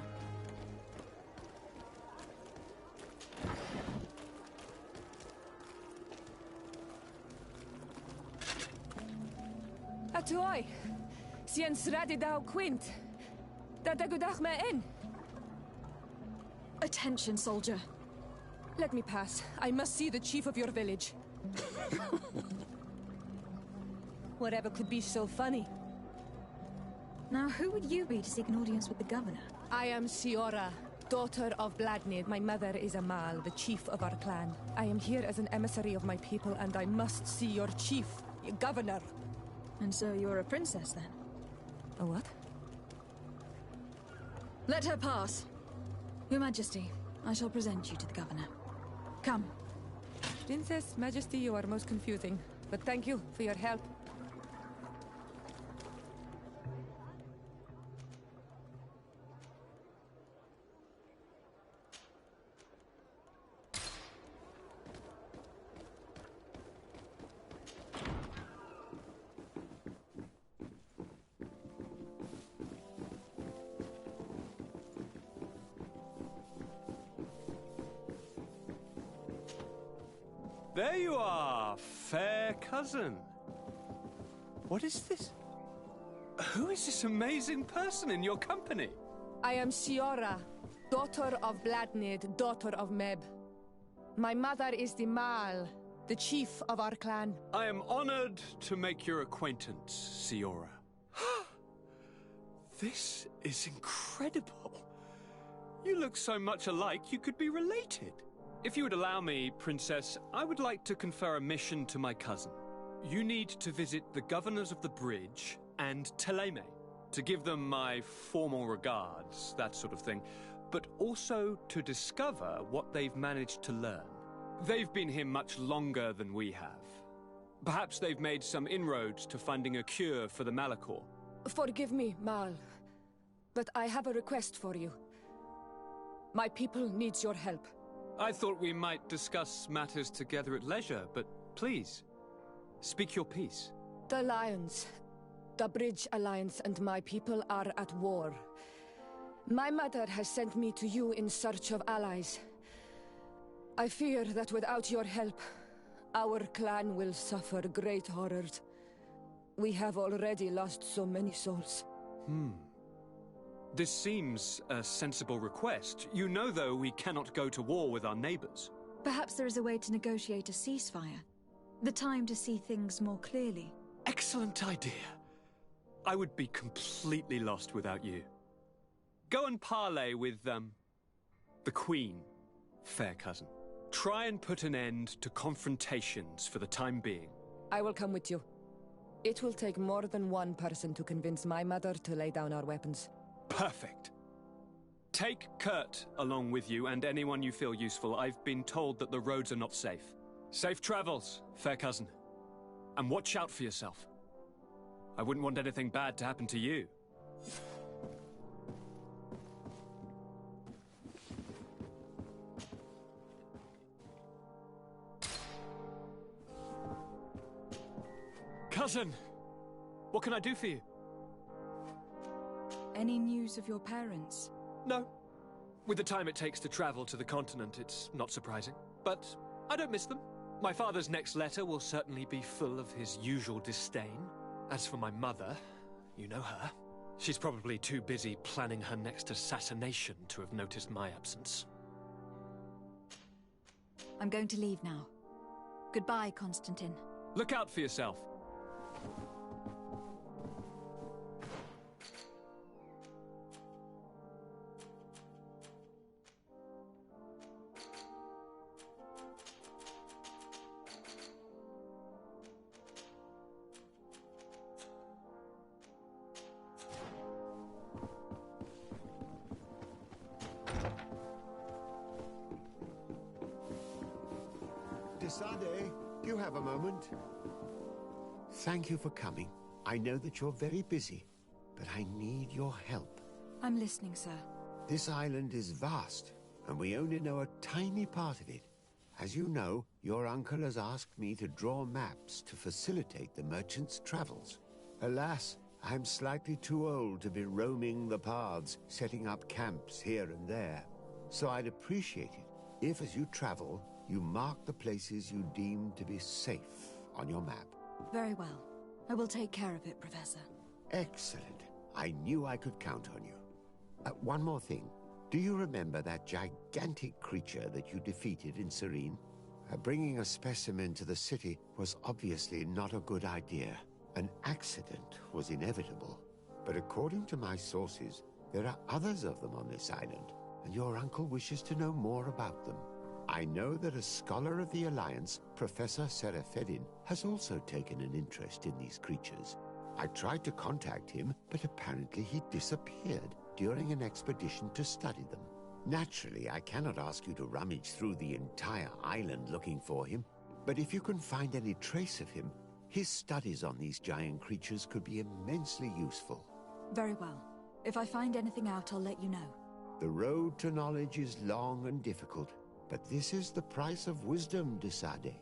Atuai, sien sradi dau quint. Dadagudach me in. Attention, soldier. Let me pass. I must see the chief of your village. Whatever could be so funny? Now, who would you be to seek an audience with the governor? I am Siora, daughter of Vladnid. My mother is Amal, the chief of our clan. I am here as an emissary of my people, and I must see your chief, your governor. And so you're a princess, then? A what? Let her pass. Your Majesty, I shall present you to the governor. Come. Princess, Majesty, you are most confusing. But thank you for your help. There you are, fair cousin. What is this? Who is this amazing person in your company? I am Siora, daughter of Bladnid, daughter of Meb. My mother is the Mal, the chief of our clan. I am honored to make your acquaintance, Siora. This is incredible. You look so much alike you could be related. If you would allow me, Princess, I would like to confer a mission to my cousin. You need to visit the governors of the bridge and Teleme to give them my formal regards, that sort of thing, but also to discover what they've managed to learn. They've been here much longer than we have. Perhaps they've made some inroads to finding a cure for the Malachor. Forgive me, Mal, but I have a request for you. My people needs your help. I thought we might discuss matters together at leisure, but please, speak your piece. The Lions, the Bridge Alliance and my people are at war. My mother has sent me to you in search of allies. I fear that without your help, our clan will suffer great horrors. We have already lost so many souls. This seems a sensible request. You know, though, we cannot go to war with our neighbors. Perhaps there is a way to negotiate a ceasefire. The time to see things more clearly. Excellent idea. I would be completely lost without you. Go and parley with, the Queen, fair cousin. Try and put an end to confrontations for the time being. I will come with you. It will take more than one person to convince my mother to lay down our weapons. Perfect. Take Kurt along with you and anyone you feel useful. I've been told that the roads are not safe. Safe travels, fair cousin. And watch out for yourself. I wouldn't want anything bad to happen to you. Cousin! What can I do for you? Any news of your parents? No. With the time it takes to travel to the continent, it's not surprising. But I don't miss them. My father's next letter will certainly be full of his usual disdain. As for my mother, you know her. She's probably too busy planning her next assassination to have noticed my absence. I'm going to leave now. Goodbye, Constantine. Look out for yourself. Desade, do you have a moment? Thank you for coming. I know that you're very busy, but I need your help. I'm listening, sir. This island is vast, and we only know a tiny part of it. As you know, your uncle has asked me to draw maps to facilitate the merchant's travels. Alas, I'm slightly too old to be roaming the paths, setting up camps here and there. So I'd appreciate it if, as you travel, you mark the places you deem to be safe on your map. Very well. I will take care of it, Professor. Excellent. I knew I could count on you. One more thing. Do you remember that gigantic creature that you defeated in Serene? Bringing a specimen to the city was obviously not a good idea. An accident was inevitable. But according to my sources, there are others of them on this island, and your uncle wishes to know more about them. I know that a scholar of the Alliance, Professor Serafedin, has also taken an interest in these creatures. I tried to contact him, but apparently he disappeared during an expedition to study them. Naturally, I cannot ask you to rummage through the entire island looking for him, but if you can find any trace of him, his studies on these giant creatures could be immensely useful. Very well. If I find anything out, I'll let you know. The road to knowledge is long and difficult, but this is the price of wisdom, Desade.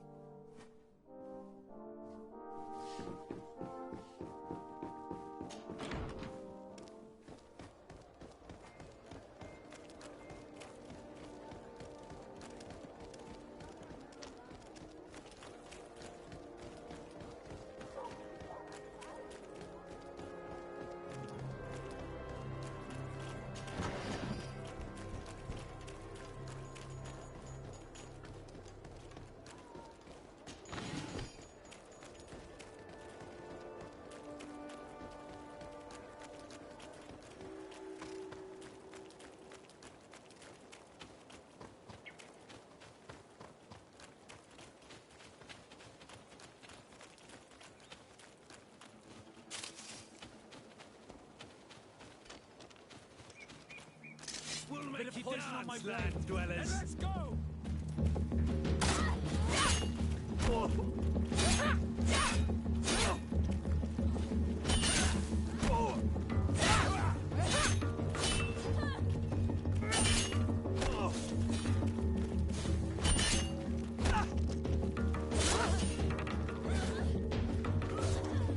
will Bit make of you poison dance, on my land blade. dwellers. Let's go!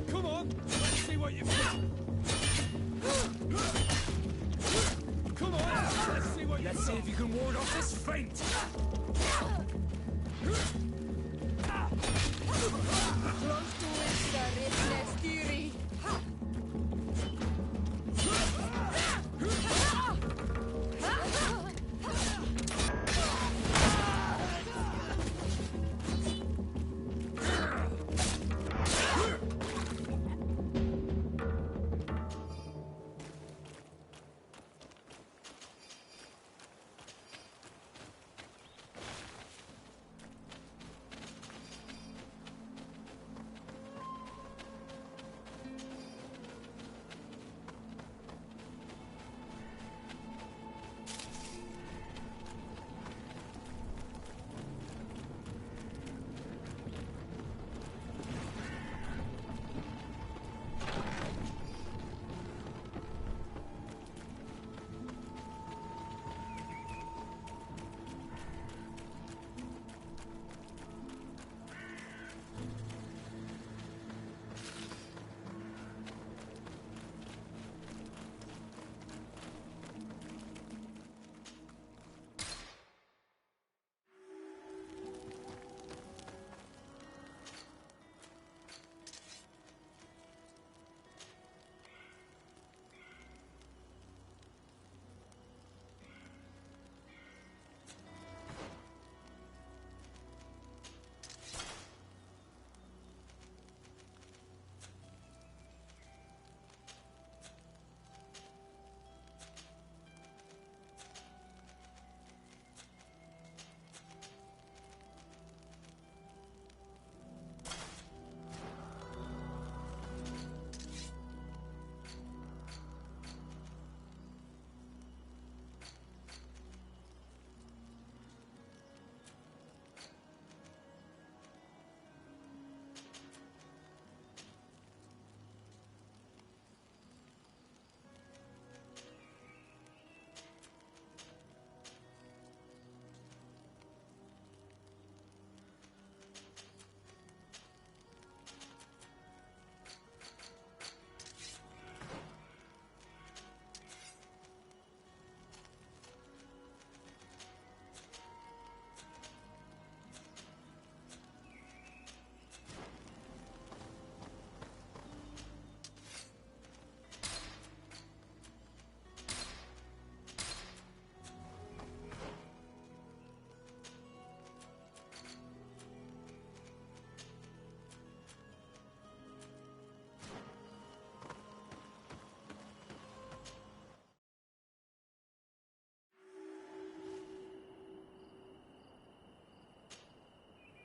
Come on, let's see what you've got. Come on, let's see what you've got. Let's see if you can ward off this feint. Close to it, sir. It's Nestiri.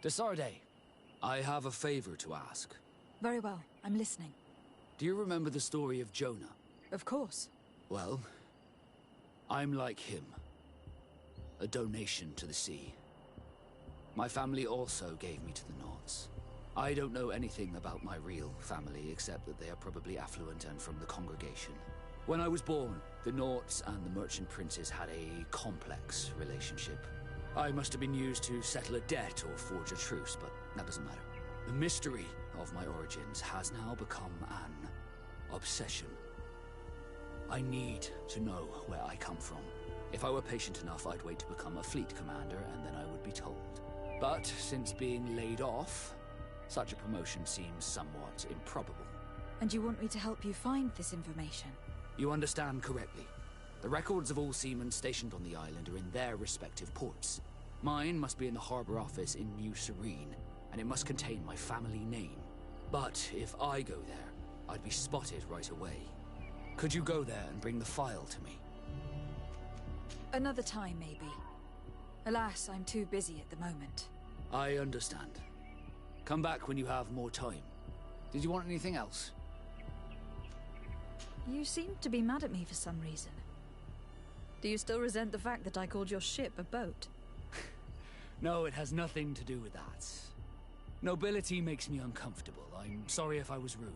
Desarde, I have a favor to ask. Very well. I'm listening. Do you remember the story of Jonah? Of course. Well, I'm like him. A donation to the sea. My family also gave me to the Nords. I don't know anything about my real family, except that they are probably affluent and from the congregation. When I was born, the Nords and the merchant princes had a complex relationship. I must have been used to settle a debt or forge a truce, but that doesn't matter. The mystery of my origins has now become an obsession. I need to know where I come from. If I were patient enough, I'd wait to become a fleet commander, and then I would be told. But since being laid off, such a promotion seems somewhat improbable. And you want me to help you find this information? You understand correctly. The records of all seamen stationed on the island are in their respective ports. Mine must be in the harbor office in New Serene, and it must contain my family name. But if I go there, I'd be spotted right away. Could you go there and bring the file to me? Another time, maybe. Alas, I'm too busy at the moment. I understand. Come back when you have more time. Did you want anything else? You seem to be mad at me for some reason. Do you still resent the fact that I called your ship a boat? No, it has nothing to do with that. Nobility makes me uncomfortable. I'm sorry if I was rude.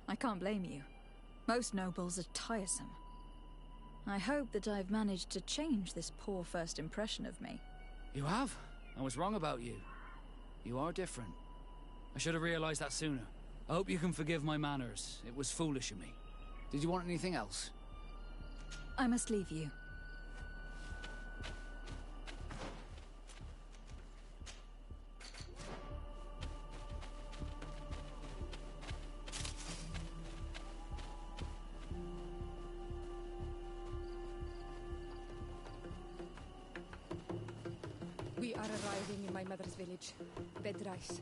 I can't blame you. Most nobles are tiresome. I hope that I've managed to change this poor first impression of me. You have? I was wrong about you. You are different. I should have realized that sooner. I hope you can forgive my manners. It was foolish of me. Did you want anything else? I must leave you. We are arriving in my mother's village, Bedrice.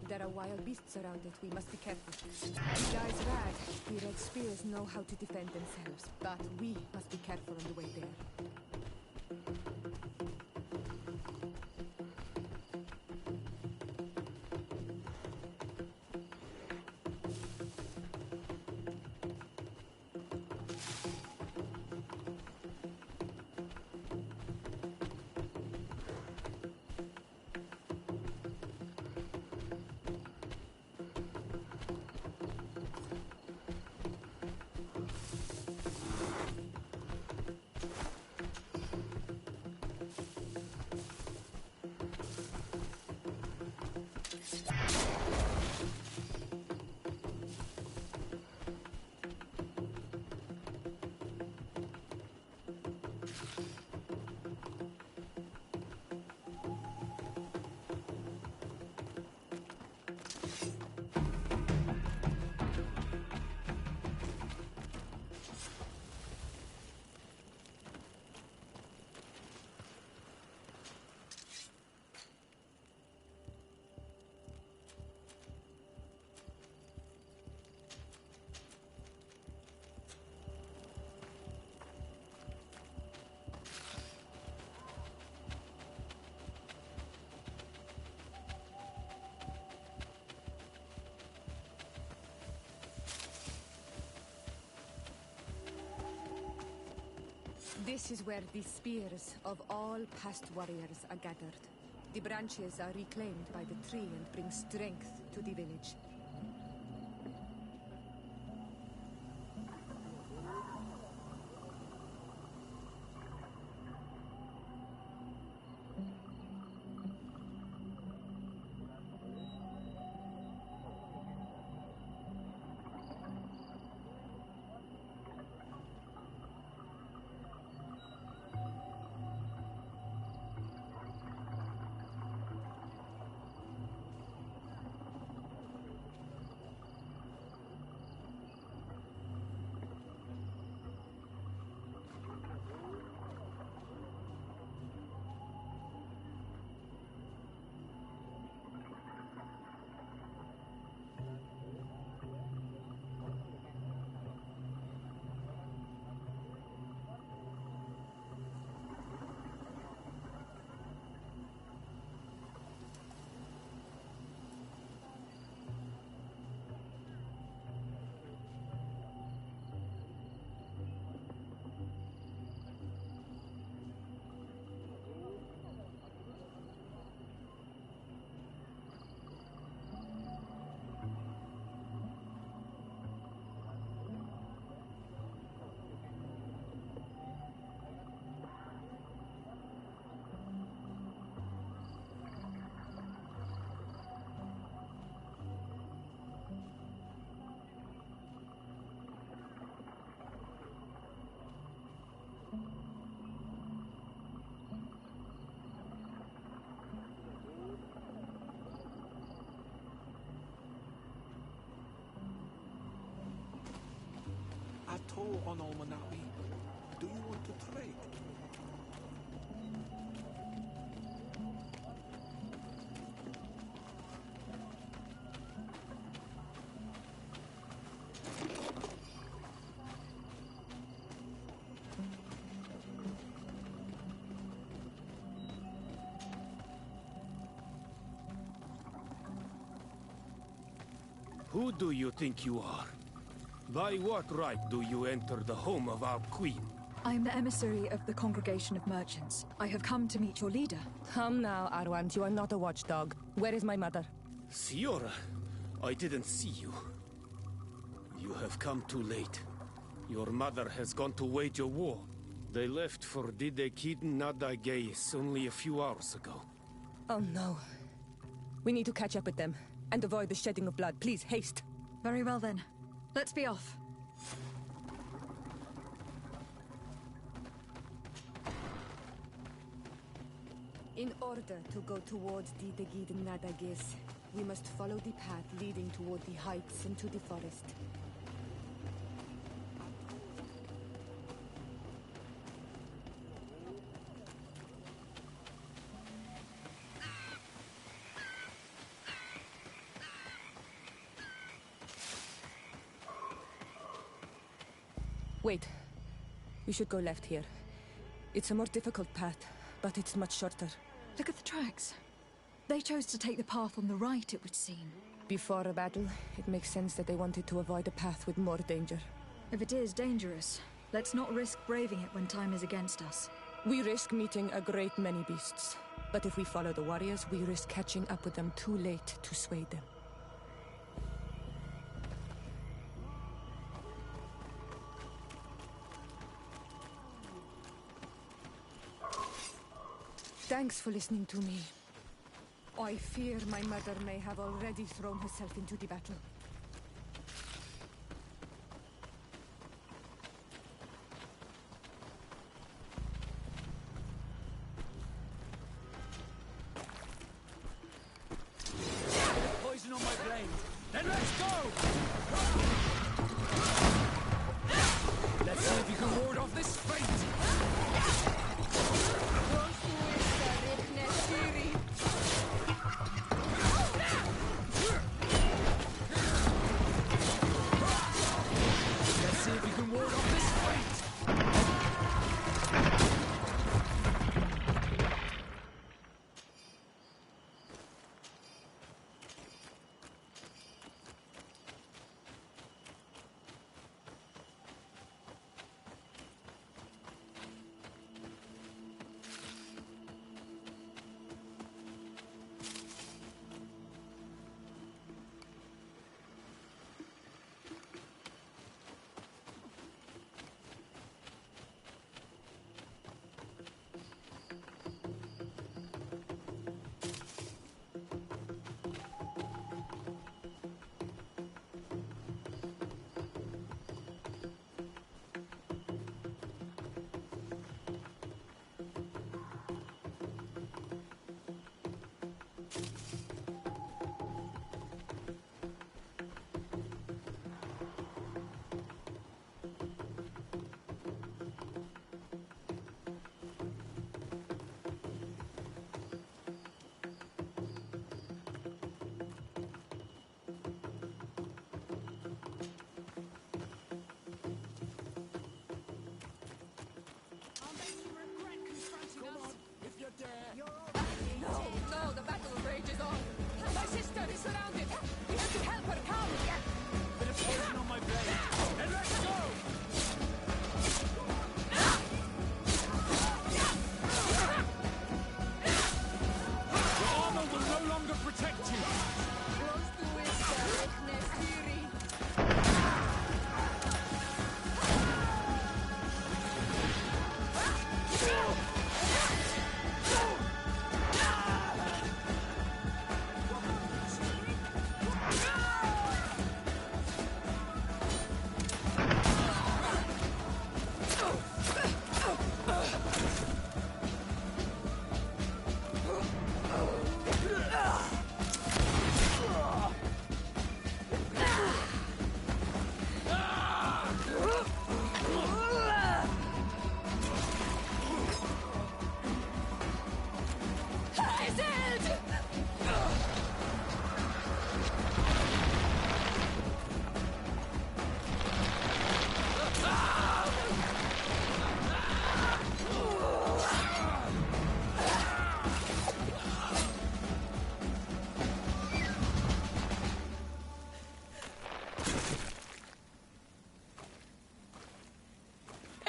There are wild beasts around it. We must be careful. The guys Rag, the Red Spears know how to defend themselves, but we must be careful on the way there. This is where the spears of all past warriors are gathered. The branches are reclaimed by the tree and bring strength to the village. Ato on Almanawi. Do you want to trade? Who do you think you are? By what right do you enter the home of our queen? I am the emissary of the Congregation of Merchants. I have come to meet your leader. Come now, Arwand. You are not a watchdog. Where is my mother? Siora, I didn't see you. You have come too late. Your mother has gone to wage a war. They left for Didekiden Nadageis only a few hours ago. Oh no. We need to catch up with them and avoid the shedding of blood. Please, haste. Very well then. Let's be off. In order to go towards Didekiden Nadageis, we must follow the path leading toward the heights into the forest. Wait. We should go left here. It's a more difficult path, but it's much shorter. Look at the tracks. They chose to take the path on the right, it would seem. Before a battle, it makes sense that they wanted to avoid a path with more danger. If it is dangerous, let's not risk braving it when time is against us. We risk meeting a great many beasts. But if we follow the warriors, we risk catching up with them too late to sway them. Thanks for listening to me. I fear my mother may have already thrown herself into the battle. Poison on my blade. Then let's go! Let's see if you can ward off this fate!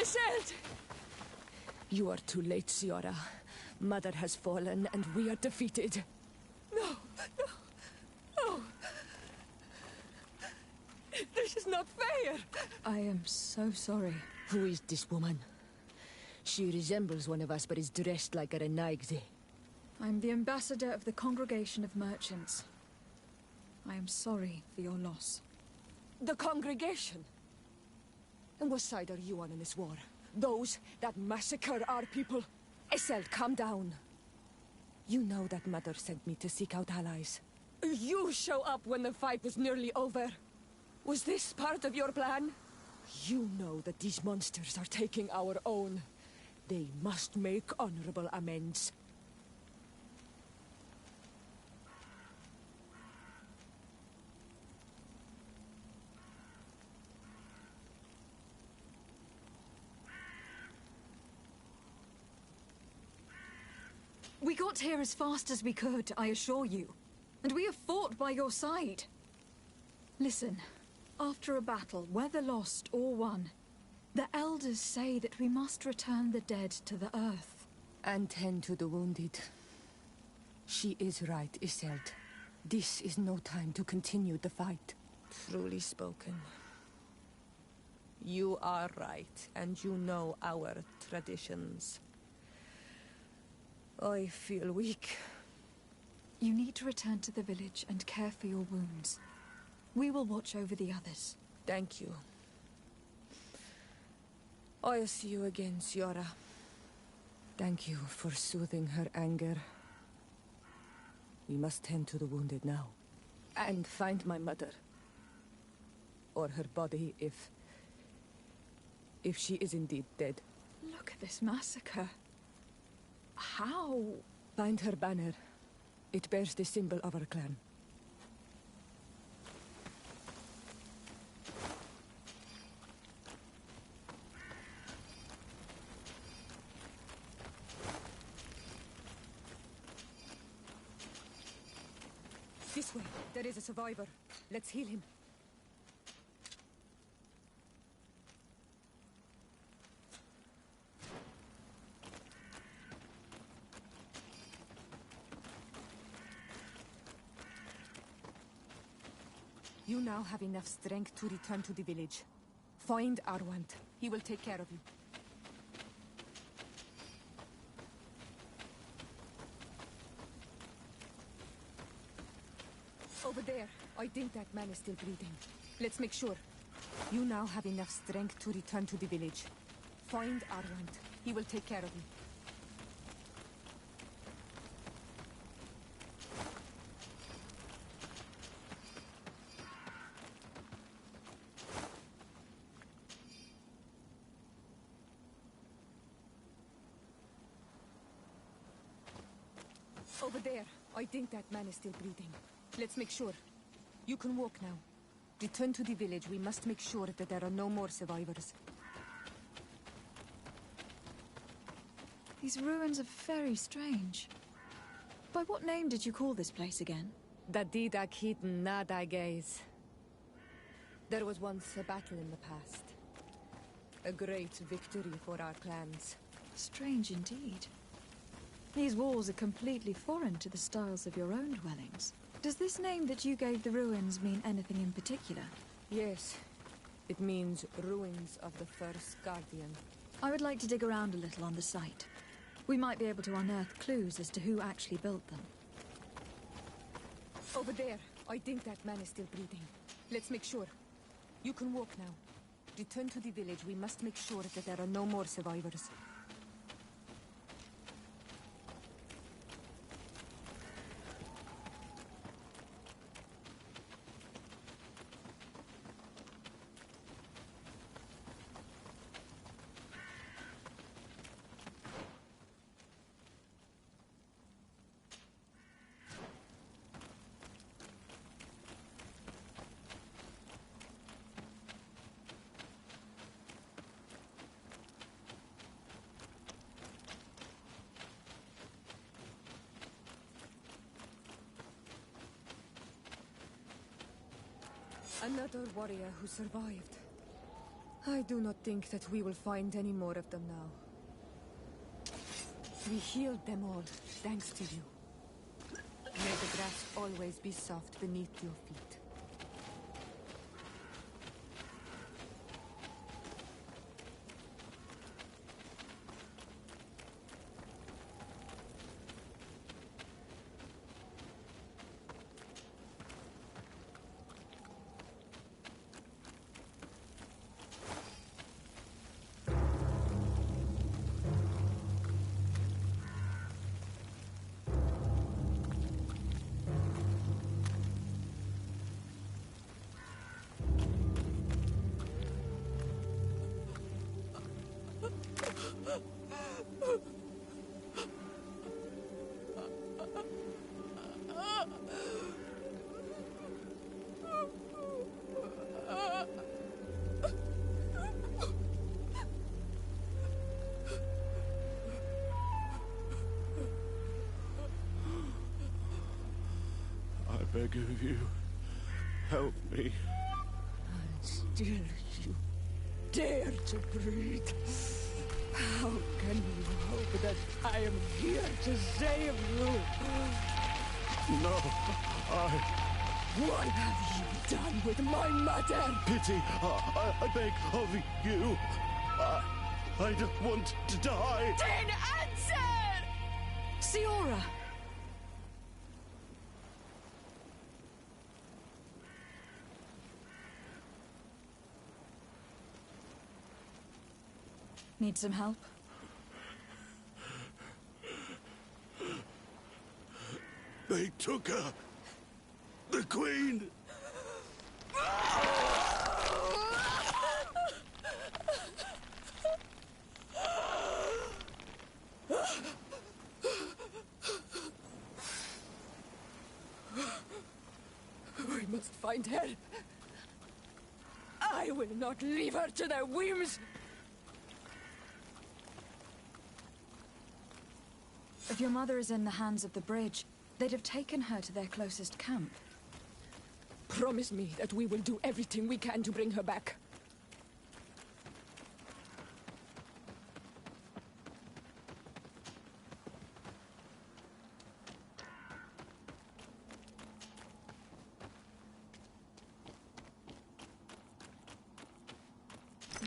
Iselt! You are too late, Ciara. Mother has fallen, and we are defeated. No, no, no. This is not fair. I am so sorry. Who is this woman? She resembles one of us, but is dressed like a Renaigze. I'm the ambassador of the Congregation of Merchants. I am sorry for your loss. The Congregation? And what side are you on in this war? Those that massacre our people? Iselt, calm down. You know that Mother sent me to seek out allies. You show up when the fight was nearly over. Was this part of your plan? You know that these monsters are taking our own. They must make honorable amends. We got here as fast as we could, I assure you. And we have fought by your side. Listen, after a battle, whether lost or won, the elders say that we must return the dead to the earth. And tend to the wounded. She is right, Iselt. This is no time to continue the fight. Truly spoken. You are right, and you know our traditions. I feel weak. You need to return to the village and care for your wounds. We will watch over the others. Thank you. I'll see you again, Ciara. Thank you for soothing her anger. We must tend to the wounded now. And find my mother. Or her body, if she is indeed dead. Look at this massacre. How? Find her banner. It bears the symbol of our clan. This way. There is a survivor. Let's heal him. You now have enough strength to return to the village. Find Arwant. He will take care of you. Over there. I think that man is still breathing. Let's make sure. You now have enough strength to return to the village. Find Arwant. He will take care of you. Over there. I think that man is still breathing. Let's make sure. You can walk now. Return to the village. We must make sure that there are no more survivors. These ruins are very strange. By what name did you call this place again? Dadida Keaton Nada Gaze. There was once a battle in the past. A great victory for our clans. Strange indeed. These walls are completely foreign to the styles of your own dwellings. Does this name that you gave the ruins mean anything in particular? Yes. It means ruins of the first Guardian. I would like to dig around a little on the site. We might be able to unearth clues as to who actually built them. Over there. I think that man is still breathing. Let's make sure. You can walk now. Return to the village. We must make sure that there are no more survivors. Another warrior who survived. I do not think that we will find any more of them now. We healed them all, thanks to you. May the grass always be soft beneath your feet. I beg of you, help me. And still you dare to breathe. How can you hope that I am here to save you? No, What have you done with my mother? Pity, I beg of you. I don't want to die. Then answer! Siora! Need some help? They took her. The Queen. We must find her. I will not leave her to their whims. If your mother is in the hands of the bridge, they'd have taken her to their closest camp. Promise me that we will do everything we can to bring her back.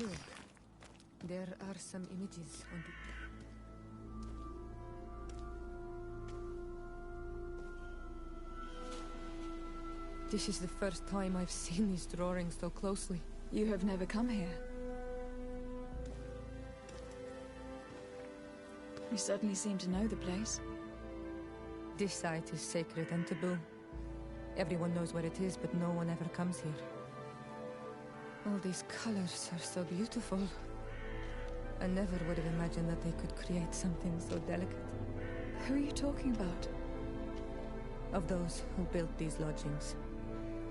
Look, there are some images on the... This is the first time I've seen these drawings so closely. You have never come here. You certainly seem to know the place. This site is sacred and taboo. Everyone knows where it is, but no one ever comes here. All these colors are so beautiful. I never would have imagined that they could create something so delicate. Who are you talking about? Of those who built these lodgings.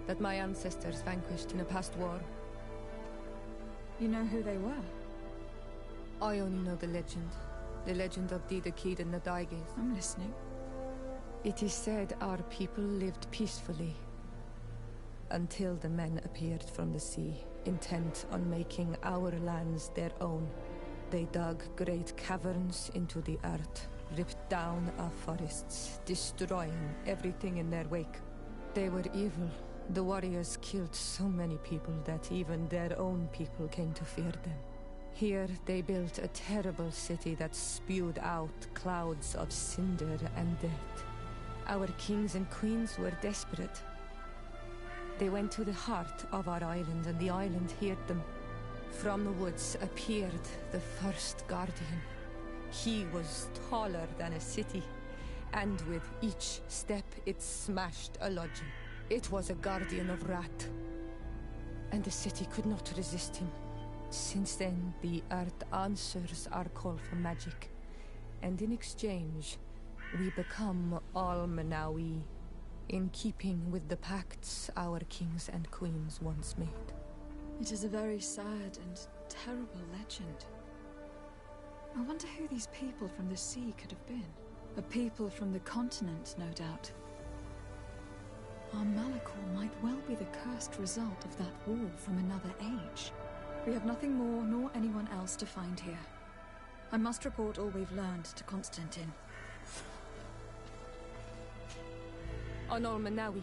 That my ancestors vanquished in a past war. You know who they were? I only know the legend. The legend of the Kid and the Daiges. I'm listening. It is said our people lived peacefully. Until the men appeared from the sea, intent on making our lands their own. They dug great caverns into the earth, ripped down our forests, destroying everything in their wake. They were evil. The warriors killed so many people that even their own people came to fear them. Here they built a terrible city that spewed out clouds of cinder and dirt. Our kings and queens were desperate. They went to the heart of our island, and the island heard them. From the woods appeared the first guardian. He was taller than a city, and with each step it smashed a lodging. It was a guardian of Rat, and the city could not resist him. Since then, the earth answers our call for magic, and in exchange, we become Almanawi, in keeping with the pacts our kings and queens once made. It is a very sad and terrible legend. I wonder who these people from the sea could have been. A people from the continent, no doubt. Our Malachor might well be the cursed result of that war from another age. We have nothing more nor anyone else to find here. I must report all we've learned to Constantine. Honor Manawi,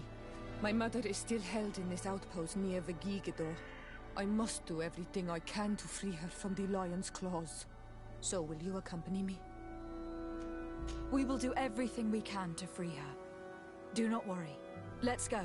my mother is still held in this outpost near Vigigador. I must do everything I can to free her from the lion's claws. So will you accompany me? We will do everything we can to free her. Do not worry. Let's go.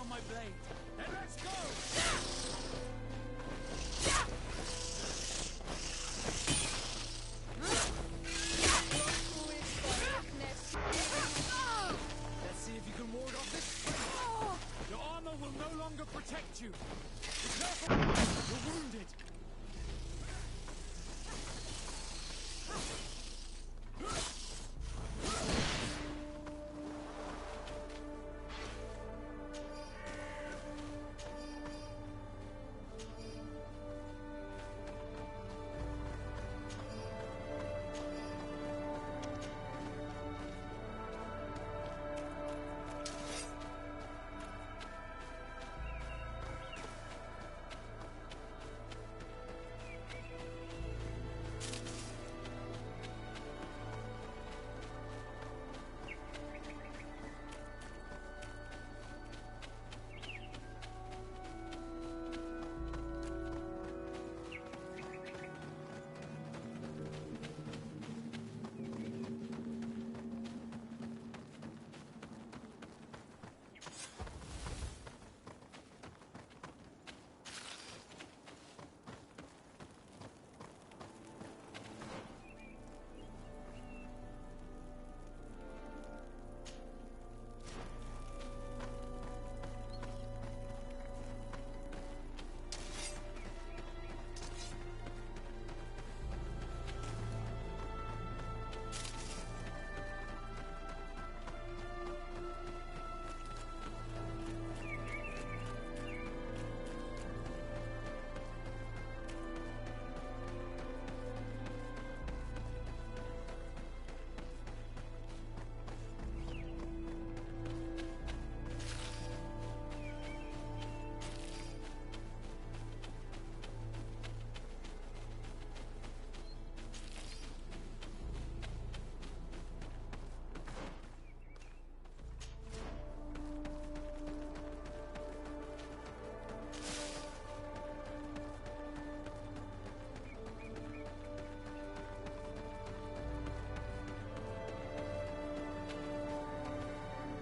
My blade. Then let's go! Let's see if you can ward off this. Your armor will no longer protect you. Be careful! You're wounded.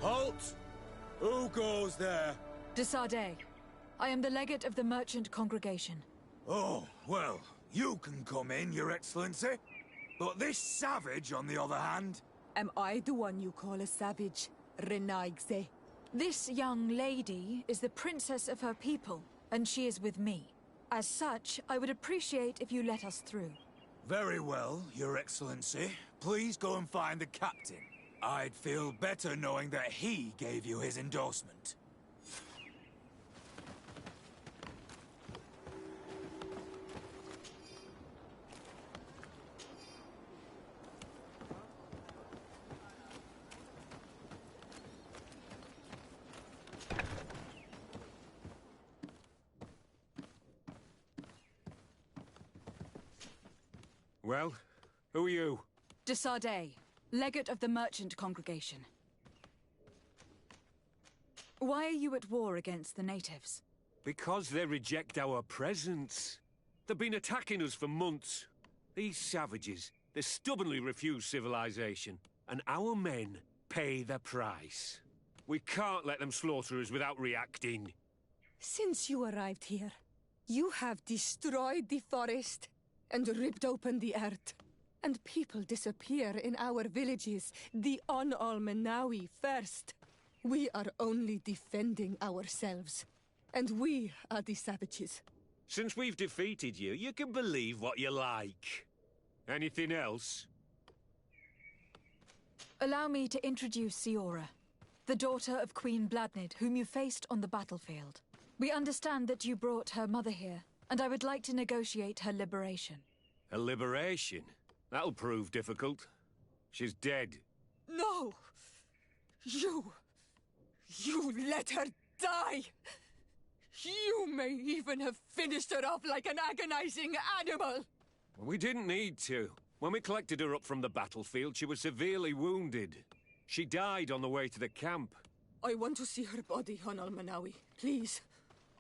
Halt! Who goes there? De Sardet. I am the legate of the merchant congregation. Oh, well, you can come in, Your Excellency. But this savage, on the other hand... Am I the one you call a savage, Renaigze? This young lady is the princess of her people, and she is with me. As such, I would appreciate if you let us through. Very well, Your Excellency. Please go and find the captain. I'd feel better knowing that he gave you his endorsement. Well, who are you? De Sardet, legate of the merchant congregation. Why are you at war against the natives? Because they reject our presence. They've been attacking us for months. These savages, they stubbornly refuse civilization, and our men pay the price. We can't let them slaughter us without reacting. Since you arrived here, you have destroyed the forest and ripped open the earth. And people disappear in our villages, the On-Almenawi first. We are only defending ourselves. And we are the savages. Since we've defeated you, you can believe what you like. Anything else? Allow me to introduce Siora, the daughter of Queen Bladnid, whom you faced on the battlefield. We understand that you brought her mother here, and I would like to negotiate her liberation. A liberation? That'll prove difficult. She's dead. No! You let her die! You may even have finished her off like an agonizing animal! We didn't need to. When we collected her up from the battlefield, she was severely wounded. She died on the way to the camp. I want to see her body, on Almenawi. Please.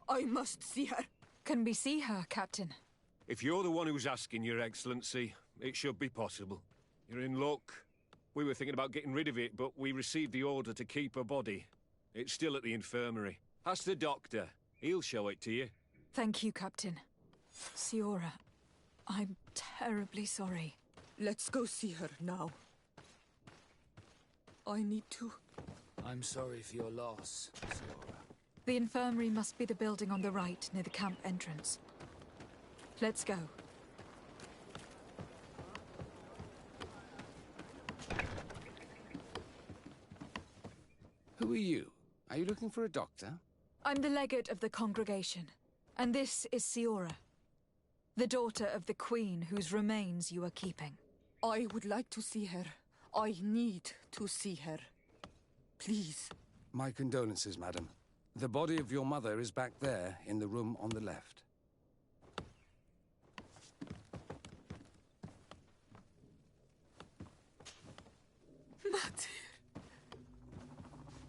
I must see her. Can we see her, Captain? If you're the one who's asking, Your Excellency, it should be possible. You're in luck. We were thinking about getting rid of it, but we received the order to keep her body. It's still at the infirmary. Ask the doctor. He'll show it to you. Thank you, Captain. Siora, I'm terribly sorry. Let's go see her now. I need to... I'm sorry for your loss, Siora. The infirmary must be the building on the right, near the camp entrance. Let's go. Who are you? Are you looking for a doctor? I'm the legate of the congregation, and this is Siora, the daughter of the queen whose remains you are keeping. I would like to see her. I need to see her. Please. My condolences, madam. The body of your mother is back there, in the room on the left.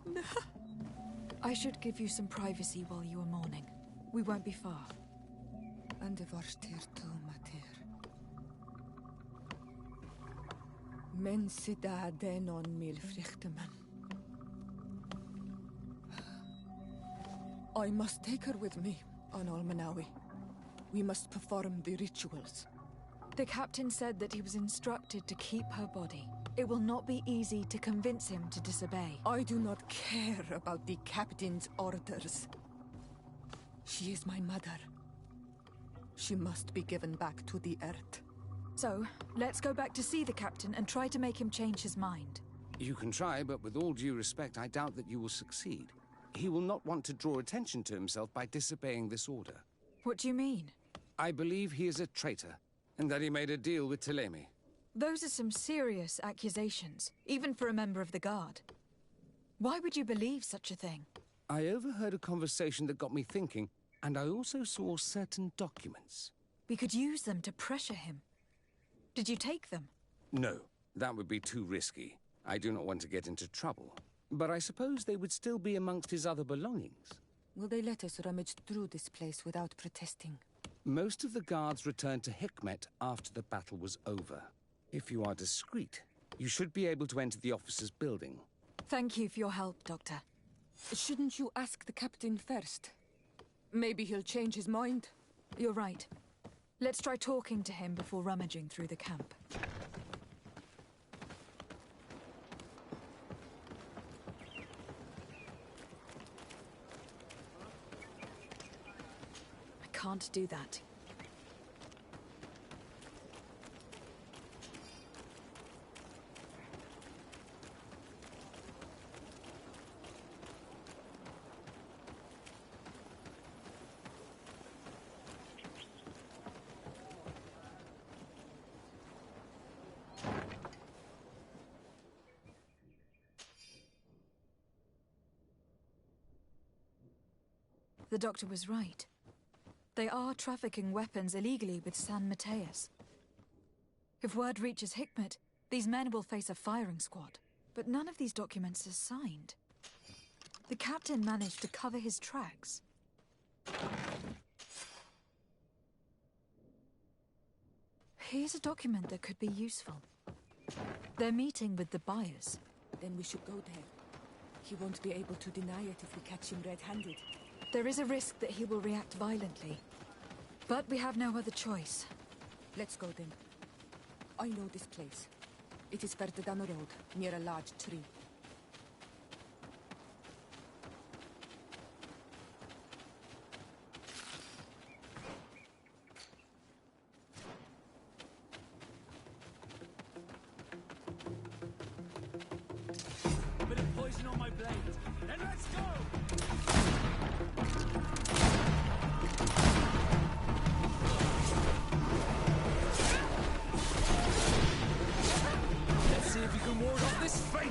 No. I should give you some privacy while you are mourning. We won't be far. And de varstir tu, mater. Men sida denon mil frichteman. I must take her with me, on Almenawi. We must perform the rituals. The captain said that he was instructed to keep her body. It will not be easy to convince him to disobey. I do not care about the captain's orders. She is my mother. She must be given back to the earth. So, let's go back to see the captain and try to make him change his mind. You can try, but with all due respect, I doubt that you will succeed. He will not want to draw attention to himself by disobeying this order. What do you mean? I believe he is a traitor, and that he made a deal with Thélème. Those are some serious accusations, even for a member of the Guard. Why would you believe such a thing? I overheard a conversation that got me thinking, and I also saw certain documents. We could use them to pressure him. Did you take them? No, that would be too risky. I do not want to get into trouble. But I suppose they would still be amongst his other belongings. Will they let us rummage through this place without protesting? Most of the guards returned to Hikmet after the battle was over. If you are discreet, you should be able to enter the officer's building. Thank you for your help, Doctor. Shouldn't you ask the captain first? Maybe he'll change his mind. You're right. Let's try talking to him before rummaging through the camp. I can't do that. The doctor was right. They are trafficking weapons illegally with San Mateus. If word reaches Hikmet, these men will face a firing squad. But none of these documents is signed. The captain managed to cover his tracks. Here's a document that could be useful. They're meeting with the buyers. Then we should go there. He won't be able to deny it if we catch him red-handed. There is a risk that he will react violently. But we have no other choice. Let's go then. I know this place. It is further down the road, near a large tree. Bit of poison on my blade. Then let's go! Let's see if you can ward off this fate!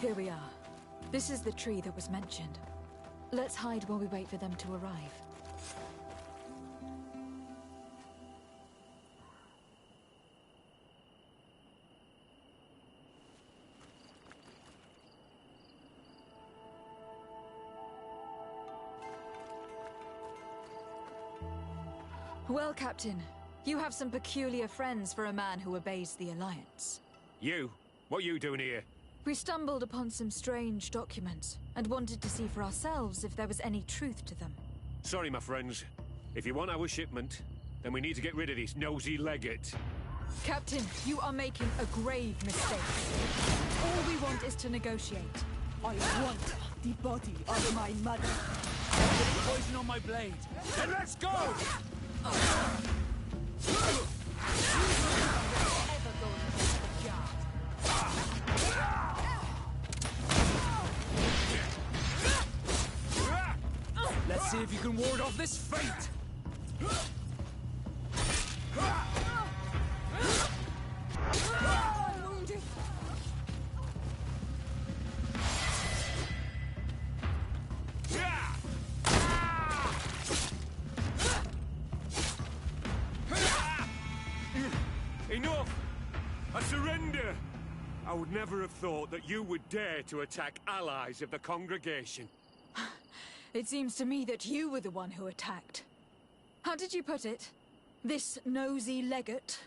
Here we are. This is the tree that was mentioned. Let's hide while we wait for them to arrive. Well, Captain, you have some peculiar friends for a man who obeys the Alliance. You? What are you doing here? We stumbled upon some strange documents and wanted to see for ourselves if there was any truth to them. Sorry, my friends. If you want our shipment, then we need to get rid of this nosy legate. Captain, you are making a grave mistake. All we want is to negotiate. I want the body of my mother. Poison on my blade. Then let's go! Let's see if you can ward off this fate! Enough! I surrender! I would never have thought that you would dare to attack allies of the congregation. It seems to me that you were the one who attacked. How did you put it? This nosy legate?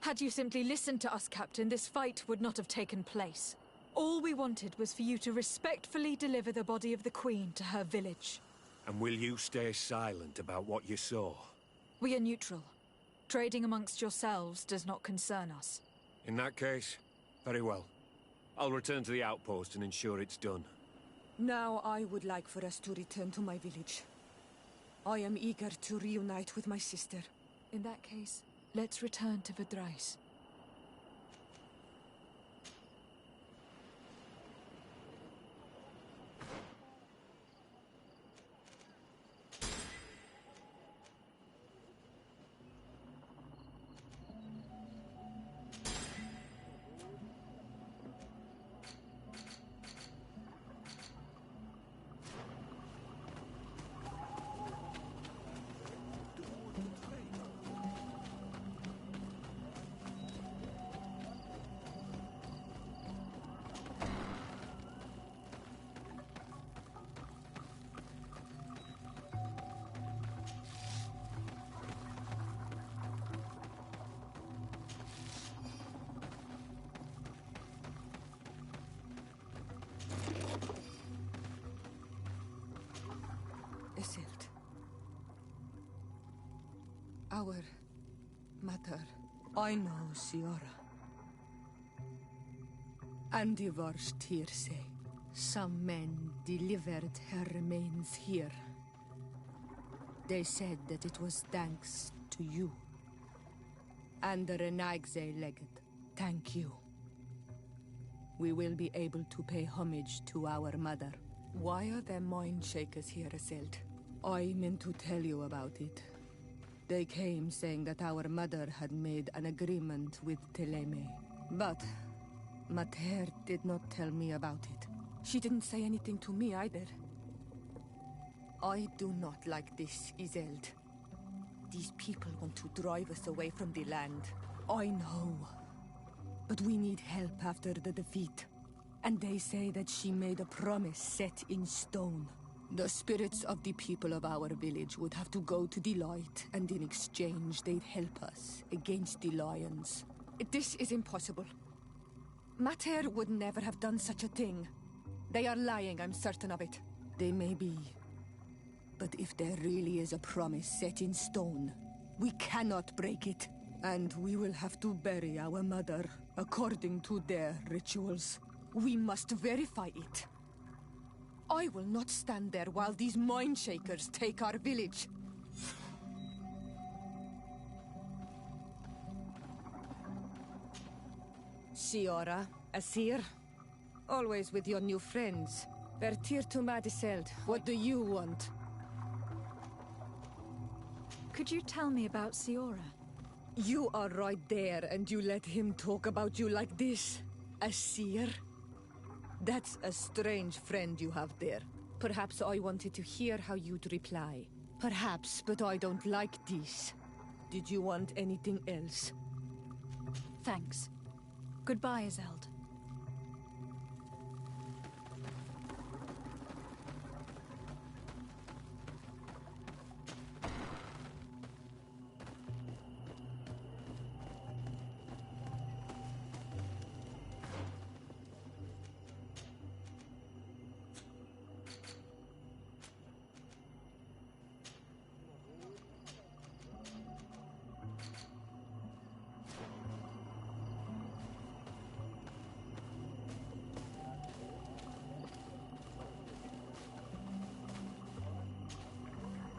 Had you simply listened to us, Captain, this fight would not have taken place. All we wanted was for you to respectfully deliver the body of the Queen to her village. And will you stay silent about what you saw? We are neutral. Trading amongst yourselves does not concern us. In that case, very well. I'll return to the outpost and ensure it's done. Now I would like for us to return to my village. I am eager to reunite with my sister. In that case, let's return to Verdrais. Isildt. Our mother. I know, Siora. And the worst here say, some men delivered her remains here. They said that it was thanks to you. And the Renagze legate, thank you. We will be able to pay homage to our mother. Why are there mind shakers here, Isildt? I meant to tell you about it. They came saying that our mother had made an agreement with Thélème. But Mater did not tell me about it. She didn't say anything to me either. I do not like this, Isildt. These people want to drive us away from the land. I know. But we need help after the defeat. And they say that she made a promise set in stone. The spirits of the people of our village would have to go to the light, and in exchange they'd help us against the lions. This is impossible. Mater would never have done such a thing. They are lying, I'm certain of it. They may be. But if there really is a promise set in stone, we cannot break it. And we will have to bury our mother according to their rituals. We must verify it. I will not stand there while these mind shakers take our village. Siora, Asir, always with your new friends. Bertir to Madiseld, what do you want? Could you tell me about Siora? You are right there, and you let him talk about you like this? Asir? That's a strange friend you have there. Perhaps I wanted to hear how you'd reply. Perhaps, but I don't like this. Did you want anything else? Thanks. Goodbye, Isildt.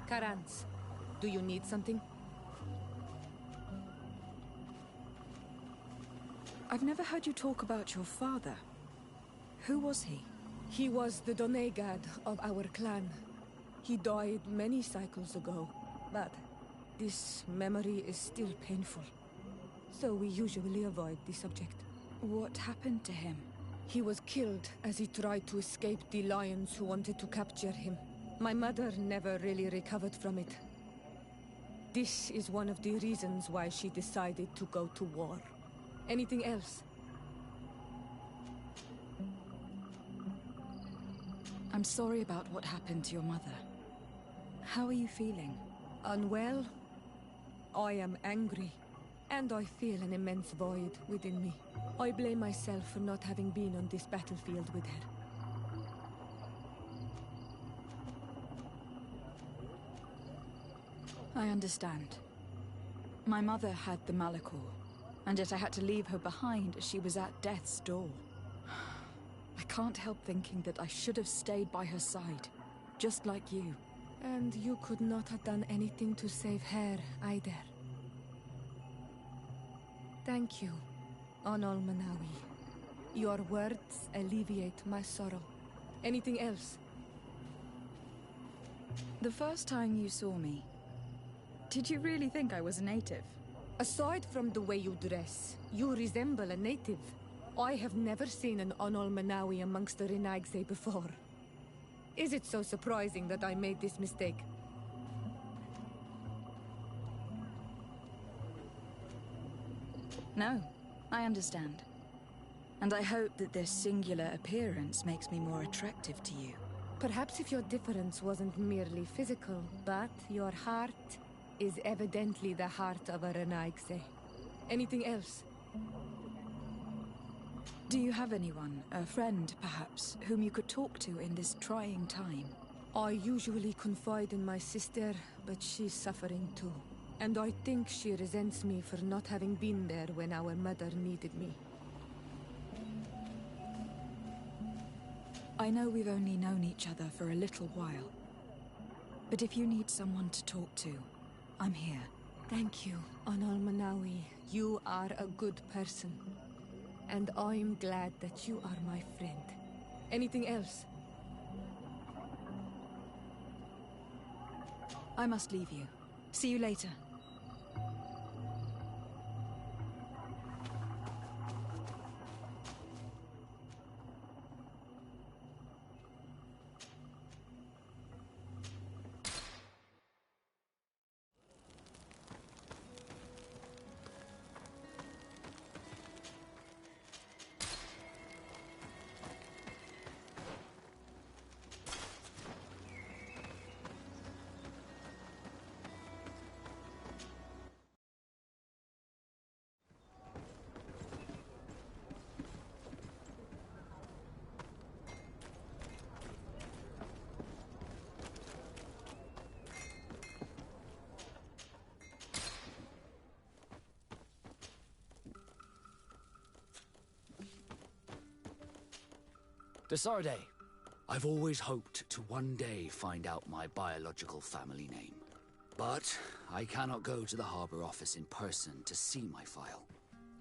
Karans, do you need something? I've never heard you talk about your father. Who was he? He was the Donegad of our clan. He died many cycles ago, but this memory is still painful. So we usually avoid the subject. What happened to him? He was killed as he tried to escape the lions who wanted to capture him. My mother never really recovered from it. This is one of the reasons why she decided to go to war. Anything else? I'm sorry about what happened to your mother. How are you feeling? Unwell? I am angry, and I feel an immense void within me. I blame myself for not having been on this battlefield with her. I understand. My mother had the Malachor, and yet I had to leave her behind as she was at death's door. I can't help thinking that I should have stayed by her side, just like you. And you could not have done anything to save her, either. Thank you, Onol Manawi. Your words alleviate my sorrow. Anything else? The first time you saw me, did you really think I was a native? Aside from the way you dress, you resemble a native. I have never seen an Onol Manawi amongst the Renaigse before. Is it so surprising that I made this mistake? No, I understand. And I hope that this singular appearance makes me more attractive to you. Perhaps if your difference wasn't merely physical, but your heart is evidently the heart of a Renaigse. Anything else? Do you have anyone, a friend perhaps, whom you could talk to in this trying time? I usually confide in my sister, but she's suffering too. And I think she resents me for not having been there when our mother needed me. I know we've only known each other for a little while. But if you need someone to talk to, I'm here. Thank you, Onol Manawi. You are a good person. And I'm glad that you are my friend. Anything else? I must leave you. See you later. Desarde, I've always hoped to one day find out my biological family name. But I cannot go to the harbor office in person to see my file.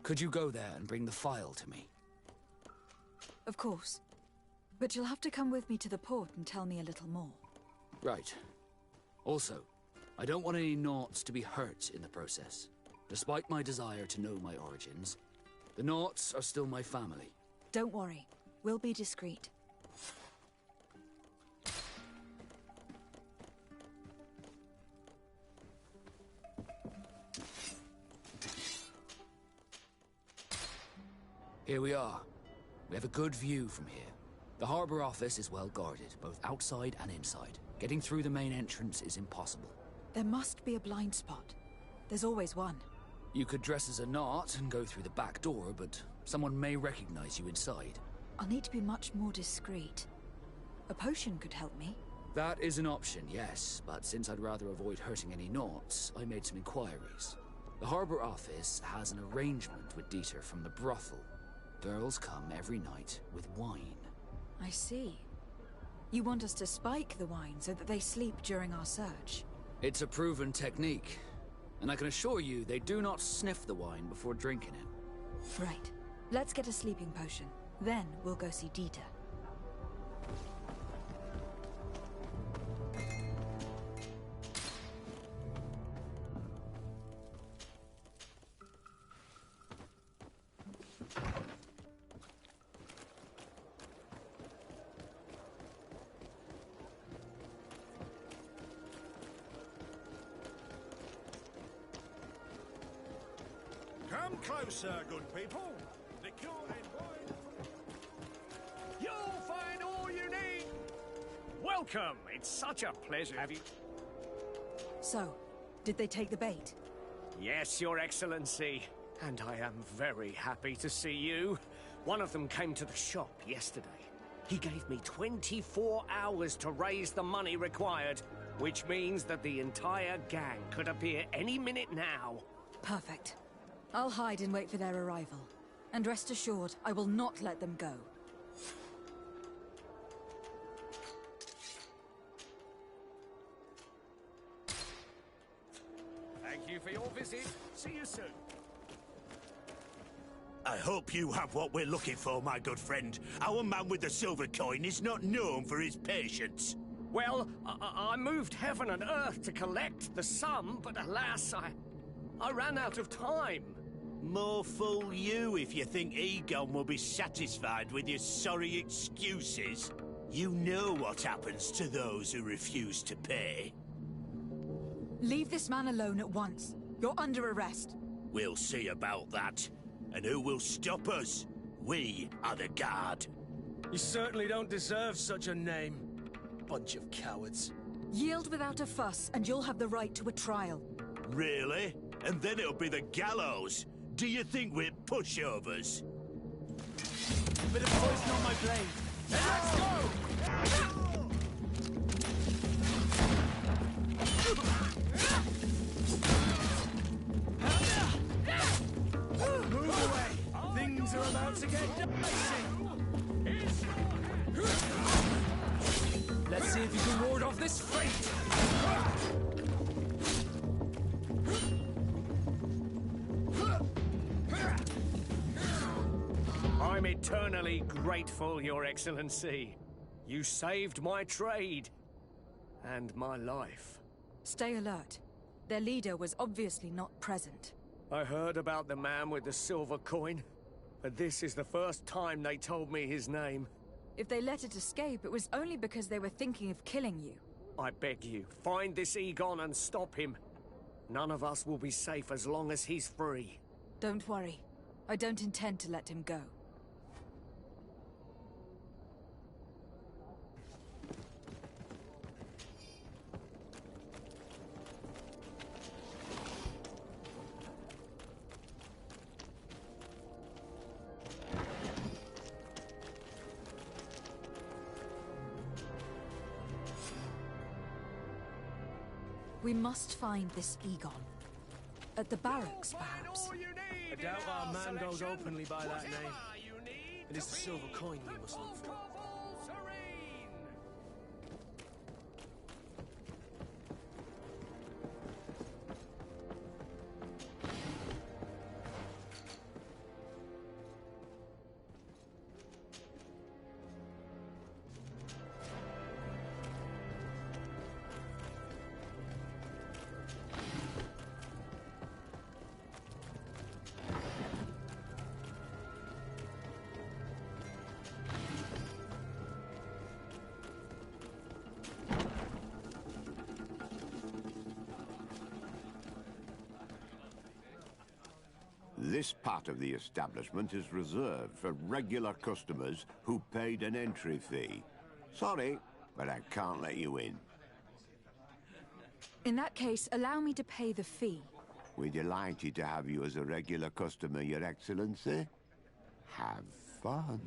Could you go there and bring the file to me? Of course. But you'll have to come with me to the port and tell me a little more. Right. Also, I don't want any Naughts to be hurt in the process. Despite my desire to know my origins, the Naughts are still my family. Don't worry. We'll be discreet. Here we are. We have a good view from here. The harbor office is well guarded, both outside and inside. Getting through the main entrance is impossible. There must be a blind spot. There's always one. You could dress as a Naut and go through the back door, but someone may recognize you inside. I'll need to be much more discreet. A potion could help me. That is an option, yes, but since I'd rather avoid hurting any Naughts, I made some inquiries. The harbor office has an arrangement with Dieter from the brothel. Girls come every night with wine. I see. You want us to spike the wine so that they sleep during our search? It's a proven technique, and I can assure you they do not sniff the wine before drinking it. Right. Let's get a sleeping potion. Then we'll go see Dieter. Come closer, good people. Liqueur and wine. You'll find all you need. Welcome. It's such a pleasure. Have you? So, did they take the bait? Yes, Your Excellency. And I am very happy to see you. One of them came to the shop yesterday. He gave me 24 hours to raise the money required, which means that the entire gang could appear any minute now. Perfect. I'll hide and wait for their arrival. And rest assured, I will not let them go. Thank you for your visit. See you soon. I hope you have what we're looking for, my good friend. Our man with the silver coin is not known for his patience. Well, I moved heaven and earth to collect the sum, but alas, I ran out of time. More fool you if you think Egon will be satisfied with your sorry excuses. You know what happens to those who refuse to pay. Leave this man alone at once. You're under arrest. We'll see about that. And who will stop us? We are the guard. You certainly don't deserve such a name. Bunch of cowards. Yield without a fuss, and you'll have the right to a trial. Really? And then it'll be the gallows. Do you think we're pushovers? Bit of poison on my blade. Let's go! Move away! Things are about to get dicey! Let's see if you can ward off this fate! I'm eternally grateful, Your Excellency. You saved my trade. And my life. Stay alert. Their leader was obviously not present. I heard about the man with the silver coin, but this is the first time they told me his name. If they let it escape, it was only because they were thinking of killing you. I beg you, find this Egon and stop him. None of us will be safe as long as he's free. Don't worry. I don't intend to let him go. We must find this Egon. At the barracks, perhaps. I doubt our man goes openly by that name. It is the silver coin we must look for. This part of the establishment is reserved for regular customers who paid an entry fee. Sorry, but I can't let you in. In that case, allow me to pay the fee. We're delighted to have you as a regular customer, Your Excellency. Have fun.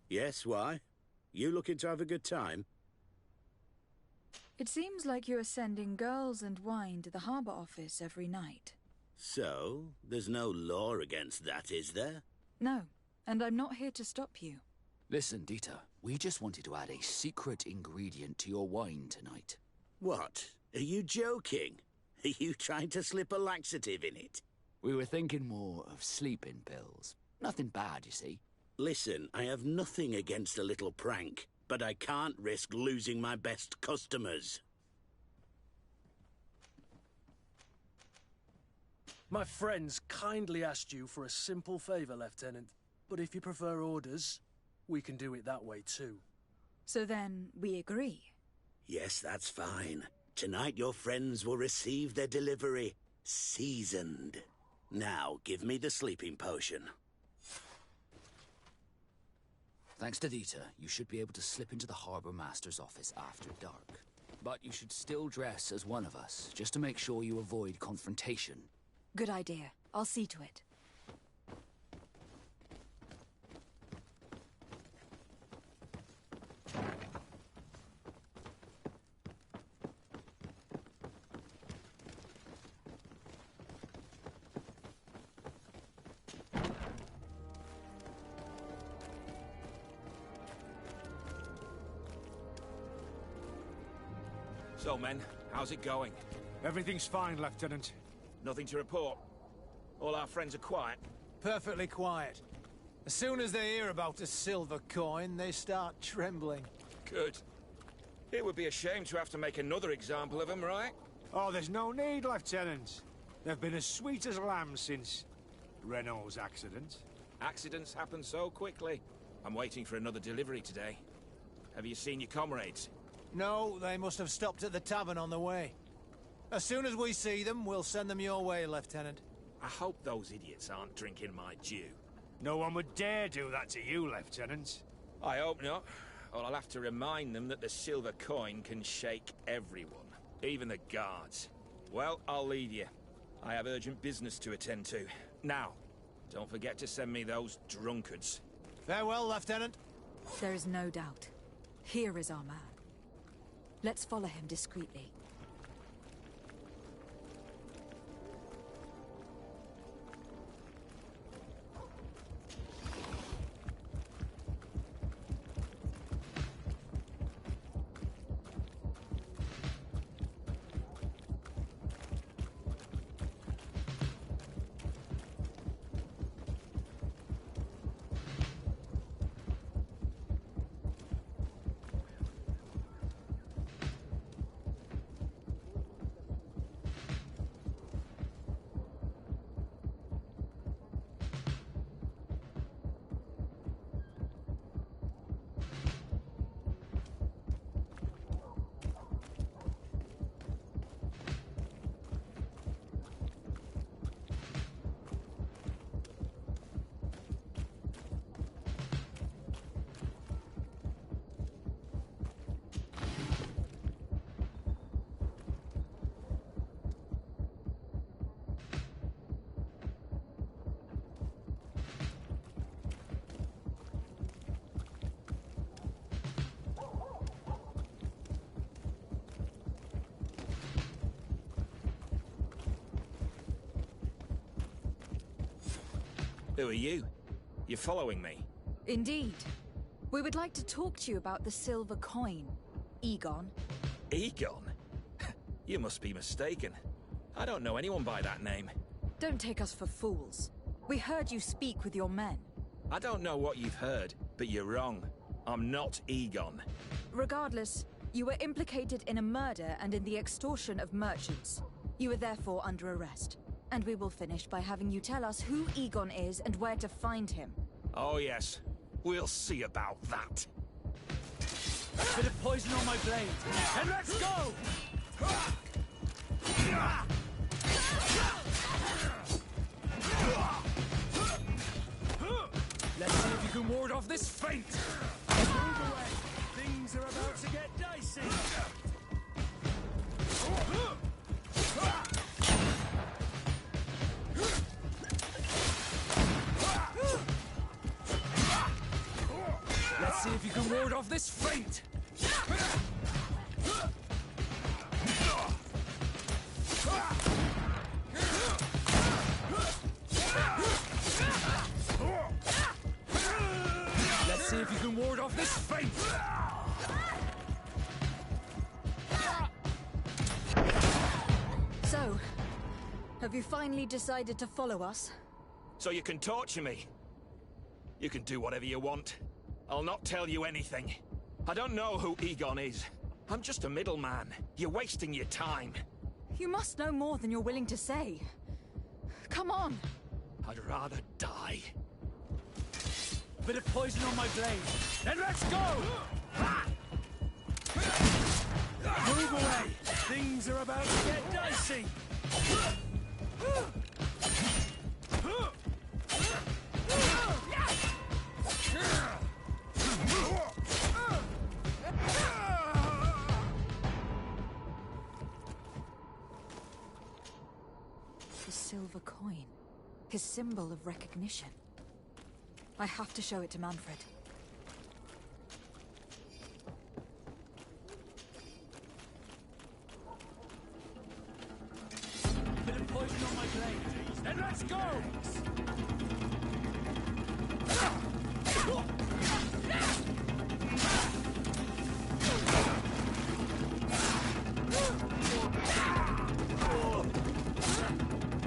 Yes, why? You looking to have a good time? It seems like you are sending girls and wine to the harbor office every night. So, there's no law against that, is there? No, and I'm not here to stop you. Listen, Dieter, we just wanted to add a secret ingredient to your wine tonight. What? Are you joking? Are you trying to slip a laxative in it? We were thinking more of sleeping pills. Nothing bad, you see. Listen, I have nothing against a little prank, but I can't risk losing my best customers. My friends kindly asked you for a simple favor, Lieutenant. But if you prefer orders, we can do it that way too. So then, we agree? Yes, that's fine. Tonight your friends will receive their delivery, seasoned. Now, give me the sleeping potion. Thanks to Dieter, you should be able to slip into the Harbour Master's office after dark. But you should still dress as one of us, just to make sure you avoid confrontation. Good idea. I'll see to it. So, men, how's it going? Everything's fine, Lieutenant. Nothing to report? All our friends are quiet? Perfectly quiet. As soon as they hear about a silver coin, they start trembling. Good. It would be a shame to have to make another example of them, right? Oh, there's no need, Lieutenant. They've been as sweet as lambs since Renault's accident. Accidents happen so quickly. I'm waiting for another delivery today. Have you seen your comrades? No, they must have stopped at the tavern on the way. As soon as we see them, we'll send them your way, Lieutenant. I hope those idiots aren't drinking my dew. No one would dare do that to you, Lieutenant. I hope not. Or I'll have to remind them that the silver coin can shake everyone, even the guards. Well, I'll leave you. I have urgent business to attend to. Now, don't forget to send me those drunkards. Farewell, Lieutenant. There is no doubt. Here is our man. Let's follow him discreetly. Who are you? You're following me? Indeed. We would like to talk to you about the silver coin, Egon. Egon? You must be mistaken. I don't know anyone by that name. Don't take us for fools. We heard you speak with your men. I don't know what you've heard, but you're wrong. I'm not Egon. Regardless, you were implicated in a murder and in the extortion of merchants. You are therefore under arrest. And we will finish by having you tell us who Egon is and where to find him. Oh yes, we'll see about that. Bit of poison on my blade, and let's go! Let's see if you can ward off this feint! Move away! Things are about to get dicey! Let's see if you can ward off this feint! can ward off this fate! So, have you finally decided to follow us? So you can torture me. You can do whatever you want. I'll not tell you anything. I don't know who Egon is. I'm just a middleman. You're wasting your time. You must know more than you're willing to say. Come on! I'd rather die. Bit of poison on my blade. Then let's go! Move away! Things are about to get dicey! The silver coin. His symbol of recognition. I have to show it to Manfred. Bit of poison on my blade. Then let's go!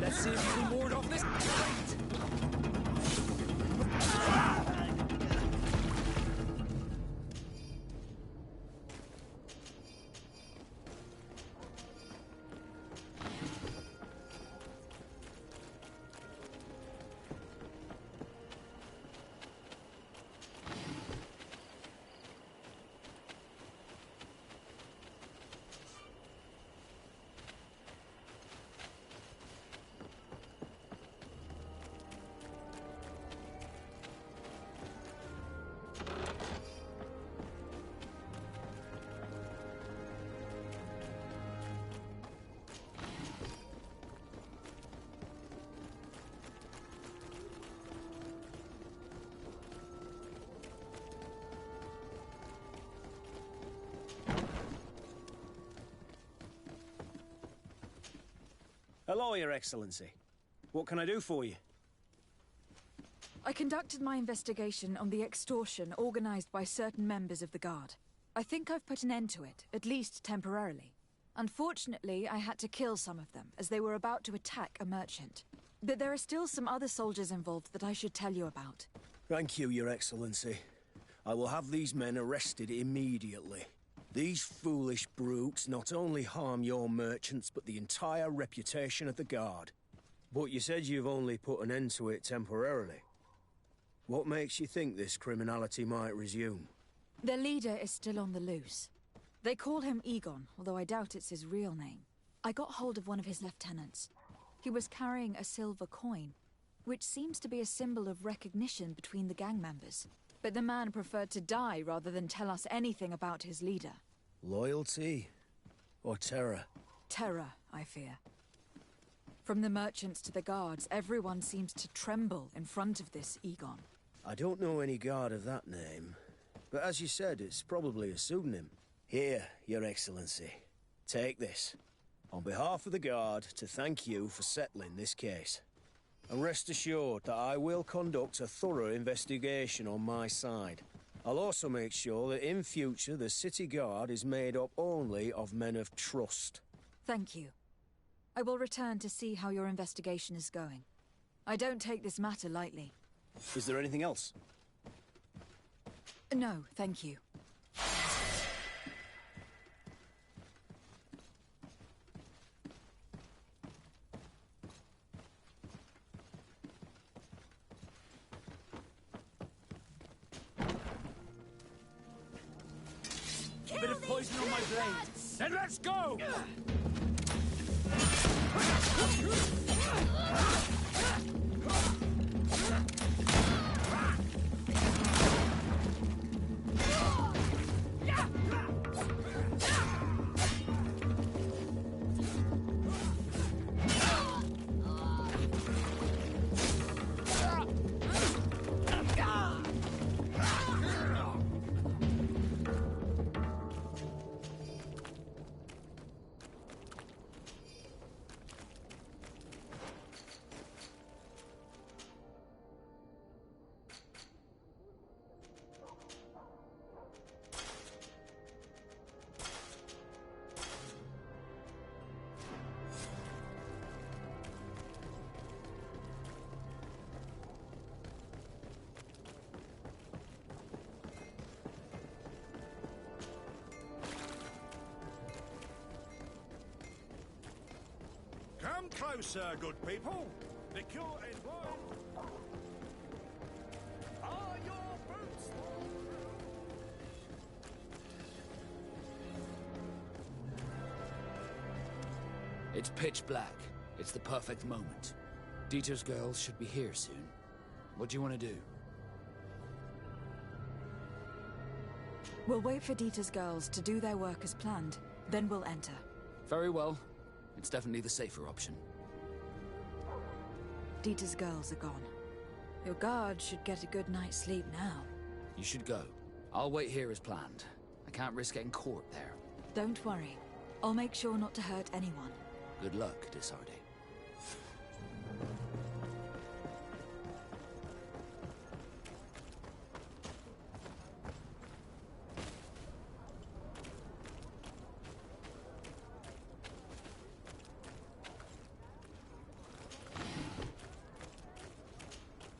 Let's see if you can ward off this fight! Hello, Your Excellency. What can I do for you? I conducted my investigation on the extortion organized by certain members of the Guard. I think I've put an end to it, at least temporarily. Unfortunately, I had to kill some of them, as they were about to attack a merchant. But there are still some other soldiers involved that I should tell you about. Thank you, Your Excellency. I will have these men arrested immediately. These foolish brutes not only harm your merchants, but the entire reputation of the Guard. But you said you've only put an end to it temporarily. What makes you think this criminality might resume? Their leader is still on the loose. They call him Egon, although I doubt it's his real name. I got hold of one of his lieutenants. He was carrying a silver coin, which seems to be a symbol of recognition between the gang members. But the man preferred to die rather than tell us anything about his leader. Loyalty? Or terror? Terror, I fear. From the merchants to the guards, everyone seems to tremble in front of this Egon. I don't know any guard of that name. But as you said, it's probably a pseudonym. Here, Your Excellency. Take this. On behalf of the Guard, to thank you for settling this case. And rest assured that I will conduct a thorough investigation on my side. I'll also make sure that in future the City Guard is made up only of men of trust. Thank you. I will return to see how your investigation is going. I don't take this matter lightly. Is there anything else? No, thank you. A bit of poison on my blade. Then let's go! Closer, good people. Liqueur and wine. Are your boots It's pitch black. It's the perfect moment. Dieter's girls should be here soon. What do you want to do? We'll wait for Dieter's girls to do their work as planned. Then we'll enter. Very well. It's definitely the safer option. Dieter's girls are gone. Your guard should get a good night's sleep now. You should go. I'll wait here as planned. I can't risk getting caught there. Don't worry. I'll make sure not to hurt anyone. Good luck, Desarde.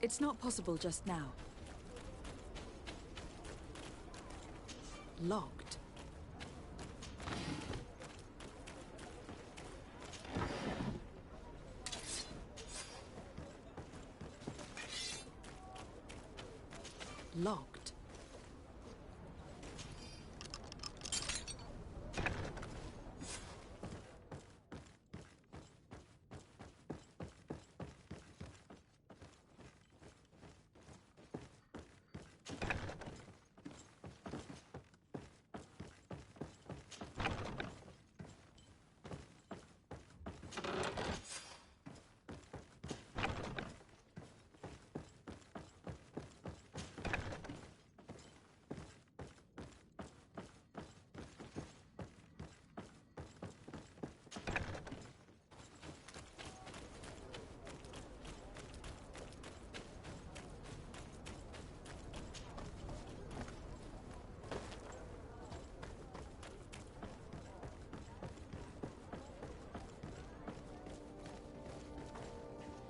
It's not possible just now. Locked. Locked.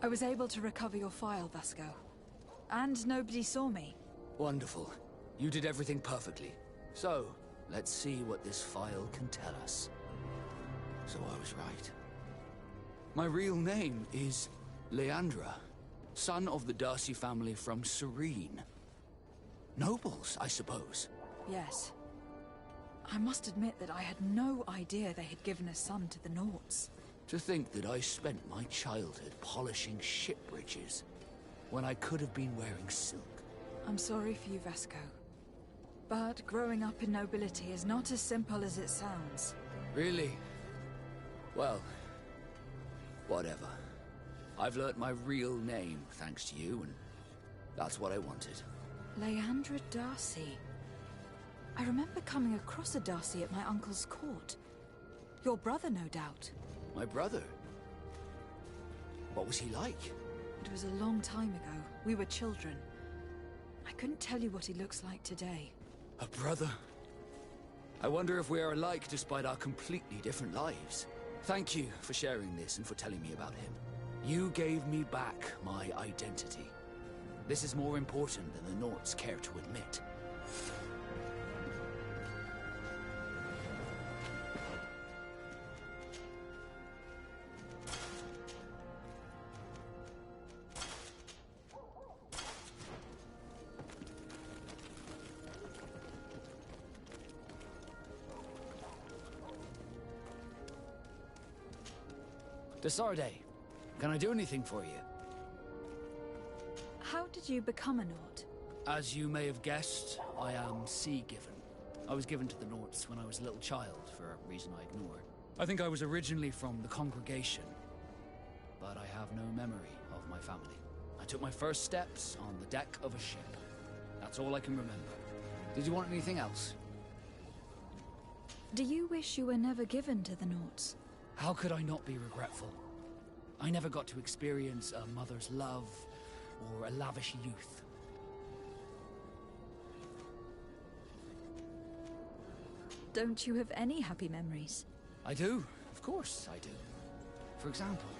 I was able to recover your file, Vasco. And nobody saw me. Wonderful. You did everything perfectly. So, let's see what this file can tell us. So I was right. My real name is Leandra, son of the Darcy family from Serene. Nobles, I suppose. Yes. I must admit that I had no idea they had given a son to the Nauts. To think that I spent my childhood polishing ship bridges, when I could have been wearing silk. I'm sorry for you, Vasco. But growing up in nobility is not as simple as it sounds. Really? Well, whatever. I've learnt my real name thanks to you, and that's what I wanted. Leandra Darcy. I remember coming across a Darcy at my uncle's court. Your brother, no doubt. My brother? What was he like? It was a long time ago. We were children. I couldn't tell you what he looks like today. A brother? I wonder if we are alike despite our completely different lives. Thank you for sharing this and for telling me about him. You gave me back my identity. This is more important than the Nauts care to admit. Desarde, can I do anything for you? How did you become a Naut? As you may have guessed, I am sea-given. I was given to the Nauts when I was a little child, for a reason I ignore. I think I was originally from the congregation, but I have no memory of my family. I took my first steps on the deck of a ship. That's all I can remember. Did you want anything else? Do you wish you were never given to the Nauts? How could I not be regretful? I never got to experience a mother's love or a lavish youth. Don't you have any happy memories? I do. Of course I do. For example,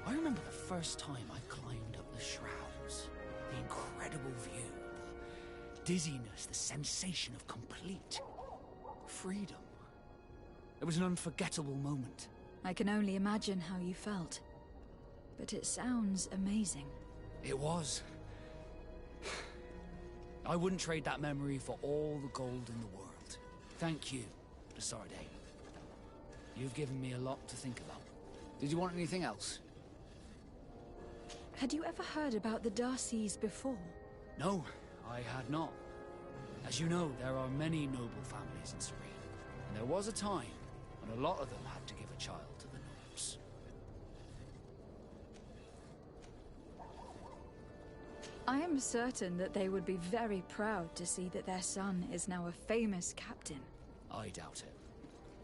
I remember the first time I climbed up the shrouds. The incredible view, the dizziness, the sensation of complete freedom. It was an unforgettable moment. I can only imagine how you felt. But it sounds amazing. It was. I wouldn't trade that memory for all the gold in the world. Thank you, Desarde. You've given me a lot to think about. Did you want anything else? Had you ever heard about the Darcys before? No, I had not. As you know, there are many noble families in Serene. And there was a time when a lot of them had to give a child to the nobles. I am certain that they would be very proud to see that their son is now a famous captain. I doubt it.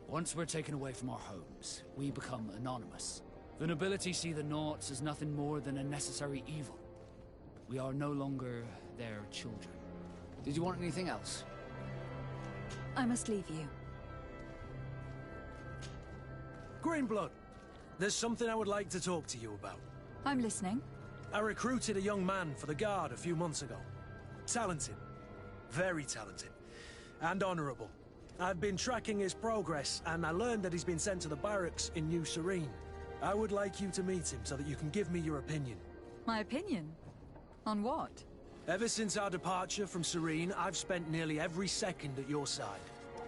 Once we're taken away from our homes, we become anonymous. The nobility see the Naughts as nothing more than a necessary evil. We are no longer their children. Did you want anything else? I must leave you. Greenblood, there's something I would like to talk to you about. I'm listening. I recruited a young man for the Guard a few months ago. Talented. Very talented. And honorable. I've been tracking his progress, and I learned that he's been sent to the barracks in New Serene. I would like you to meet him so that you can give me your opinion. My opinion? On what? Ever since our departure from Serene, I've spent nearly every second at your side.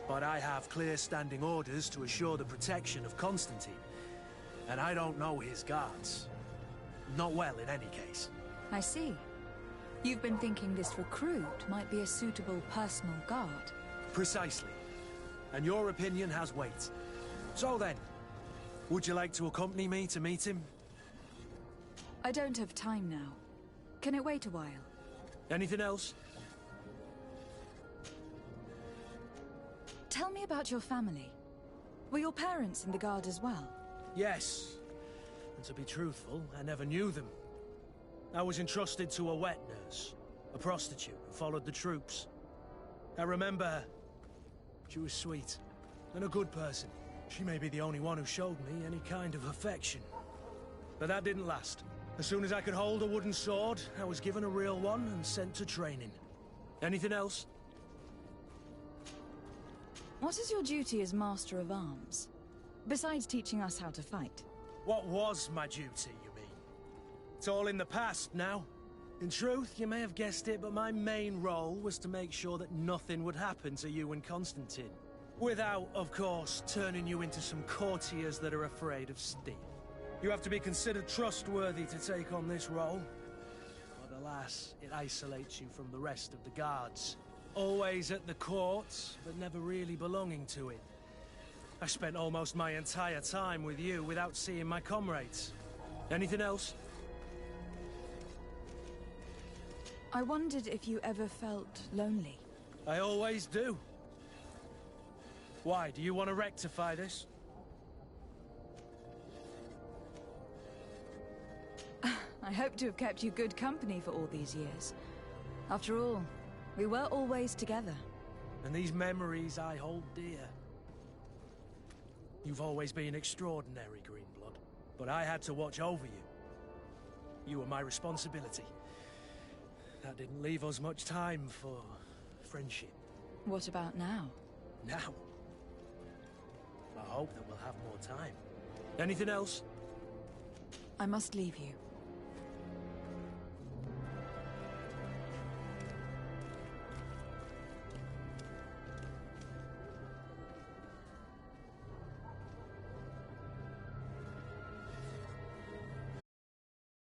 But I have clear standing orders to assure the protection of Constantine. And I don't know his guards. Not well, in any case. I see. You've been thinking this recruit might be a suitable personal guard. Precisely. And your opinion has weight. So then, would you like to accompany me to meet him? I don't have time now. Can it wait a while? Anything else? Tell me about your family. Were your parents in the Guard as well? Yes. And to be truthful, I never knew them. I was entrusted to a wet nurse, a prostitute who followed the troops. I remember her. She was sweet, and a good person. She may be the only one who showed me any kind of affection. But that didn't last. As soon as I could hold a wooden sword, I was given a real one and sent to training. Anything else? What is your duty as Master of Arms? Besides teaching us how to fight? What was my duty, you mean? It's all in the past now. In truth, you may have guessed it, but my main role was to make sure that nothing would happen to you and Constantine. Without, of course, turning you into some courtiers that are afraid of steel. You have to be considered trustworthy to take on this role. But alas, it isolates you from the rest of the guards. Always at the court, but never really belonging to it. I spent almost my entire time with you without seeing my comrades. Anything else? I wondered if you ever felt lonely. I always do. Why, do you want to rectify this? I hope to have kept you good company for all these years. After all, we were always together. And these memories I hold dear. You've always been extraordinary, Greenblood. But I had to watch over you. You were my responsibility. That didn't leave us much time for friendship. What about now? Now? I hope that we'll have more time. Anything else? I must leave you.